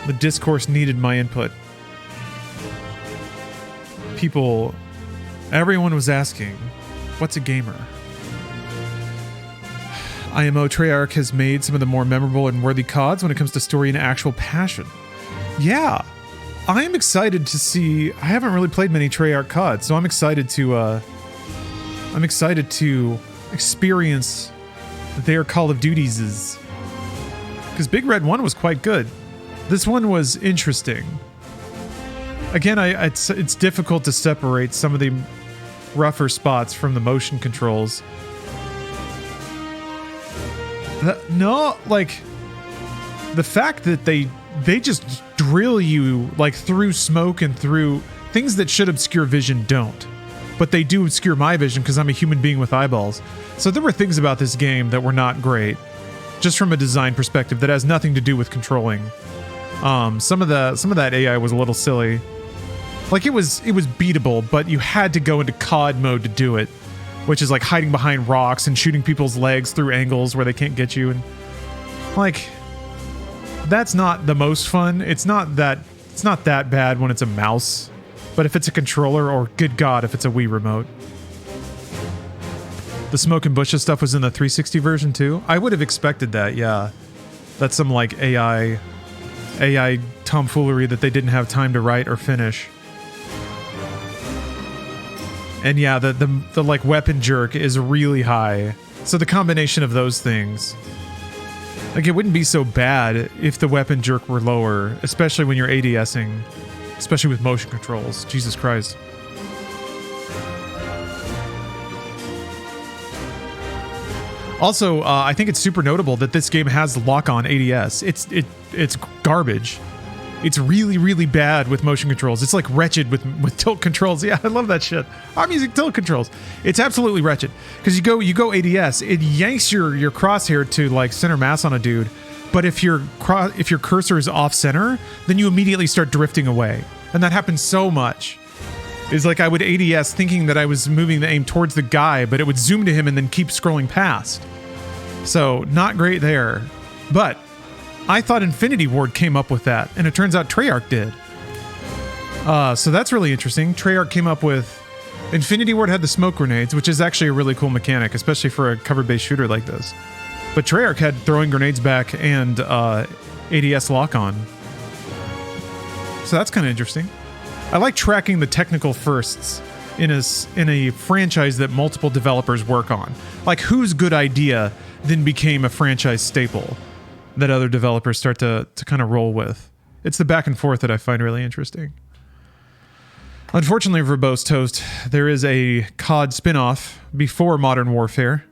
The discourse needed my input. Everyone was asking, what's a gamer? IMO Treyarch has made some of the more memorable and worthy CODs when it comes to story and actual passion. Yeah, I am excited to see. I haven't really played many Treyarch CODs, so I'm excited to experience their Call of Duties. Because Big Red 1 was quite good. This one was interesting. Again, it's difficult to separate some of the rougher spots from the motion controls. No, like, the fact that they just drill you, like, through smoke and through things that should obscure vision don't. But they do obscure my vision because I'm a human being with eyeballs. So there were things about this game that were not great, just from a design perspective, that has nothing to do with controlling. Some of that AI was a little silly. Like, it was beatable, but you had to go into COD mode to do it. which is like hiding behind rocks and shooting people's legs through angles where they can't get you. And like, that's not the most fun. It's not that bad when it's a mouse, but if it's a controller, or good God, if it's a Wii remote. The Smoke and Bushes stuff was in the 360 version too. I would have expected that, yeah. That's some like AI tomfoolery that they didn't have time to write or finish. And yeah, the like weapon jerk is really high. So the combination of those things, like, it wouldn't be so bad if the weapon jerk were lower, especially when you're ADSing, especially with motion controls. Jesus Christ. Also, I think it's super notable that this game has lock-on ADS. It's garbage. It's really, really bad with motion controls. It's like wretched with tilt controls. Yeah, I love that shit. I'm using tilt controls. It's absolutely wretched because you go ADS, it yanks your crosshair to like center mass on a dude, but if your cursor is off center, then you immediately start drifting away, and that happens so much. Is like I would ADS thinking that I was moving the aim towards the guy, but it would zoom to him and then keep scrolling past. So not great there, but I thought Infinity Ward came up with that, and it turns out Treyarch did. So that's really interesting. Treyarch came up with... Infinity Ward had the smoke grenades, which is actually a really cool mechanic, especially for a cover-based shooter like this. But Treyarch had throwing grenades back and ADS lock-on. So that's kind of interesting. I like tracking the technical firsts in a franchise that multiple developers work on. Like, whose good idea then became a franchise staple that other developers start to kind of roll with. It's the back and forth that I find really interesting. Unfortunately, Verbose Toast, there is a COD spin-off before Modern Warfare.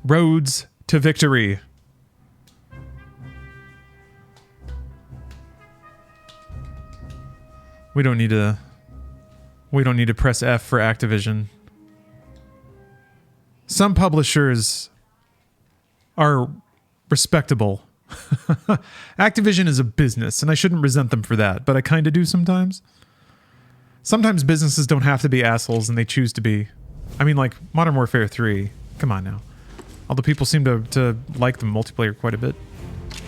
Roads to Victory. We don't need to press F for Activision. Some publishers are respectable. Activision is a business, and I shouldn't resent them for that, but I kind of do sometimes. Sometimes businesses don't have to be assholes, and they choose to be. I mean, like, Modern Warfare 3. Come on now. Although people seem to like the multiplayer quite a bit.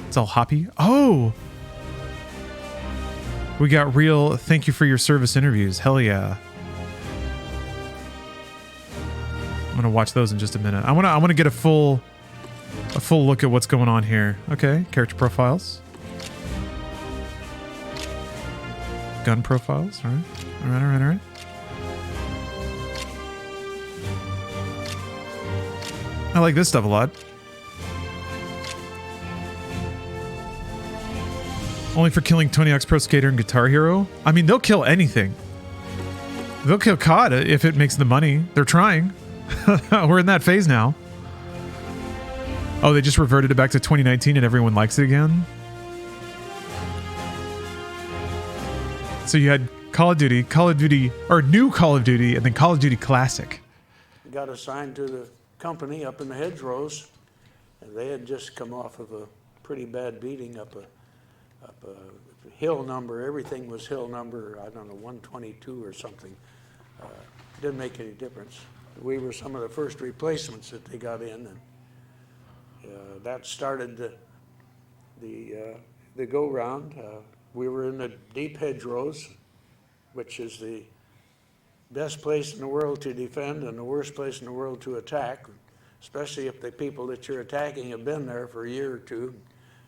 It's all hoppy. Oh! We got real thank you for your service interviews. Hell yeah. I'm gonna watch those in just a minute. I wanna get a full look at what's going on here. Okay, character profiles. Gun profiles, all right. I like this stuff a lot. Only for killing Tony Hawk's Pro Skater and Guitar Hero? I mean, they'll kill anything. They'll kill COD if it makes the money. They're trying. We're in that phase now. Oh, they just reverted it back to 2019 and everyone likes it again? So you had Call of Duty, or New Call of Duty, and then Call of Duty Classic. Got assigned to the company up in the hedgerows, and they had just come off of a pretty bad beating up a hill number. Everything was hill number, I don't know, 122 or something. Didn't make any difference. We were some of the first replacements that they got in, and that started the go-round. We were in the deep hedgerows, which is the best place in the world to defend and the worst place in the world to attack, especially if the people that you're attacking have been there for a year or two,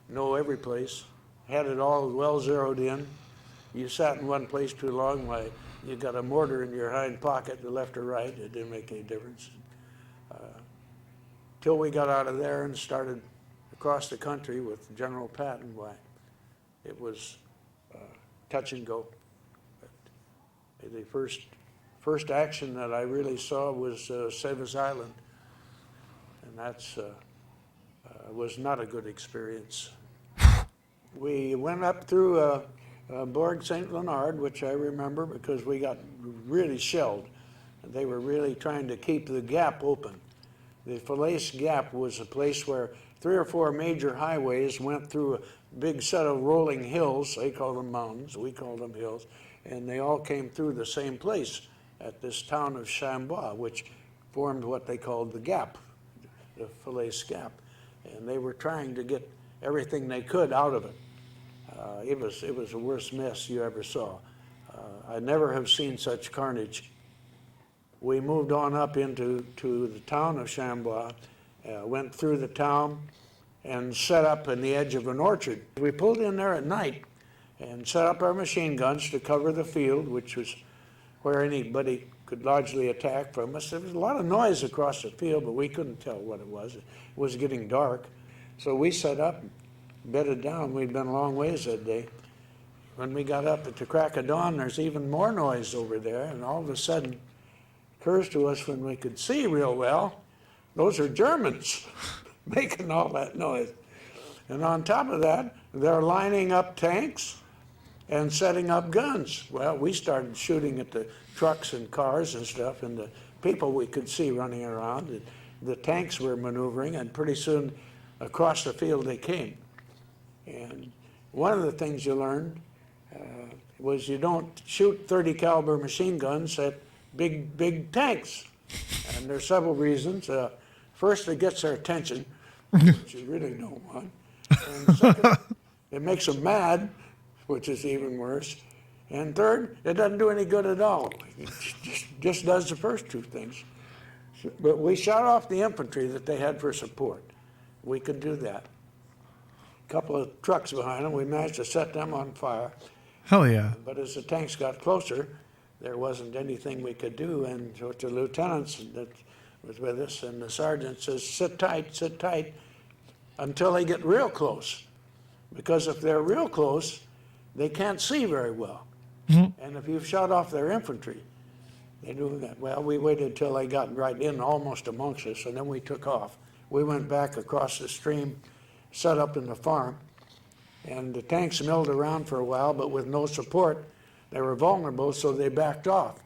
know every place, had it all well zeroed in. You sat in one place too long, why, you got a mortar in your hind pocket, the left or right, it didn't make any difference. Till we got out of there and started across the country with General Patton, why, it was touch and go. But the first action that I really saw was Sevis Island, and that's was not a good experience. We went up through Bourg St. Leonard, which I remember because we got really shelled. They were really trying to keep the gap open. The Falaise Gap was a place where 3 or 4 major highways went through a big set of rolling hills. They call them mountains, we call them hills, and they all came through the same place. at this town of Chambois, which formed what they called the Gap, the Falaise Gap. And they were trying to get everything they could out of it. It was the worst mess you ever saw. I never have seen such carnage. We moved on up into the town of Chambois, went through the town, and set up in the edge of an orchard. We pulled in there at night and set up our machine guns to cover the field, which was where anybody could largely attack from us. There was a lot of noise across the field, but we couldn't tell what it was. It was getting dark. So we set up, bedded down. We'd been a long ways that day. When we got up at the crack of dawn, there's even more noise over there, and all of a sudden, it occurs to us when we could see real well, those are Germans making all that noise. And on top of that, they're lining up tanks and setting up guns. Well, we started shooting at the trucks and cars and stuff, and the people we could see running around. The tanks were maneuvering, and pretty soon across the field they came. And one of the things you learned was you don't shoot 30 caliber machine guns at big tanks. And there's several reasons. First, it gets their attention, which you really don't want. And second, it makes them mad, which is even worse. And third, it doesn't do any good at all. It just does the first two things. But we shot off the infantry that they had for support. We could do that. A couple of trucks behind them, we managed to set them on fire. Hell yeah. But as the tanks got closer, there wasn't anything we could do. And so the lieutenants that was with us and the sergeant says, sit tight, until they get real close. Because if they're real close, they can't see very well. Mm-hmm. And if you've shot off their infantry, they do that. Well, we waited till they got right in almost amongst us, and then we took off. We went back across the stream, set up in the farm, and the tanks milled around for a while, but with no support, they were vulnerable, so they backed off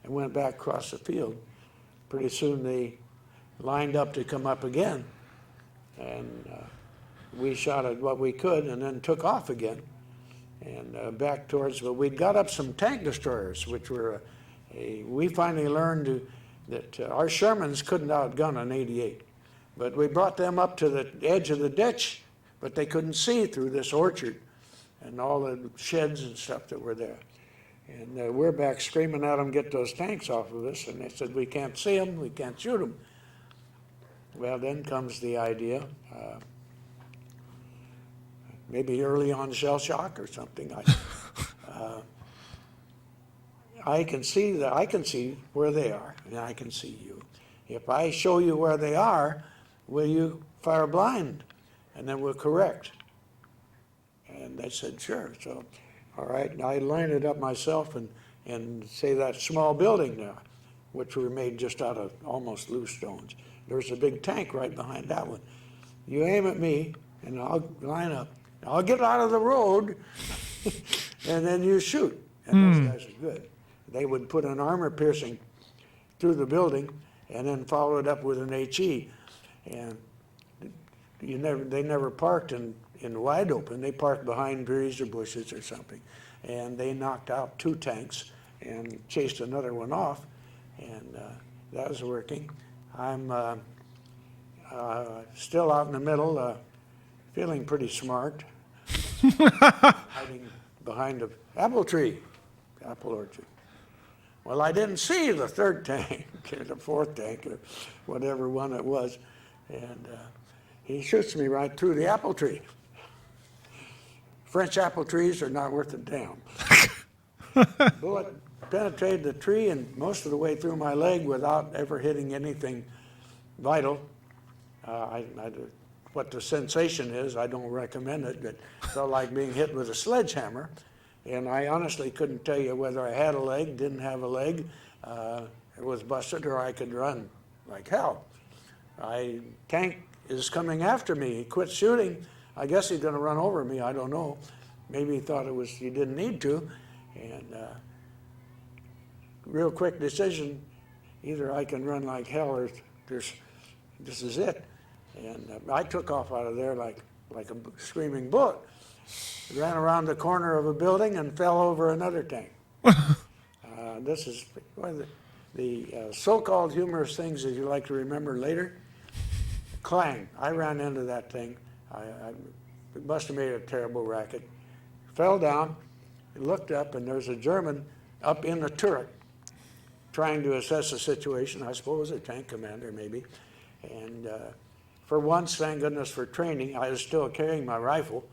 and went back across the field. Pretty soon they lined up to come up again, and we shot at what we could and then took off again and back towards, but we'd got up some tank destroyers, which were, we finally learned that our Shermans couldn't outgun an 88. But we brought them up to the edge of the ditch, but they couldn't see through this orchard and all the sheds and stuff that were there. And we're back screaming at them, get those tanks off of us, and they said, we can't see them, we can't shoot them. Well, then comes the idea, maybe early on shell shock or something. I can see where they are, and I can see you. If I show you where they are, will you fire blind? And then we'll correct. And they said, sure. So, all right, and I lined it up myself and say that small building there, which were made just out of almost loose stones. There's a big tank right behind that one. You aim at me, and I'll line up. I'll get out of the road, and then you shoot. And those guys are good. They would put an armor piercing through the building and then follow it up with an HE. And they never parked in wide open. They parked behind trees or bushes or something. And they knocked out 2 tanks and chased another one off. And that was working. I'm still out in the middle, feeling pretty smart, hiding behind an apple tree, apple orchard. Well, I didn't see the 3rd tank, or the 4th tank, or whatever one it was, and he shoots me right through the apple tree. French apple trees are not worth a damn. Bullet penetrated the tree and most of the way through my leg without ever hitting anything vital. What the sensation is, I don't recommend it, but it felt like being hit with a sledgehammer. And I honestly couldn't tell you whether I had a leg, didn't have a leg, it was busted, or I could run like hell. Tank is coming after me. He quit shooting. I guess he's going to run over me. I don't know. Maybe he thought he didn't need to. And real quick decision, either I can run like hell or this is it. And I took off out of there like a screaming bullet. Ran around the corner of a building and fell over another tank. this is one of the so-called humorous things that you like to remember later. Clang. I ran into that thing. It must have made a terrible racket. Fell down, looked up, and there's a German up in the turret trying to assess the situation. I suppose a tank commander maybe. And for once, thank goodness for training, I was still carrying my rifle.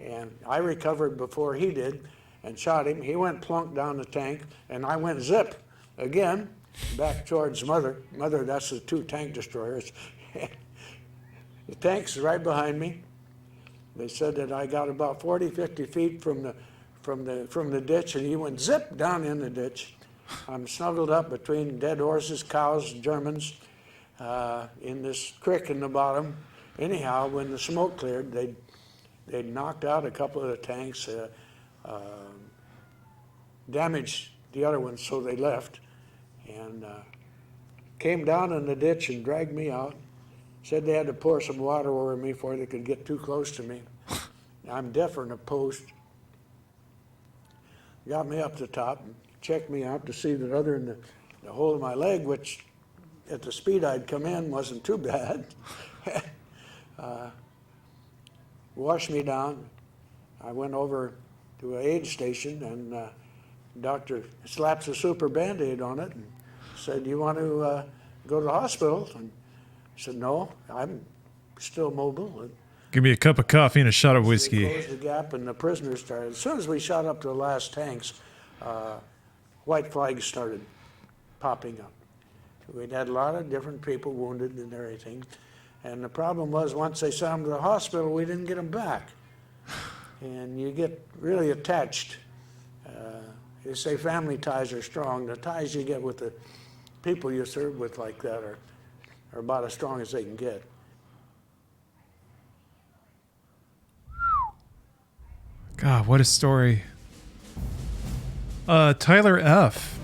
And I recovered before he did and shot him. He went plunk down the tank, and I went zip again back towards Mother. Mother, that's the 2 tank destroyers. The tank's right behind me. They said that I got about 40, 50 feet from the ditch, and he went zip down in the ditch. I'm snuggled up between dead horses, cows, Germans, in this creek in the bottom. Anyhow, when the smoke cleared, they'd knocked out a couple of the tanks, damaged the other ones, so they left, and came down in the ditch and dragged me out. Said they had to pour some water over me before they could get too close to me. I'm deafer than a post. Got me up to the top and checked me out to see that other than the hole in my leg, which at the speed I'd come in wasn't too bad. Washed me down. I went over to an aid station, and doctor slaps a super Band-Aid on it and said, "You want to go to the hospital?" And I said, "No, I'm still mobile." And give me a cup of coffee and a shot of they whiskey. closed the gap, and the prisoners started. As soon as we shot up to the last tanks, white flags started popping up. We'd had a lot of different people wounded and everything. And the problem was, once they sent them to the hospital, we didn't get them back. And you get really attached. They say family ties are strong. The ties you get with the people you serve with like that are about as strong as they can get. God, what a story. Tyler F.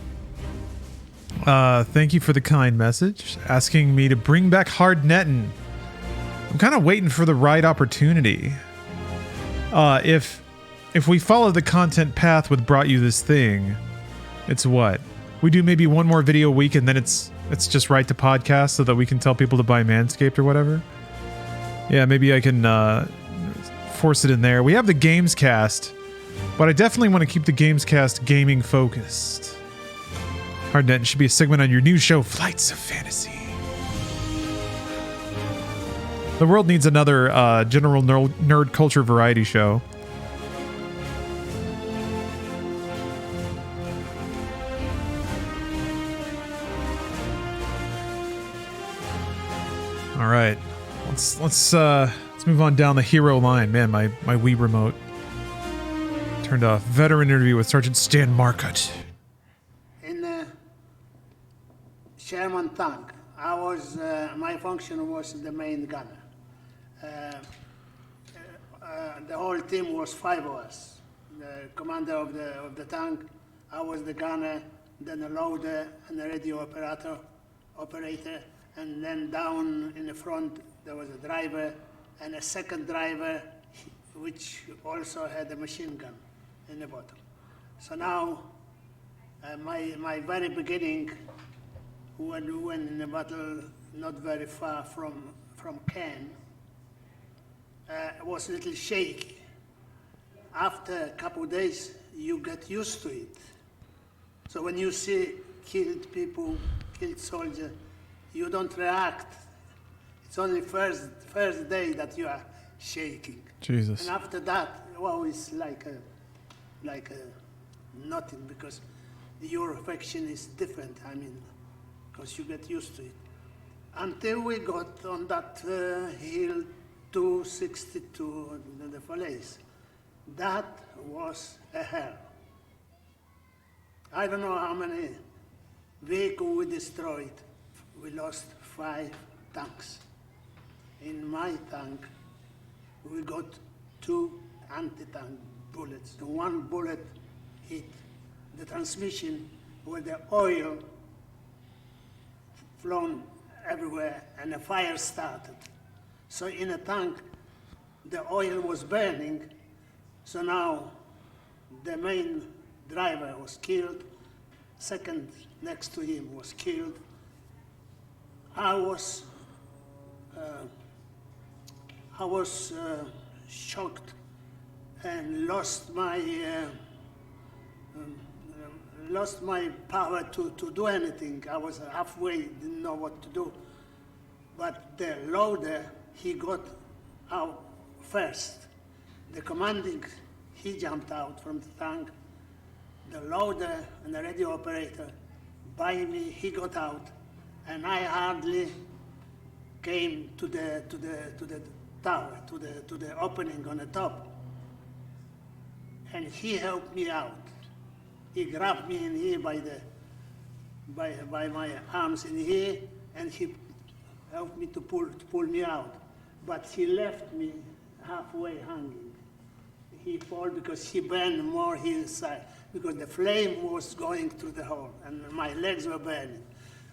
Thank you for the kind message, asking me to bring back hard netting. I'm kind of waiting for the right opportunity. If we follow the content path with Brought You This Thing, it's what? We do maybe one more video a week, and then it's just right to podcast so that we can tell people to buy Manscaped or whatever. Yeah, maybe I can force it in there. We have the Games Cast, but I definitely want to keep the Games Cast gaming focused. Hardnet should be a segment on your new show, Flights of Fantasy. The world needs another general nerd culture variety show. All right, let's move on down the hero line. Man, my Wii remote turned off. Veteran interview with Sergeant Stan Marcotte. In Sherman tank, I was my function was the main gunner. The whole team was 5 of us. The commander of the tank, I was the gunner, then the loader and the radio operator, and then down in the front there was a driver and a second driver, which also had a machine gun in the bottom. So now, my very beginning, when we went in the battle not very far from Caen, was a little shaky. After a couple of days, you get used to it. So when you see killed people, killed soldiers, you don't react. It's only first day that you are shaking. Jesus. And after that, well, it's like nothing, because your affection is different. I mean, because you get used to it. Until we got on that hill 262, the Falaise. That was a hell. I don't know how many vehicles we destroyed. We lost 5 tanks. In my tank, we got 2 anti-tank bullets. One bullet hit the transmission where the oil flown everywhere and a fire started. So in a tank, the oil was burning. So now the main driver was killed second next to him was killed. I was shocked and lost my power to do anything. I was halfway, didn't know what to do. But the loader, he got out first. The commanding, he jumped out from the tank. The loader and the radio operator, by me, he got out, and I hardly came to the tower, to the opening on the top. And he helped me out. He grabbed me in here by my arms in here, and he helped me to pull me out. But he left me halfway hanging. He fell because he burned more inside, because the flame was going through the hole, and my legs were burning.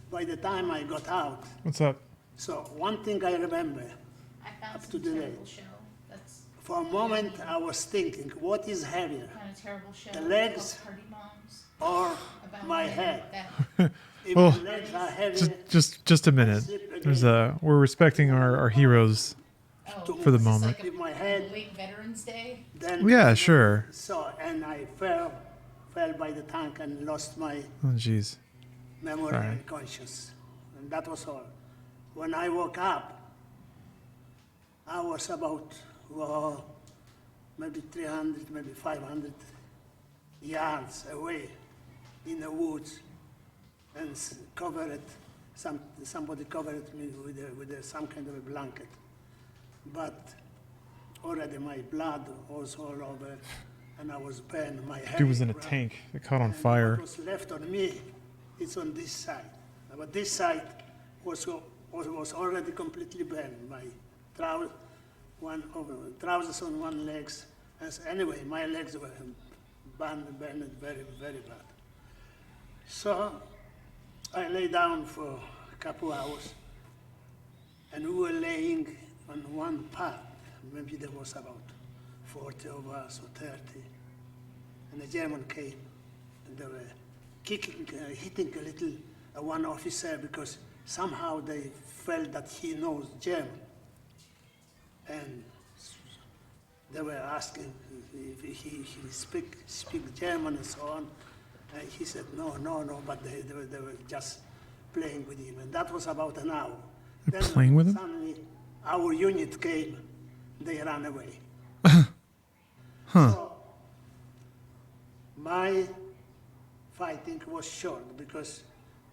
By the time I got out. What's up? So one thing I remember up to the day. For a moment, I was thinking, what is heavier, the legs or my head? If Well, the legs are heavy, just a minute. There's we're respecting our heroes for the moment. if my head, Late Veterans Day. then Yeah, sure. So, and I fell by the tank and lost my Oh, jeez. memory Sorry. and conscious, and that was all. When I woke up, I was about maybe 300, maybe 500 yards away in the woods, and somebody covered me with some kind of a blanket. But already my blood was all over, and I was burned. My hair Dude was in a tank. It caught on fire. what was left on me, it's on this side. But this side was already completely burned. My trousers on one legs. And so anyway, my legs were burned very, very bad. So I lay down for a couple hours, and we were laying on one part. Maybe there was about 40 of us or 30. And the German came, and they were hitting a little one officer because somehow they felt that he knows German. And they were asking if he speak German and so on. And he said, no, but they were just playing with him. And that was about an hour. They're playing with him? Suddenly, our unit came, they ran away. Huh. So, my fighting was short because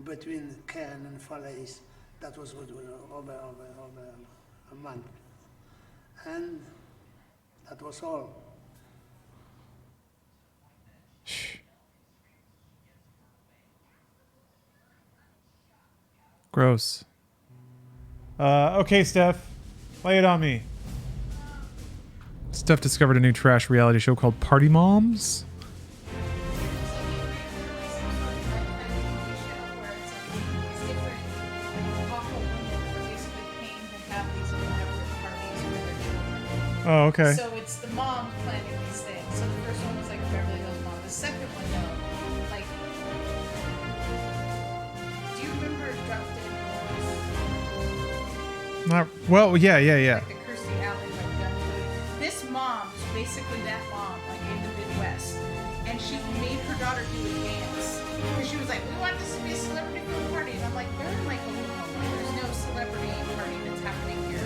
between Cairn and Falaise, that was over a month. And that was all. Gross. Okay, Steph. Lay it on me. Steph discovered a new trash reality show called Party Moms. Oh, okay. So it's the mom planning these things. So the first one was like Beverly Hills Mom. The second one, though, like, do you remember Drop Dead Doors? Not well. Yeah. Like the Kirstie Alley, like that movie. This mom is basically that mom, like in the Midwest, and she made her daughter do a dance because she was like, "We want this to be a celebrity pool party," and I'm like, "They're in like Oklahoma. There's no celebrity party that's happening here."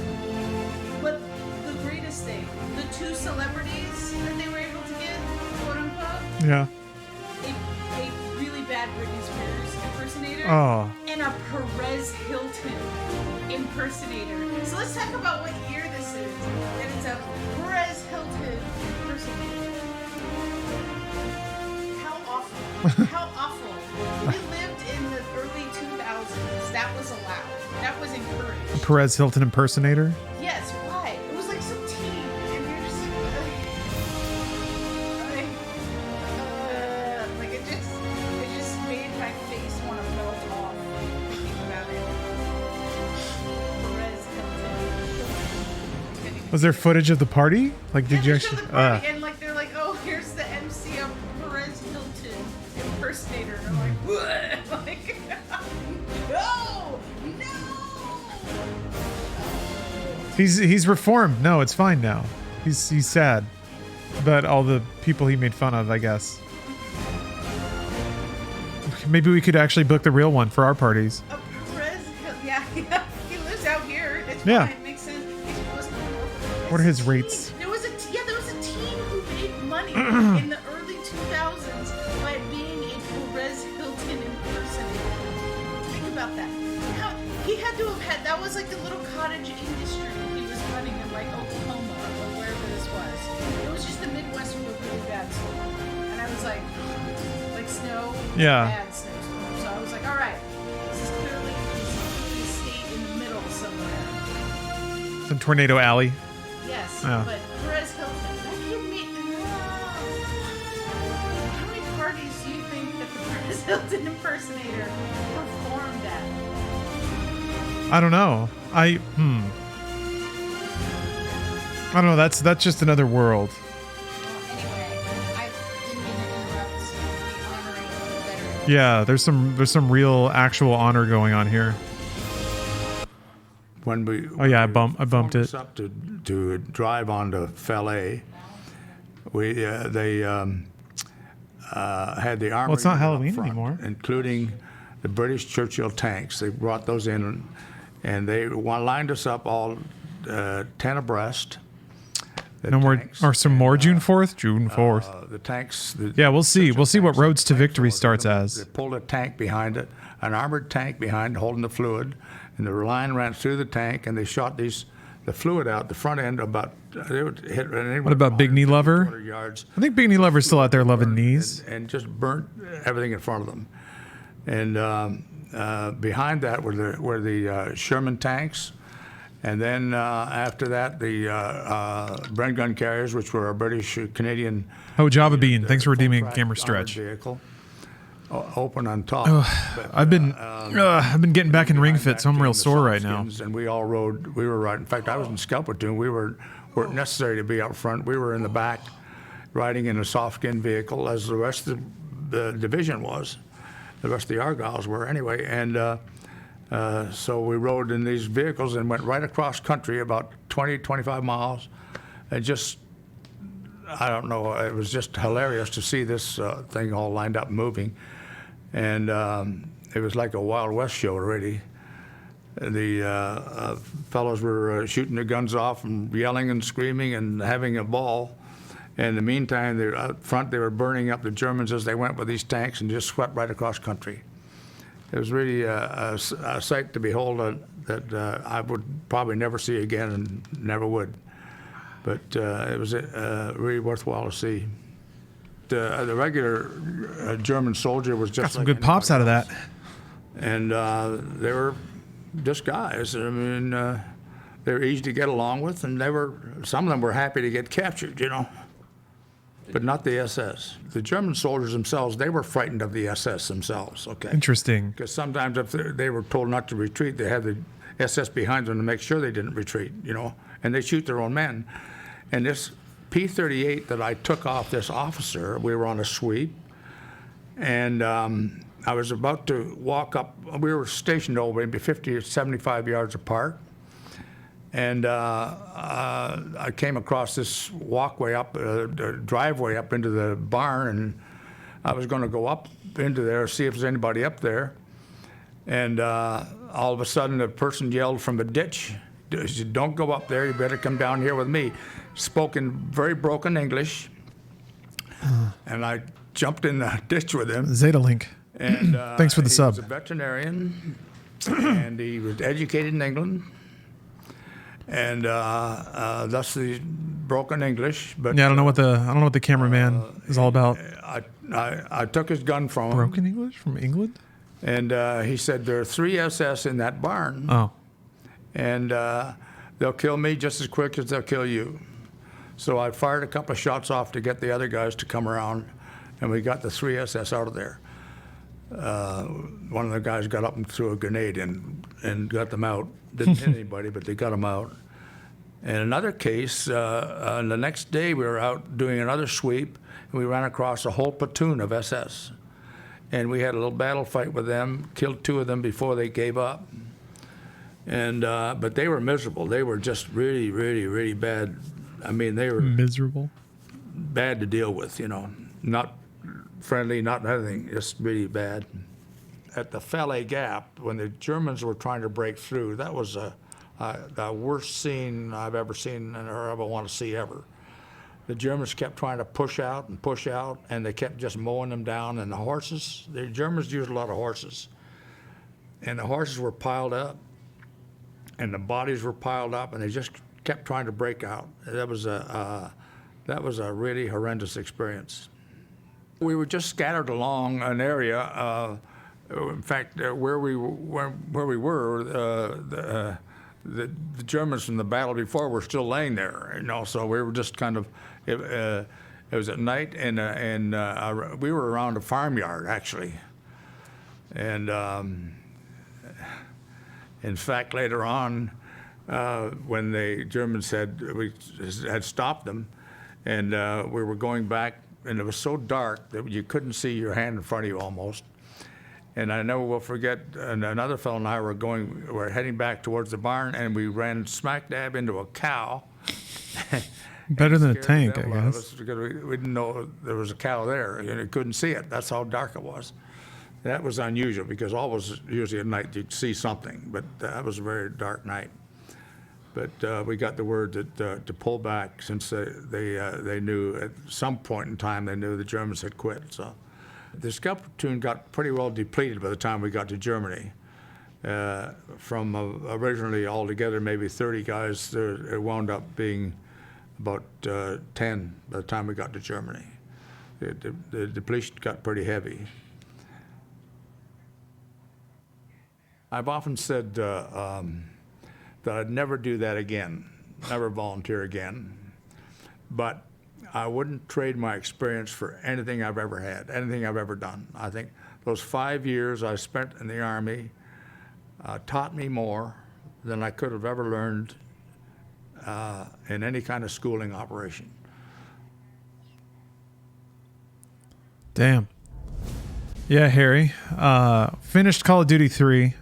But the greatest thing, the two celebrities that they were able to get, quote unquote, Yeah. a really bad Britney Spears impersonator, Oh. and a Perez Hilton impersonator. So let's talk about what year this is. And it's a Perez Hilton impersonator. How awful. How awful. We lived in the early 2000s. That was allowed. That was encouraged. Perez Hilton impersonator. Yes, why? It was like so teen, and you're just like it just made my face want to melt off thinking about it. Perez Hilton. Was there footage of the party? Like, did you They show actually? the party, and like they're like, oh, here's the MC of Perez Hilton impersonator. And I'm like, what? Like, no! He's reformed. No, it's fine now. He's sad about all the people he made fun of, I guess. Maybe we could actually book the real one for our parties. Yeah, he lives out here. It's Yeah. fine. It makes sense. What are his rates? There was a team who made money in the early 2000s by being a Perez Hilton impersonator. Think about that. He had to have had, that was like a little cottage industry he was running in like Oklahoma or wherever this was. It was just the Midwest with a really bad storm. And I was like snow, Yeah. bad snowstorm. So I was like, all right, this is clearly a state in the middle somewhere. Some Tornado Alley. Yes, Yeah. but Perez Hilton, that kid made. How many parties do you think that the Perez Hilton impersonator performed at? I don't know. I don't know. That's just another world. Yeah, there's some real actual honor going on here. When we I bumped it. Up to drive onto Falaise, they had the army. Well, it's not up Halloween front, anymore. including the British Churchill tanks. They brought those in, and they lined us up all 10 abreast. No more, or some more June 4th? June 4th. The tanks. Yeah, we'll see. We'll see what Roads to Victory starts as. They pulled a tank behind it, an armored tank behind holding the fluid, and the line ran through the tank, and they shot the fluid out the front end about. They would hit. What about Big Knee Lover? Yards, I think Big Knee Lover's still out there loving knees. and just burnt everything in front of them. And behind that were the Sherman tanks. And then after that, the Bren gun carriers, which were a British Canadian. Oh, Java Bean, thanks for redeeming Gamer Stretch. Vehicle, open on top. I've been getting back in ring fit, so I'm real sore right now. And we all rode. We were riding. In fact, I was in Scout Platoon. We weren't necessary to be out front. We were in the back, riding in a soft skin vehicle, as the rest of the division was. The rest of the Argylls were anyway, and. So we rode in these vehicles and went right across country about 20, 25 miles. And just, I don't know, it was just hilarious to see this thing all lined up moving. And it was like a Wild West show already. The fellows were shooting their guns off and yelling and screaming and having a ball. In the meantime, out front, they were burning up the Germans as they went with these tanks and just swept right across country. It was really a sight to behold that I would probably never see again and never would. But it was really worthwhile to see. The regular German soldier was just got some like good pops out of else. that. And they were just guys. I mean, they were easy to get along with, and some of them were happy to get captured, but not the SS. The German soldiers themselves, they were frightened of the SS themselves, okay? Interesting. Because sometimes if they were told not to retreat, they had the SS behind them to make sure they didn't retreat, and they shoot their own men. And this P-38 that I took off this officer, we were on a sweep, and I was about to walk up. We were stationed over maybe 50 or 75 yards apart. And I came across this walkway up, driveway up into the barn, and I was going to go up into there, see if there's anybody up there. And all of a sudden, a person yelled from the ditch, he said, "Don't go up there, you better come down here with me." Spoke in very broken English. And I jumped in the ditch with him. Zeta Link. And thanks for the sub. He was a veterinarian, and he was educated in England. And thus the broken English. But Yeah, I don't know what the cameraman is all about. I took his gun from him. Broken English from England? And he said, "There are 3 SS in that barn. Oh. And they'll kill me just as quick as they'll kill you." So I fired a couple of shots off to get the other guys to come around, and we got the 3 SS out of there. One of the guys got up and threw a grenade and got them out. Didn't hit anybody, but they got them out. In another case, the next day we were out doing another sweep, and we ran across a whole platoon of SS. and we had a little battle fight with them, killed 2 of them before they gave up. And but they were miserable. They were just really, really, really bad. I mean, they were miserable, bad to deal with, you know, not friendly, not anything, just really bad. At the Falaise Gap, when the Germans were trying to break through, that was the worst scene I've ever seen or ever want to see ever. The Germans kept trying to push out, and they kept just mowing them down. And the Germans used a lot of horses. And the horses were piled up, and the bodies were piled up, and they just kept trying to break out. That was a really horrendous experience. We were just scattered along an area. In fact, where we were, the Germans from the battle before were still laying there, you know. So we were just kind of. It was at night, and we were around a farmyard actually. And in fact, later on, when the Germans had stopped them, and we were going back, and it was so dark that you couldn't see your hand in front of you almost. And I never will forget, and another fellow and I were heading back towards the barn, and we ran smack dab into a cow. Better than a tank, I guess. Because we didn't know there was a cow there, and you couldn't see it. That's how dark it was. That was unusual, because always, usually at night, you'd see something, but that was a very dark night. But we got the word that to pull back, since they knew at some point in time, they knew the Germans had quit. So the scout platoon got pretty well depleted by the time we got to Germany. From originally altogether maybe 30 guys, it wound up being about 10 by the time we got to Germany. The depletion got pretty heavy. I've often said that I'd never do that again, never volunteer again. But I wouldn't trade my experience for anything I've ever had, anything I've ever done. I think those 5 years I spent in the Army taught me more than I could have ever learned in any kind of schooling operation. Damn. Yeah, Harry. Finished Call of Duty 3.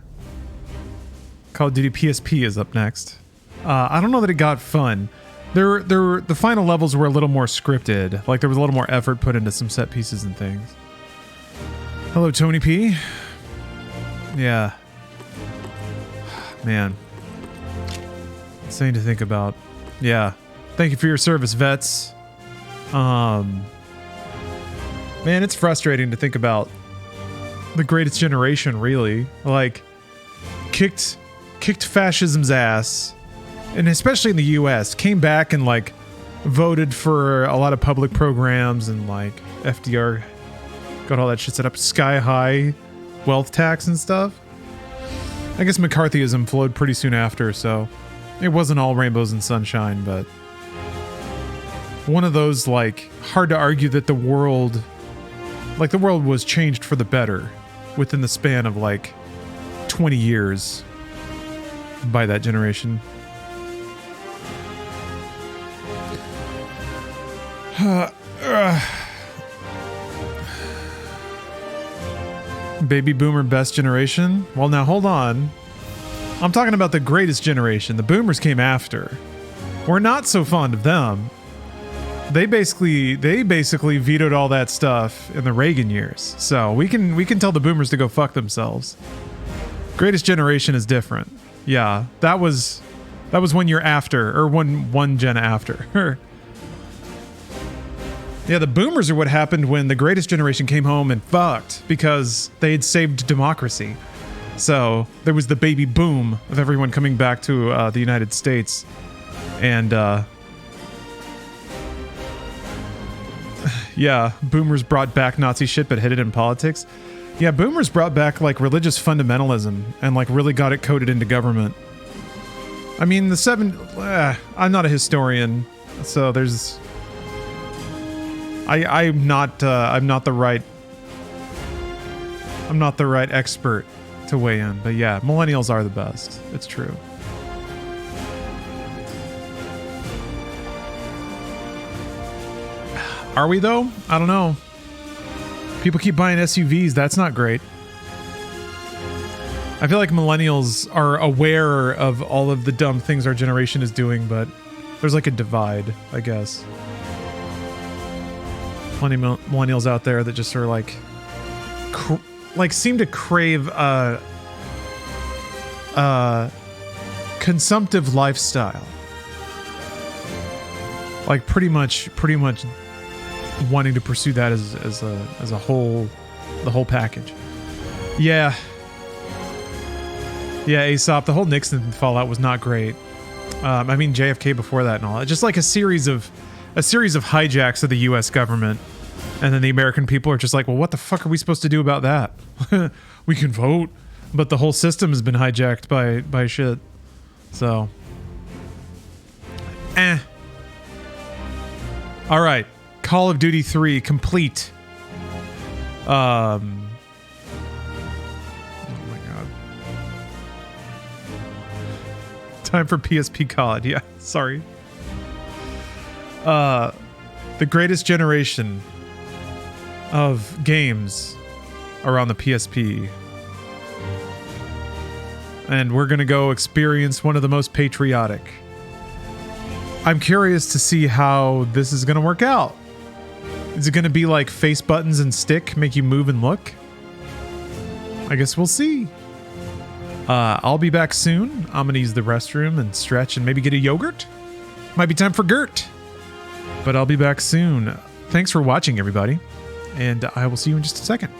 Call of Duty PSP is up next. I don't know that it got fun. The final levels were a little more scripted. Like, there was a little more effort put into some set pieces and things. Hello, Tony P. Yeah. Man. Insane to think about. Yeah. Thank you for your service, vets. Man, it's frustrating to think about the greatest generation, really. Like, kicked fascism's ass, and especially in the US, came back and like voted for a lot of public programs, and like FDR got all that shit set up, sky high wealth tax and stuff. I guess McCarthyism flowed pretty soon after, so it wasn't all rainbows and sunshine, but one of those, like, hard to argue that the world was changed for the better within the span of like 20 years by that generation. Baby boomer best generation? Well, now hold on. I'm talking about the greatest generation. The boomers came after. We're not so fond of them. They basically vetoed all that stuff in the Reagan years. So we can tell the boomers to go fuck themselves. Greatest generation is different. Yeah, that was 1 year after, or one gen after. Yeah, the boomers are what happened when the greatest generation came home and fucked because they had saved democracy. So there was the baby boom of everyone coming back to the United States. And yeah, boomers brought back Nazi shit but hid it in politics. Yeah, boomers brought back like religious fundamentalism and like really got it coded into government. I mean, I'm not a historian, so there's I'm not the right expert to weigh in, but yeah, millennials are the best. It's true. Are we though? I don't know. People keep buying SUVs. That's not great. I feel like millennials are aware of all of the dumb things our generation is doing, but there's like a divide, I guess. Plenty of millennials out there that just are like seem to crave consumptive lifestyle. Like pretty much wanting to pursue that as a whole, the whole package. Yeah, Aesop, the whole Nixon fallout was not great. I mean JFK before that and all. Just like a series of hijacks of the U.S. government, and then the American people are just like, well, what the fuck are we supposed to do about that? We can vote, but the whole system has been hijacked by shit. So, all right, Call of Duty 3 complete. Oh my god. Time for PSP COD. Yeah, sorry. The greatest generation of games are on the PSP. And we're gonna go experience one of the most patriotic. I'm curious to see how this is gonna work out. Is it gonna be like face buttons and stick make you move and look? I guess we'll see. I'll be back soon. I'm gonna use the restroom and stretch and maybe get a yogurt. Might be time for Gert. But I'll be back soon. Thanks for watching, everybody. And I will see you in just a second.